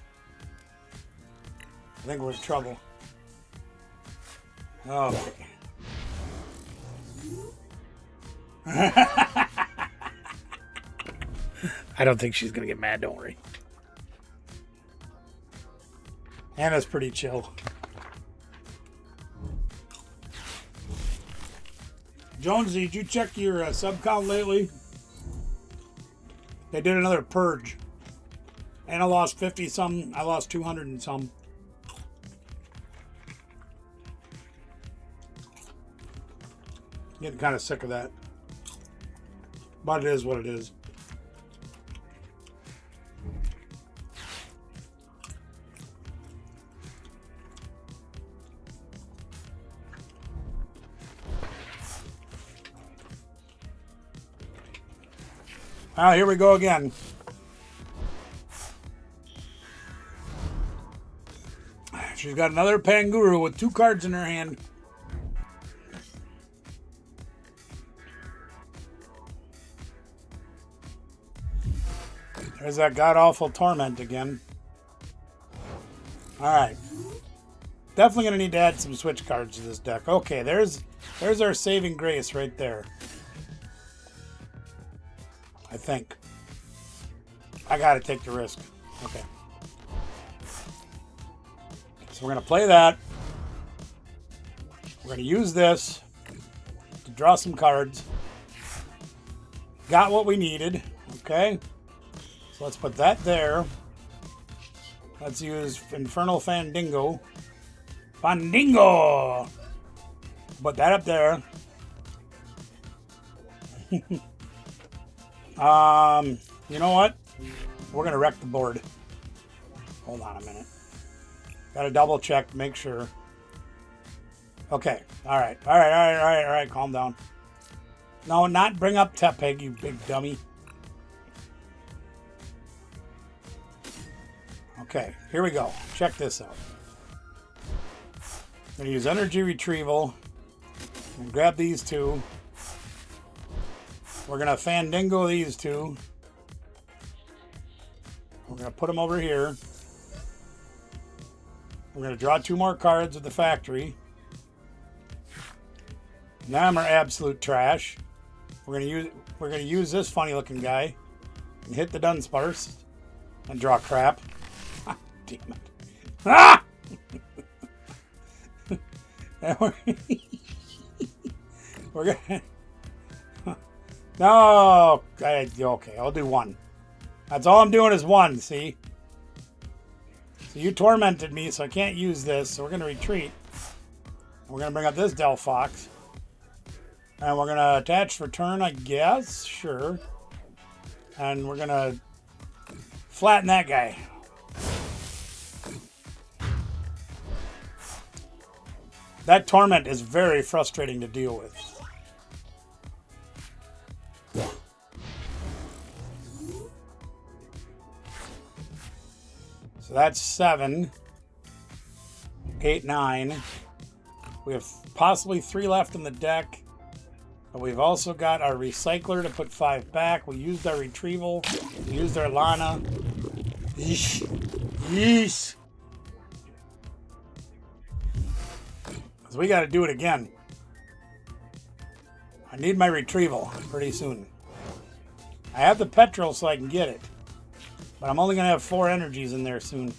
I think we're in trouble. Okay. I don't think she's going to get mad, don't worry. Anna's pretty chill. Jonesy, did you check your sub count lately? They did another purge. Anna lost 50 some, I lost 200 and some. Getting kind of sick of that. But it is what it is. Well, here we go again. She's got another Panguru with 2 cards in her hand. There's that god-awful Torment again. Alright. Definitely going to need to add some switch cards to this deck. Okay, there's our saving grace right there. I think. I got to take the risk. Okay. So we're going to play that. We're going to use this to draw some cards. Got what we needed. Okay. So let's put that there. Let's use Infernal Fandingo. Fandingo! Put that up there. You know what? We're gonna wreck the board. Hold on a minute. Gotta double check, make sure. Okay. Alright. Alright. Calm down. No, not bring up Tepig, you big dummy. Okay, here we go. Check this out. I'm gonna use energy retrieval. And grab these 2. We're going to Fandingo these 2. We're going to put them over here. We're going to draw 2 more cards with the factory. Them are absolute trash. We're going to use this funny looking guy and hit the Dunsparce and draw crap. Damn it. Ah! We're going to... No, okay, I'll do 1. That's all I'm doing is 1, see? So you tormented me, so I can't use this, so we're going to retreat. We're going to bring up this Delphox. And we're going to attach return, I guess, sure. And we're going to flatten that guy. That Torment is very frustrating to deal with. So that's 7, 8, 9. We have possibly 3 left in the deck. But we've also got our recycler to put 5 back. We used our retrieval. We used our Lana. Yeesh. Yeesh. So we got to do it again. I need my retrieval pretty soon. I have the petrol so I can get it. But I'm only going to have 4 energies in there soon.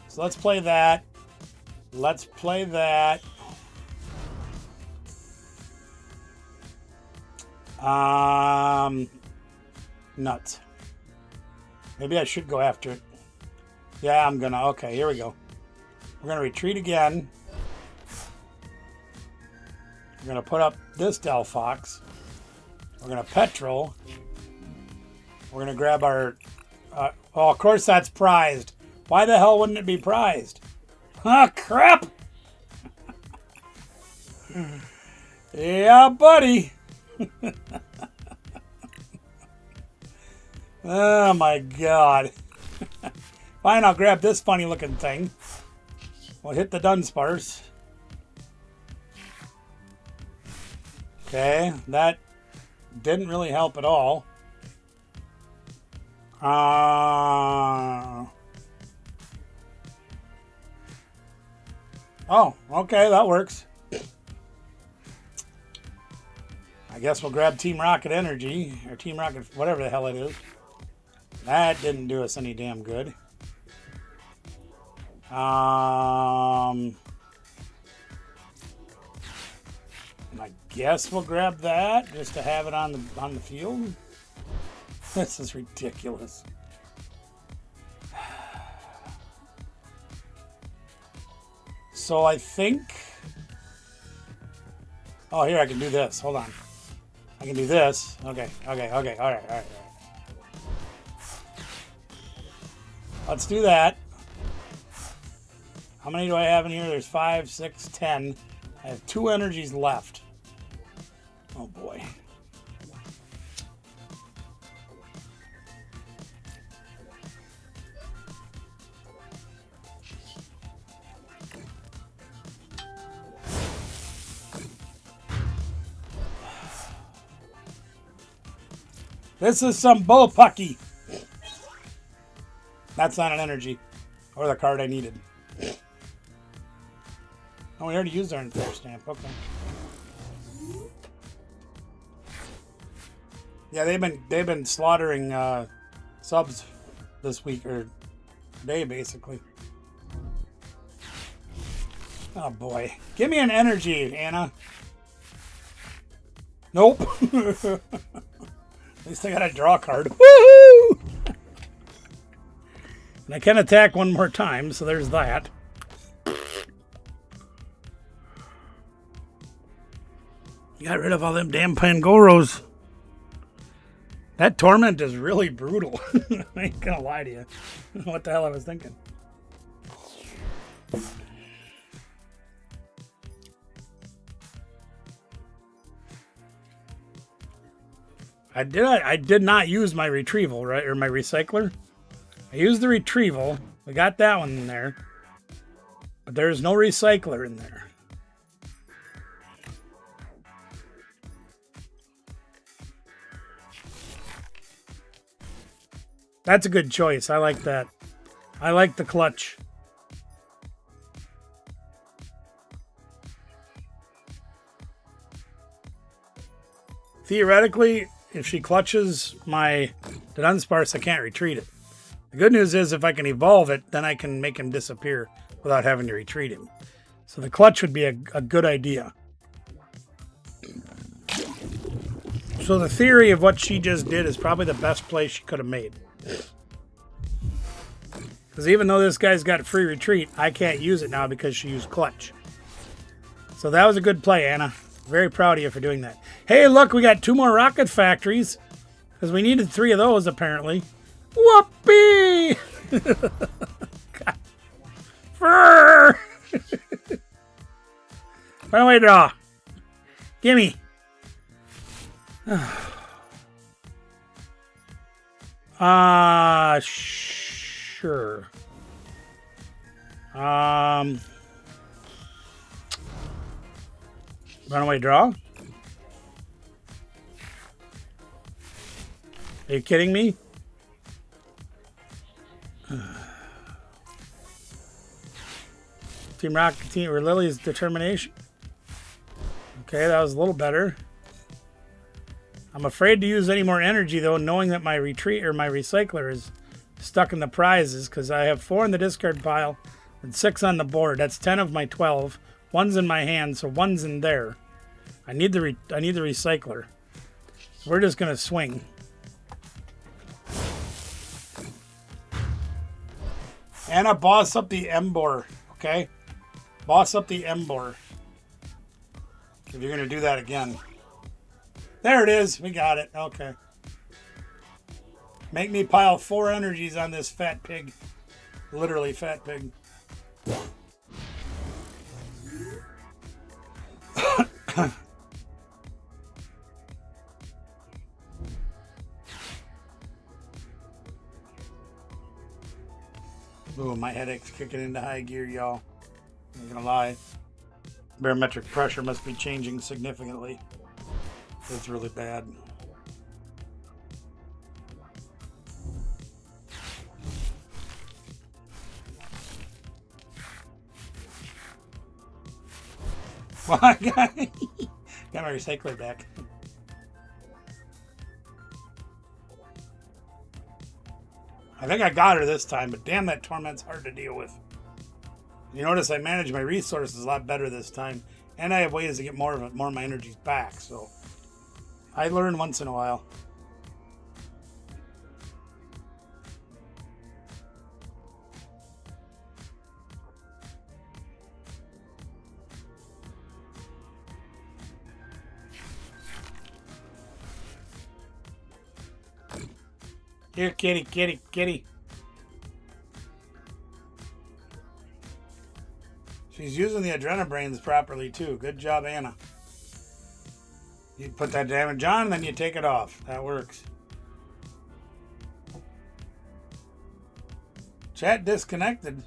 So let's play that. Let's play that. Nuts. Maybe I should go after it. Yeah, I'm gonna. Okay, here we go. We're gonna retreat again. We're gonna put up this Delphox. We're gonna petrol. We're gonna grab our... well, of course that's prized. Why the hell wouldn't it be prized? Ah, crap! Yeah, buddy. Oh my god. Fine, I'll grab this funny looking thing. We'll hit the Dunsparce. Okay, that didn't really help at all. Oh, okay, that works. I guess we'll grab Team Rocket Energy, or Team Rocket, whatever the hell it is. That didn't do us any damn good. I guess we'll grab that just to have it on the field. This is ridiculous. So I think. Oh, here I can do this. Hold on. I can do this. Okay. All right. Let's do that. How many do I have in here? There's 5, 6, 10. I have 2 energies left. Oh boy. This is some bullpucky. That's not an energy. Or the card I needed. Oh, we already used our Unfair Stamp. Okay. Yeah, they've been slaughtering subs this week, or today, basically. Oh, boy. Give me an energy, Anna. Nope. At least I got a draw card. Woohoo! And I can attack one more time, so there's that. Got rid of all them damn Pangoros. That Torment is really brutal. I ain't gonna lie to you. What the hell I was thinking. I did not use my retrieval, right? Or my recycler. I used the retrieval. We got that one in there. But there's no recycler in there. That's a good choice. I like that. I like the clutch. Theoretically, if she clutches the Dunsparce, I can't retreat it. The good news is if I can evolve it, then I can make him disappear without having to retreat him. So the clutch would be a good idea. So the theory of what she just did is probably the best play she could have made. Because even though this guy's got free retreat, I can't use it now because she used clutch. So that was a good play, Anna. Very proud of you for doing that. Hey, look, we got 2 more rocket factories. Because we needed 3 of those, apparently. Whoopee! Fur! Runaway draw. Gimme. Sure. Runaway draw? Are you kidding me? Team Rocket Team or Lily's determination. Okay, that was a little better. I'm afraid to use any more energy though, knowing that my retreat or my recycler is stuck in the prizes because I have 4 in the discard pile and 6 on the board. That's 10 of my 12. 1's in my hand, so 1's in there. I need the recycler. So we're just gonna swing. Anna, boss up the Embor, okay? Boss up the Embor. If you're gonna do that again. There it is. We got it. Okay. Make me pile 4 energies on this fat pig. Literally fat pig. Ooh, my headache's kicking into high gear, y'all. I'm not gonna lie. Barometric pressure must be changing significantly. It's really bad. Well, I got my recycler back. I think I got her this time, but damn, that torment's hard to deal with. You notice I manage my resources a lot better this time, and I have ways to get more of my energies back. So I learn once in a while. Here, kitty, kitty, kitty. She's using the adrenabrains properly, too. Good job, Anna. You put that damage on, and then you take it off. That works. Chat disconnected.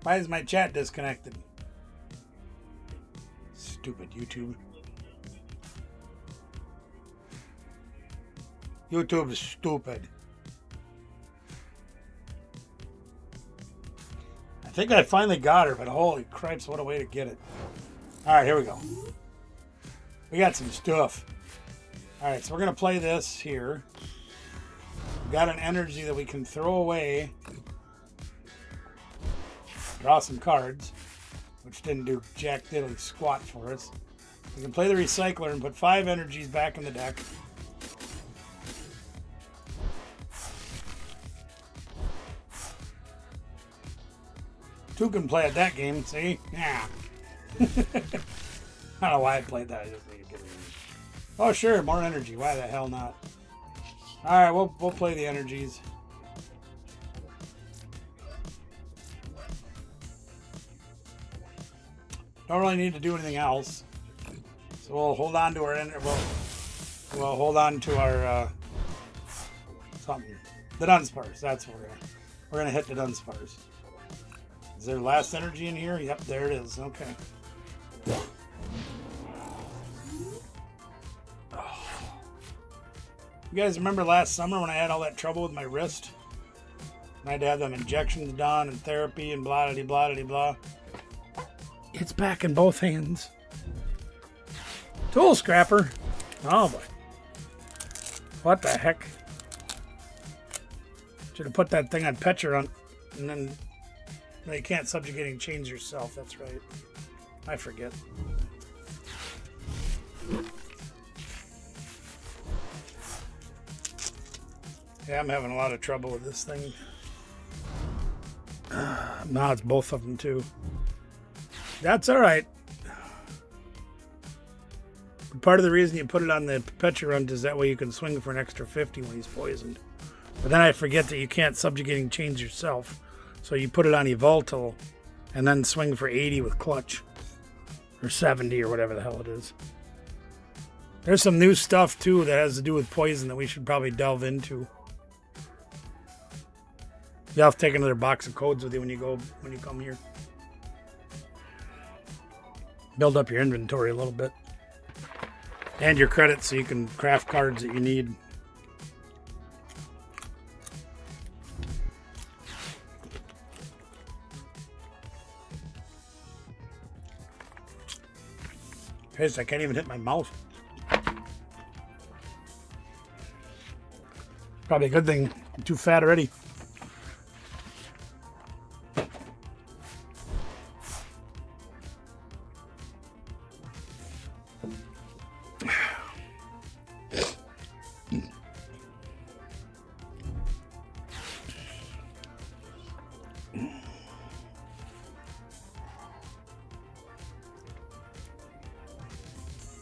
Why is my chat disconnected? Stupid YouTube. YouTube is stupid. I think I finally got her, but holy cripes, what a way to get it. Alright, here we go. We got some stuff. Alright, so we're going to play this here. We got an energy that we can throw away. Draw some cards, which didn't do jack diddly squat for us. We can play the recycler and put 5 energies back in the deck. Two can play at that game, see? Yeah. I don't know why I played that. I just need to get it in. Oh, sure, more energy. Why the hell not? Alright, we'll play the energies. Don't really need to do anything else. So we'll hold on to our we'll hold on to our something. The Dunsparce. That's what we're gonna hit the Dunsparce. Is there last energy in here? Yep, there it is. Okay. Oh. You guys remember last summer when I had all that trouble with my wrist? And I had to have them injections done and therapy and blah blah blah blah blah. It's back in both hands. Tool scrapper. Oh boy. What the heck? Should have put that thing on Petcher on, and then. No, you can't subjugating change yourself. That's right. I forget. Yeah, I'm having a lot of trouble with this thing. Now it's both of them too. That's all right. Part of the reason you put it on the Perpetuant is that way you can swing for an extra 50 when he's poisoned. But then I forget that you can't subjugating change yourself. So you put it on Evoltal and then swing for 80 with clutch. Or 70 or whatever the hell it is. There's some new stuff too that has to do with poison that we should probably delve into. You'll have to take another box of codes with you when you come here. Build up your inventory a little bit. And your credits so you can craft cards that you need. Guys, I can't even hit my mouth. Probably a good thing. I'm too fat already.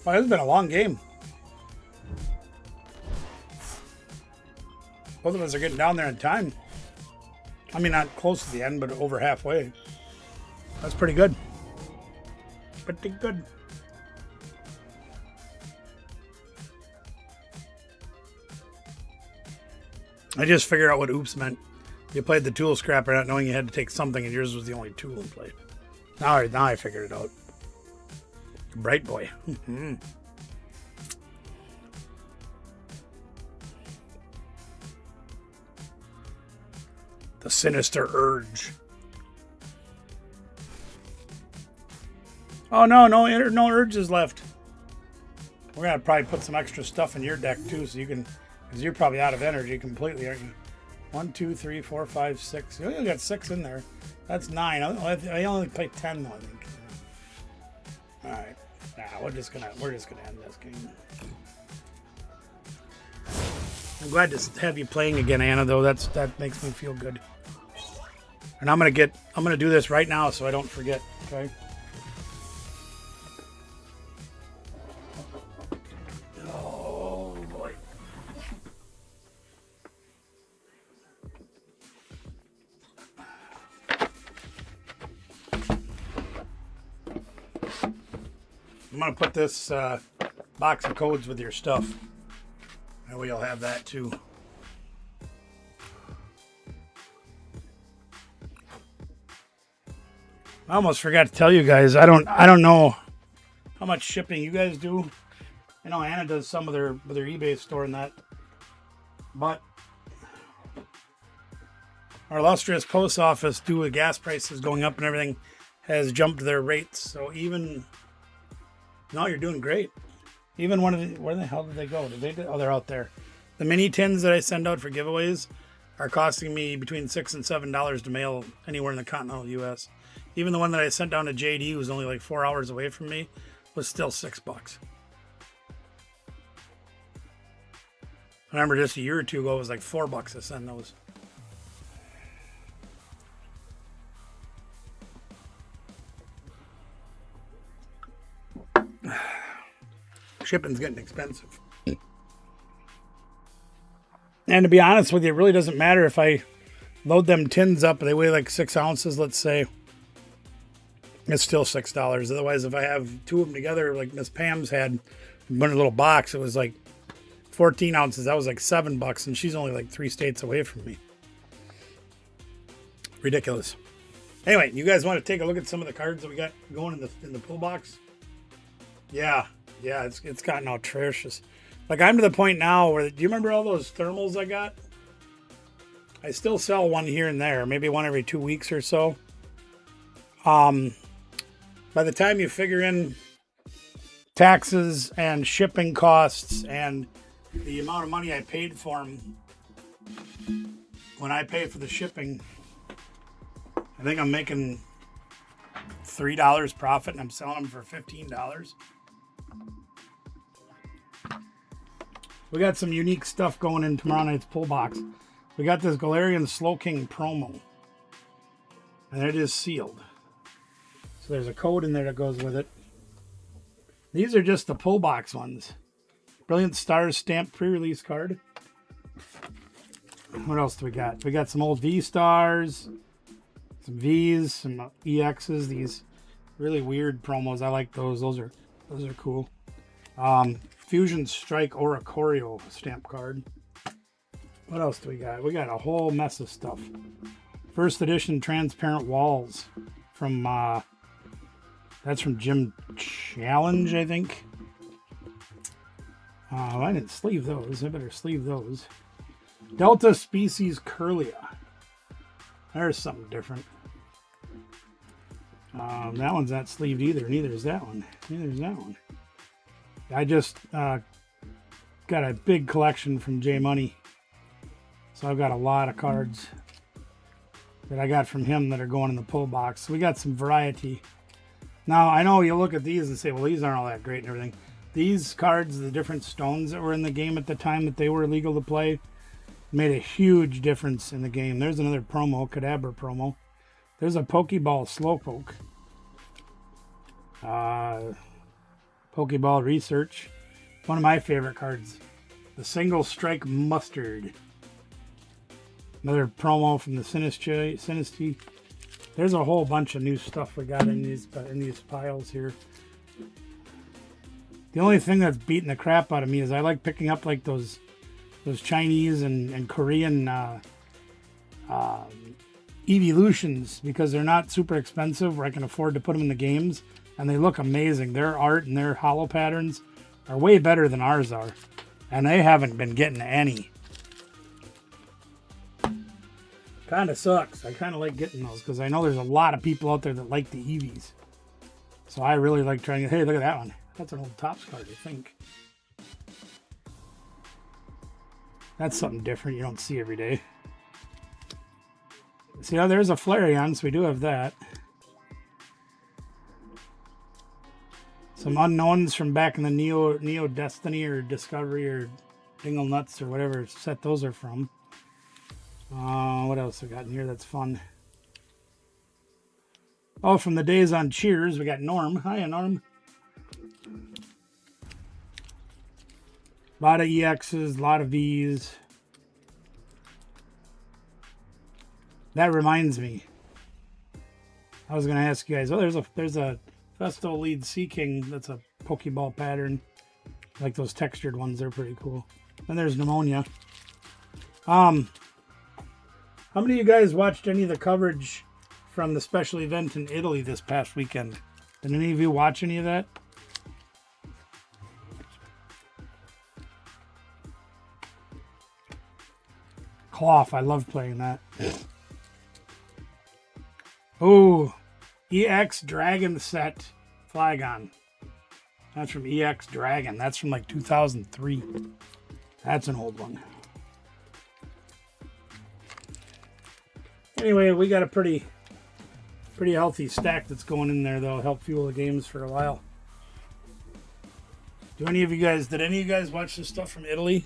Well, it's been a long game. Both of us are getting down there in time. I mean, not close to the end, but over halfway. That's pretty good. Pretty good. I just figured out what oops meant. You played the tool scrapper not knowing you had to take something and yours was the only tool in play. Now I figured it out. Bright boy. The sinister urge. Oh no urges left. We're gonna probably put some extra stuff in your deck too, so you can, because you're probably out of energy completely, aren't you? 1, 2, 3, 4, 5, 6. You only got 6 in there. That's 9. I only played 10 though, I think. All right. Nah, we're just gonna end this game. I'm glad to have you playing again, Anna. Though that makes me feel good. And I'm gonna do this right now so I don't forget. Okay. Oh boy. I'm gonna put this box of codes with your stuff. That way you'll have that too. I almost forgot to tell you guys. I don't know how much shipping you guys do. I know Anna does some with her eBay store and that, but our illustrious post office, due to gas prices going up and everything, has jumped their rates. So no, you're doing great. Even where the hell did they go? Oh, they're out there. The mini tins that I send out for giveaways are costing me between $6 and $7 to mail anywhere in the continental U.S. Even the one that I sent down to JD, who was only like 4 hours away from me, was still $6. I remember just a year or two ago, it was like $4 to send those. Shipping's getting expensive. And to be honest with you, it really doesn't matter if I load them tins up, they weigh like 6 ounces, let's say. It's still $6. Otherwise, if I have 2 of them together, like Miss Pam's had one little box, it was like 14 ounces. That was like $7, and she's only like 3 states away from me. Ridiculous. Anyway, you guys want to take a look at some of the cards that we got going in the pull box? Yeah, it's gotten atrocious. Like, I'm to the point now where, do you remember all those thermals I got? I still sell one here and there, maybe one every 2 weeks or so. By the time you figure in taxes and shipping costs and the amount of money I paid for them, when I pay for the shipping, I think I'm making $3 profit and I'm selling them for $15. We got some unique stuff going in tomorrow night's pull box. We got this Galarian Slowking promo, and it is sealed. So there's a code in there that goes with it. These are just the pull box ones. Brilliant Stars stamped pre-release card. What else do we got? We got some old V-Stars, some V's, some EXs. These really weird promos. I like those. Those are cool. Fusion Strike Oricorio stamp card. What else do we got? We got a whole mess of stuff. First edition transparent walls from that's from Jim Challenge, I think. I didn't sleeve those. I better sleeve those. Delta Species Curlia. There's something different. That one's not sleeved either. Neither is that one. I just got a big collection from J Money. So I've got a lot of cards that I got from him that are going in the pull box. So we got some variety. Now, I know you look at these and say, well, these aren't all that great and everything. These cards, the different stones that were in the game at the time that they were illegal to play, made a huge difference in the game. There's another promo, Kadabra promo. There's a Pokeball Slowpoke. Pokeball Research. One of my favorite cards. The Single Strike Mustard. Another promo from the Sinisty. There's a whole bunch of new stuff we got in these piles here. The only thing that's beating the crap out of me is I like picking up like those those Chinese and Korean evolutions, because they're not super expensive where I can afford to put them in the games, and they look amazing. Their art and their hollow patterns are way better than ours are, and they haven't been getting any. Kind of sucks. I kind of like getting those because I know there's a lot of people out there that like the Eevees. So I really like trying to... Hey, look at that one. That's an old Topps card, I think. That's something different you don't see every day. See, oh, there's a Flareon, so we do have that. Some unknowns from back in the Neo Destiny or Discovery or Dingle Nuts or whatever set those are from. What else we got in here that's fun? Oh, from the days on Cheers, we got Norm. Hiya, Norm. A lot of EXs, a lot of Vs. That reminds me. I was going to ask you guys. Oh, there's a Festo Lead Sea King. That's a Pokeball pattern. I like those textured ones. They're pretty cool. Then there's Pneumonia. How many of you guys watched any of the coverage from the special event in Italy this past weekend? Did any of you watch any of that? Cloth. I love playing that. Oh, EX Dragon set Flygon. That's from EX Dragon. That's from like 2003. That's an old one. Anyway, we got a pretty healthy stack that's going in there that'll help fuel the games for a while. Did any of you guys watch this stuff from Italy?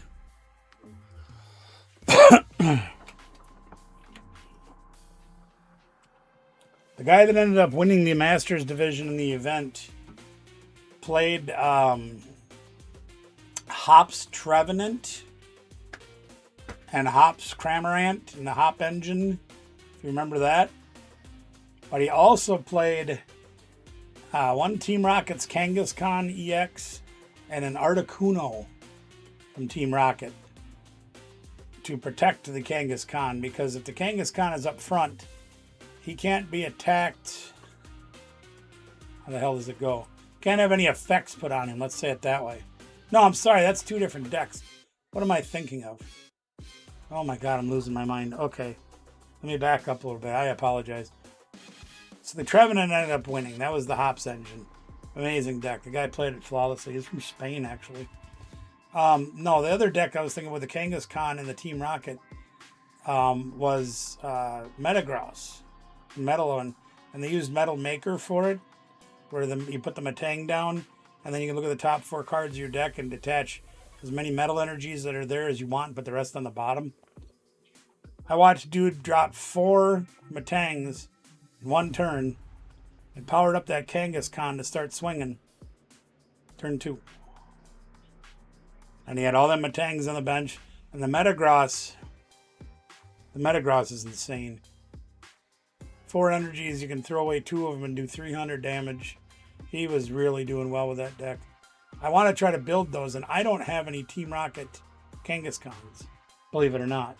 The guy that ended up winning the Masters division in the event played Hops Trevenant and Hops Cramorant in the Hop engine, if you remember that. But he also played one Team Rocket's Kangaskhan EX and an Articuno from Team Rocket to protect the Kangaskhan, because if the Kangaskhan is up front, he can't be attacked. How the hell does it go? Can't have any effects put on him, let's say it that way. No, I'm sorry, that's two different decks. What am I thinking of? Oh my god, I'm losing my mind. Okay, let me back up a little bit. I apologize. So the Trevenant ended up winning. That was the Hops engine. Amazing deck. The guy played it flawlessly. He's from Spain, actually. No, the other deck I was thinking with the Kangaskhan and the Team Rocket was Metagross. Metal and they used Metal Maker for it, where you put the Metang down, and then you can look at the top 4 cards of your deck and detach as many metal energies that are there as you want, but the rest on the bottom. I watched dude drop 4 Metangs in one turn and powered up that Kangaskhan to start swinging. Turn 2. And he had all them Metangs on the bench, and the Metagross is insane. 4 energies, you can throw away 2 of them and do 300 damage. He was really doing well with that deck. I want to try to build those, and I don't have any Team Rocket Kangaskhan's, believe it or not.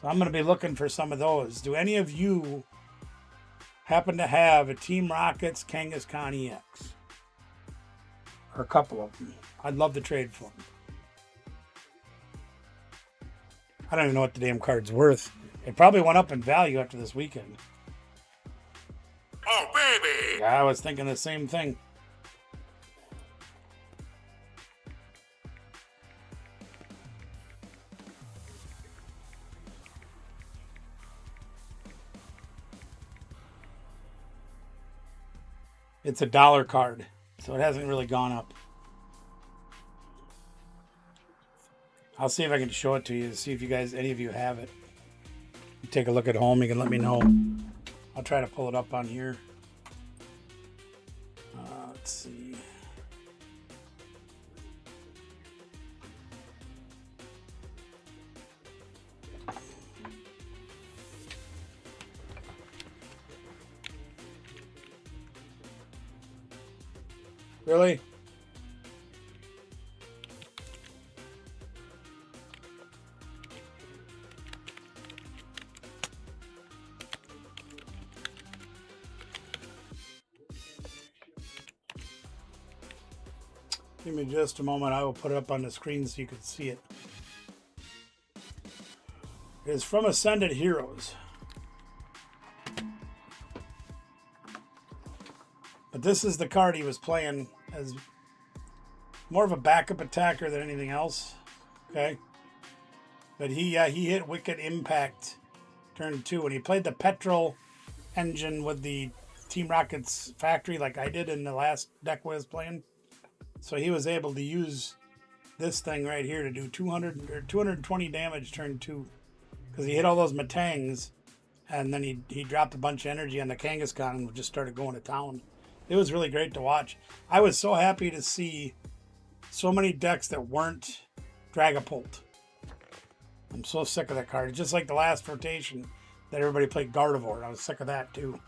So I'm going to be looking for some of those. Do any of you happen to have a Team Rocket's Kangaskhan EX? Or a couple of them? I'd love to trade for them. I don't even know what the damn card's worth. It probably went up in value after this weekend. Oh, baby! Yeah, I was thinking the same thing. It's a $1 card, so it hasn't really gone up. I'll see if I can show it to you, see if you guys, any of you have it. You take a look at home, you can let me know. I'll try to pull it up on here. Let's see. Really? Give me just a moment. I will put it up on the screen so you can see it. It is from Ascended Heroes. But this is the card he was playing as more of a backup attacker than anything else. Okay. But he hit Wicked Impact turn 2. And he played the petrol engine with the Team Rocket's factory like I did in the last deck I was playing. So he was able to use this thing right here to do 200 or 220 damage turn 2. Because he hit all those Matangs. And then he dropped a bunch of energy on the Kangaskhan and just started going to town. It was really great to watch. I was so happy to see so many decks that weren't Dragapult. I'm so sick of that card. It's just like the last rotation that everybody played Gardevoir. I was sick of that too.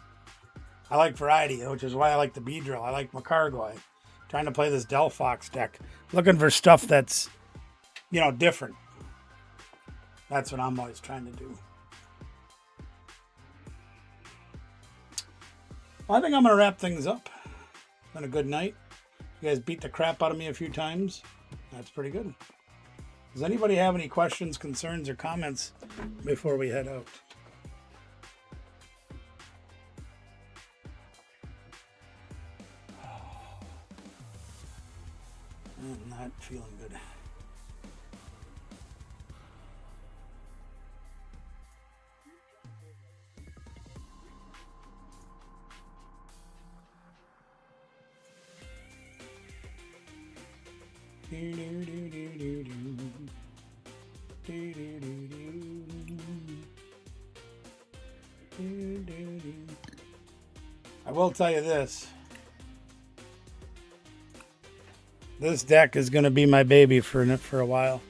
I like variety, which is why I like the Beedrill. I like Macargoy. Trying to play this Delphox deck. Looking for stuff that's, different. That's what I'm always trying to do. Well, I think I'm going to wrap things up. It's been a good night. You guys beat the crap out of me a few times. That's pretty good. Does anybody have any questions, concerns, or comments before we head out? I'm not feeling good. I will tell you this. This deck is going to be my baby for a while.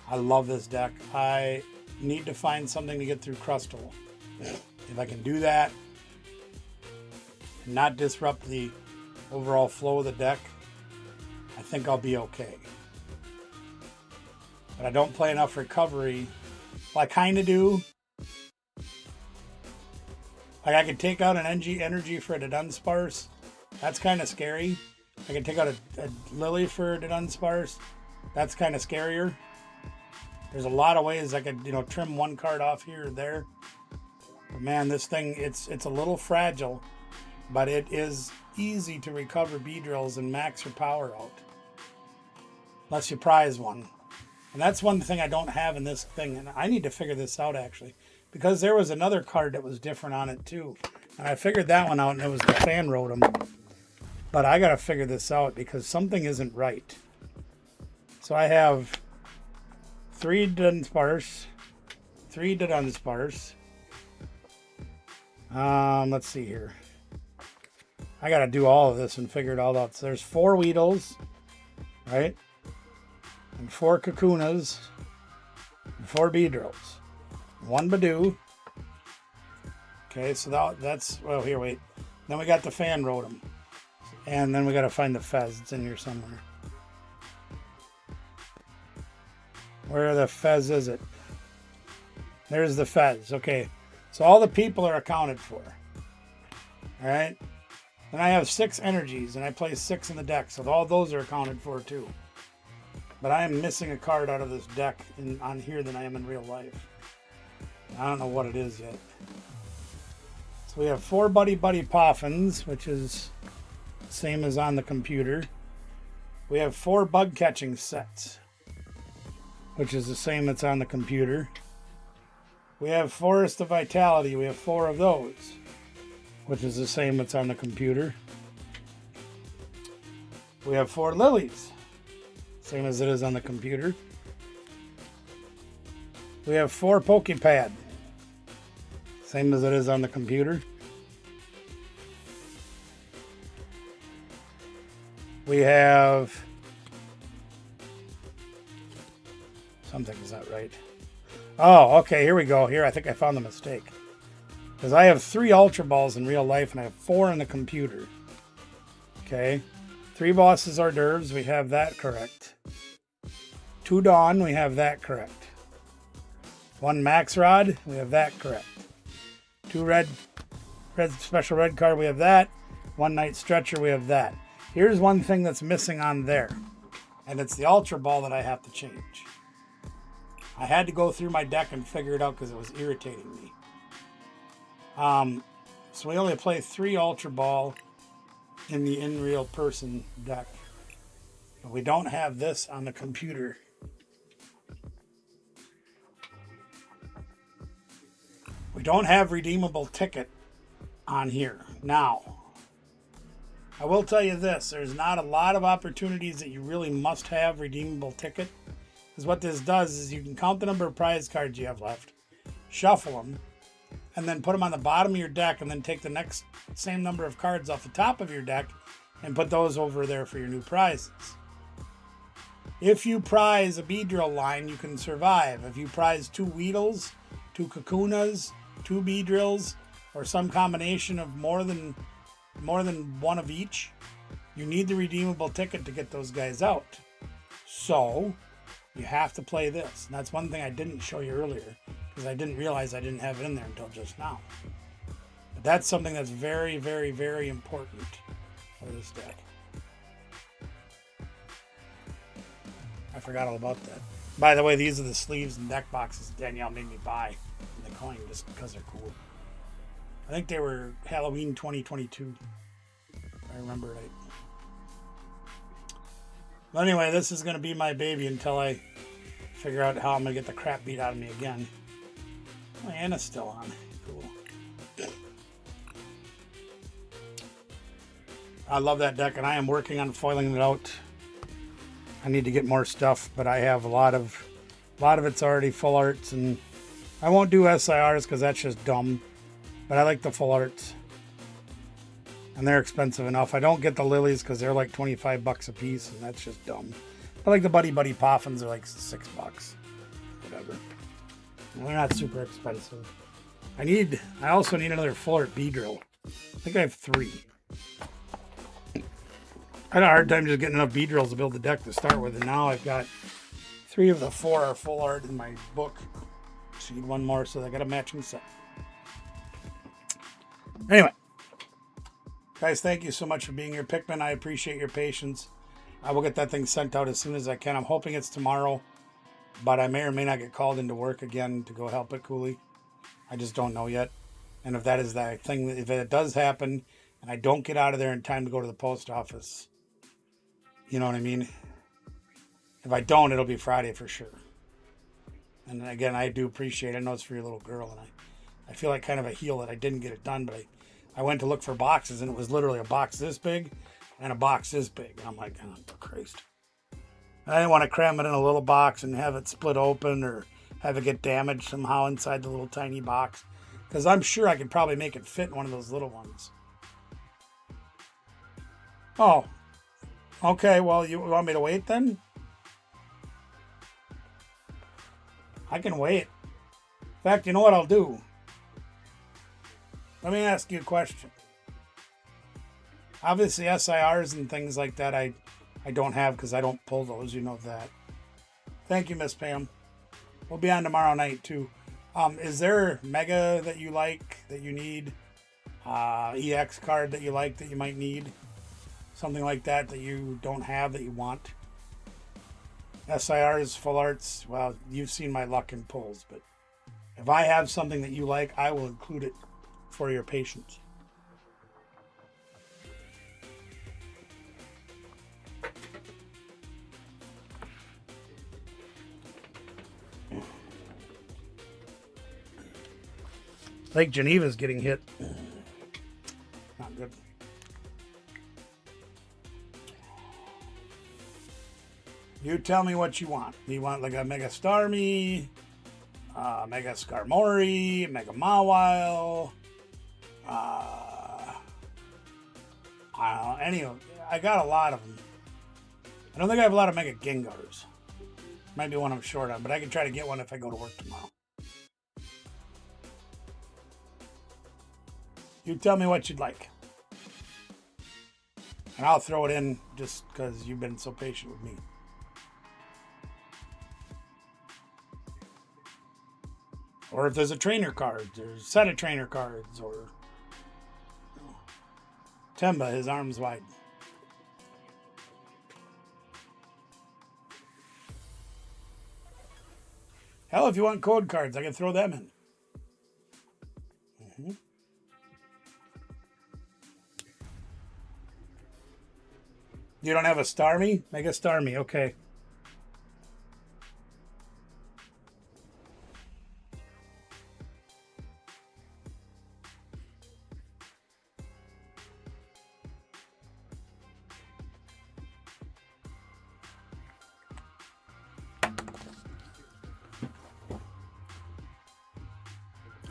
I love this deck. I need to find something to get through Crustal. If I can do that and not disrupt the overall flow of the deck, I think I'll be okay. But I don't play enough recovery. Well, I kind of do. Like I could take out an energy for a Dunsparce. That's kind of scary. I can take out a Lily for a Dunsparce. That's kind of scarier. There's a lot of ways I could, trim one card off here or there. But man, this thing, it's a little fragile, but it is easy to recover Beedrills and max your power out. Unless you prize one. And that's one thing I don't have in this thing. And I need to figure this out, actually. Because there was another card that was different on it, too. And I figured that one out, and it was the Fan Rotom. But I got to figure this out because something isn't right. So I have 3 Dunsparce. 3 Dunsparce. Let's see here. I got to do all of this and figure it all out. So there's 4 Weedles, right? And 4 Kakunas. And 4 Beedrills. 1 Badoo. Okay, so that's... Well, here, wait. Then we got the Fan Rotom. And then we got to find the Fez. It's in here somewhere. Where the Fez is it? There's the Fez. Okay. So all the people are accounted for. Alright? Then I have 6 energies, and I play 6 in the deck. So all those are accounted for, too. But I am missing a card out of this deck on here than I am in real life. I don't know what it is yet. So we have 4 Buddy Poffins, which is the same as on the computer. We have 4 Bug Catching sets, which is the same that's on the computer. We have Forest of Vitality. We have 4 of those, which is the same that's on the computer. We have 4 Lilies, same as it is on the computer. We have 4 Pokepad, same as it is on the computer. We have... Something's not right. Oh, okay, here we go. Here, I think I found the mistake. Because I have 3 Ultra Balls in real life, and I have 4 in the computer. Okay. 3 Bosses Hors d'oeuvres, we have that correct. 2 Dawn, we have that correct. 1 Max Rod, we have that correct. 2 red special red card, we have that. 1 Night Stretcher, we have that. Here's one thing that's missing on there, and it's the Ultra Ball that I have to change. I had to go through my deck and figure it out because it was irritating me. So we only play 3 Ultra Ball in the In Real Person deck. But we don't have this on the computer. We don't have Redeemable Ticket on here. Now, I will tell you this. There's not a lot of opportunities that you really must have Redeemable Ticket. Because what this does is you can count the number of prize cards you have left, shuffle them, and then put them on the bottom of your deck, and then take the next same number of cards off the top of your deck and put those over there for your new prizes. If you prize a Beedrill line, you can survive. If you prize 2 Weedles, 2 Kakunas, 2 Beedrills, or some combination of more than one of each, you need the Redeemable Ticket to get those guys out. So you have to play this. And that's one thing I didn't show you earlier because I didn't realize I didn't have it in there until just now. But that's something that's very, very, very important for this deck. I forgot all about that. By the way, these are the sleeves and deck boxes Danielle made me buy in the coin just because they're cool. I think they were Halloween 2022, if I remember right. But anyway, this is going to be my baby until I figure out how I'm going to get the crap beat out of me again. Oh, Anna's still on. Cool. I love that deck, and I am working on foiling it out. I need to get more stuff, but I have a lot of it's already full arts, and I won't do SIRs because that's just dumb. But I like the full arts, and they're expensive enough. I don't get the lilies because they're like $25 a piece, and that's just dumb. I like the Buddy Buddy Poffins. They're like $6, whatever. And they're not super expensive. I also need another full art Beedrill. I think I have 3. I had a hard time just getting enough Beedrills to build the deck to start with, and now I've got 3 of the 4 are full art in my book. Just need 1 more, so I got a matching set. Anyway, guys, thank you so much for being here. Pikmin, I appreciate your patience. I will get that thing sent out as soon as I can. I'm hoping it's tomorrow, but I may or may not get called into work again to go help it, Cooley. I just don't know yet. And if that is that thing, if it does happen and I don't get out of there in time to go to the post office, you know what I mean? If I don't, it'll be Friday for sure. And again, I do appreciate it. I know it's for your little girl, and I feel like kind of a heel that I didn't get it done, but I went to look for boxes, and it was literally a box this big and a box this big. And I'm like, oh, Christ. And I didn't want to cram it in a little box and have it split open or have it get damaged somehow inside the little tiny box, because I'm sure I could probably make it fit in one of those little ones. Oh, okay, well, you want me to wait then? I can wait. In fact, you know what I'll do? Let me ask you a question. Obviously, SIRs and things like that I don't have because I don't pull those. You know that. Thank you, Miss Pam. We'll be on tomorrow night, too. Is there Mega that you like, that you need? EX card that you like, that you might need? Something like that that you don't have that you want? SIRs, full arts, well, you've seen my luck in pulls, but if I have something that you like, I will include it for your patience. Lake Geneva's getting hit. Not good. You tell me what you want. Do you want like a Mega Starmie, Mega Skarmory, Mega Mawile, I got a lot of them. I don't think I have a lot of Mega Gengars. Might be one I'm short on, but I can try to get one if I go to work tomorrow. You tell me what you'd like. And I'll throw it in just because you've been so patient with me. Or if there's a trainer card, or a set of trainer cards, or Temba, his arms wide. Hell, if you want code cards, I can throw them in. You don't have a Star Me? Make a Star Me, okay.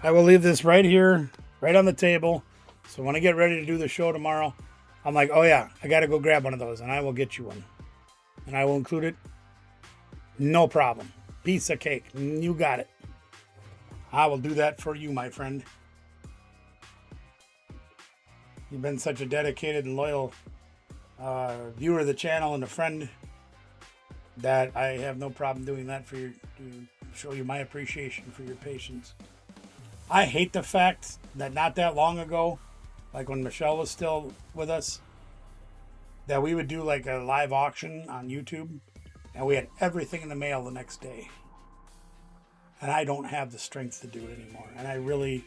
I will leave this right here, right on the table. So when I get ready to do the show tomorrow, I'm like, oh yeah, I got to go grab one of those, and I will get you one. And I will include it. No problem. Piece of cake. You got it. I will do that for you, my friend. You've been such a dedicated and loyal viewer of the channel and a friend that I have no problem doing that for you, to show you my appreciation for your patience. I hate the fact that not that long ago, like when Michelle was still with us, that we would do like a live auction on YouTube and we had everything in the mail the next day. And I don't have the strength to do it anymore. And I really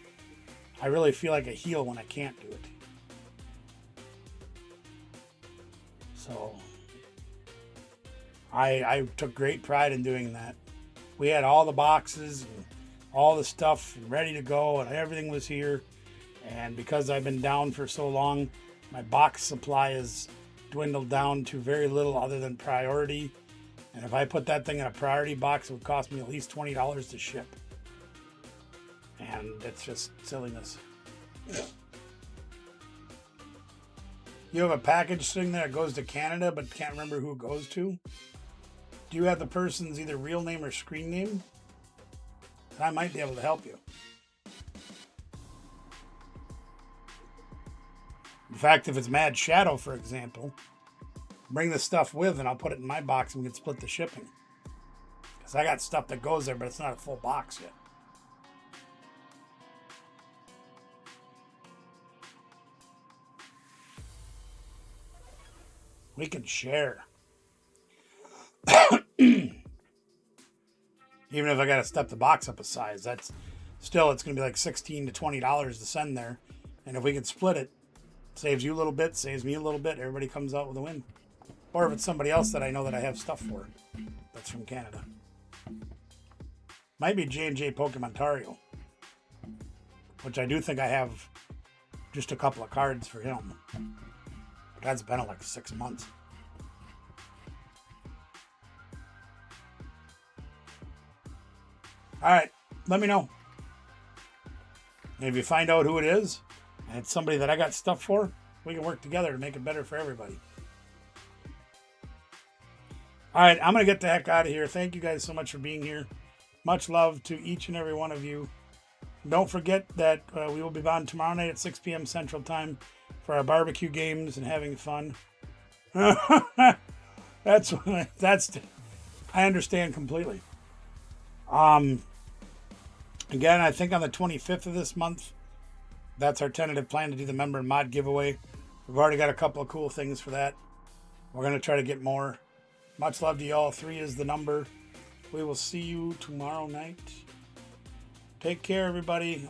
feel like a heel when I can't do it. So I took great pride in doing that. We had all the boxes and all the stuff ready to go, and everything was here. And because I've been down for so long, my box supply has dwindled down to very little other than priority. And if I put that thing in a priority box, it would cost me at least $20 to ship. And it's just silliness. You have a package sitting there that goes to Canada, but can't remember who it goes to. Do you have the person's either real name or screen name? I might be able to help you. In fact, if it's Mad Shadow, for example, bring the stuff with and I'll put it in my box and we can split the shipping. Because I got stuff that goes there, but it's not a full box yet. We can share. Even if I got to step the box up a size, that's still, it's going to be like $16 to $20 to send there. And if we can split it, saves you a little bit, saves me a little bit, everybody comes out with a win. Or if it's somebody else that I know that I have stuff for, that's from Canada. Might be J&J Pokemontario, which I do think I have just a couple of cards for him. But that's been like 6 months. All right, let me know. And if you find out who it is, and it's somebody that I got stuff for, we can work together to make it better for everybody. All right, I'm going to get the heck out of here. Thank you guys so much for being here. Much love to each and every one of you. Don't forget that we will be on tomorrow night at 6 p.m. Central Time for our barbecue games and having fun. That's I understand completely. Again, I think on the 25th of this month, that's our tentative plan to do the member and mod giveaway. We've already got a couple of cool things for that. We're going to try to get more. Much love to y'all. 3 is the number. We will see you tomorrow night. Take care, everybody.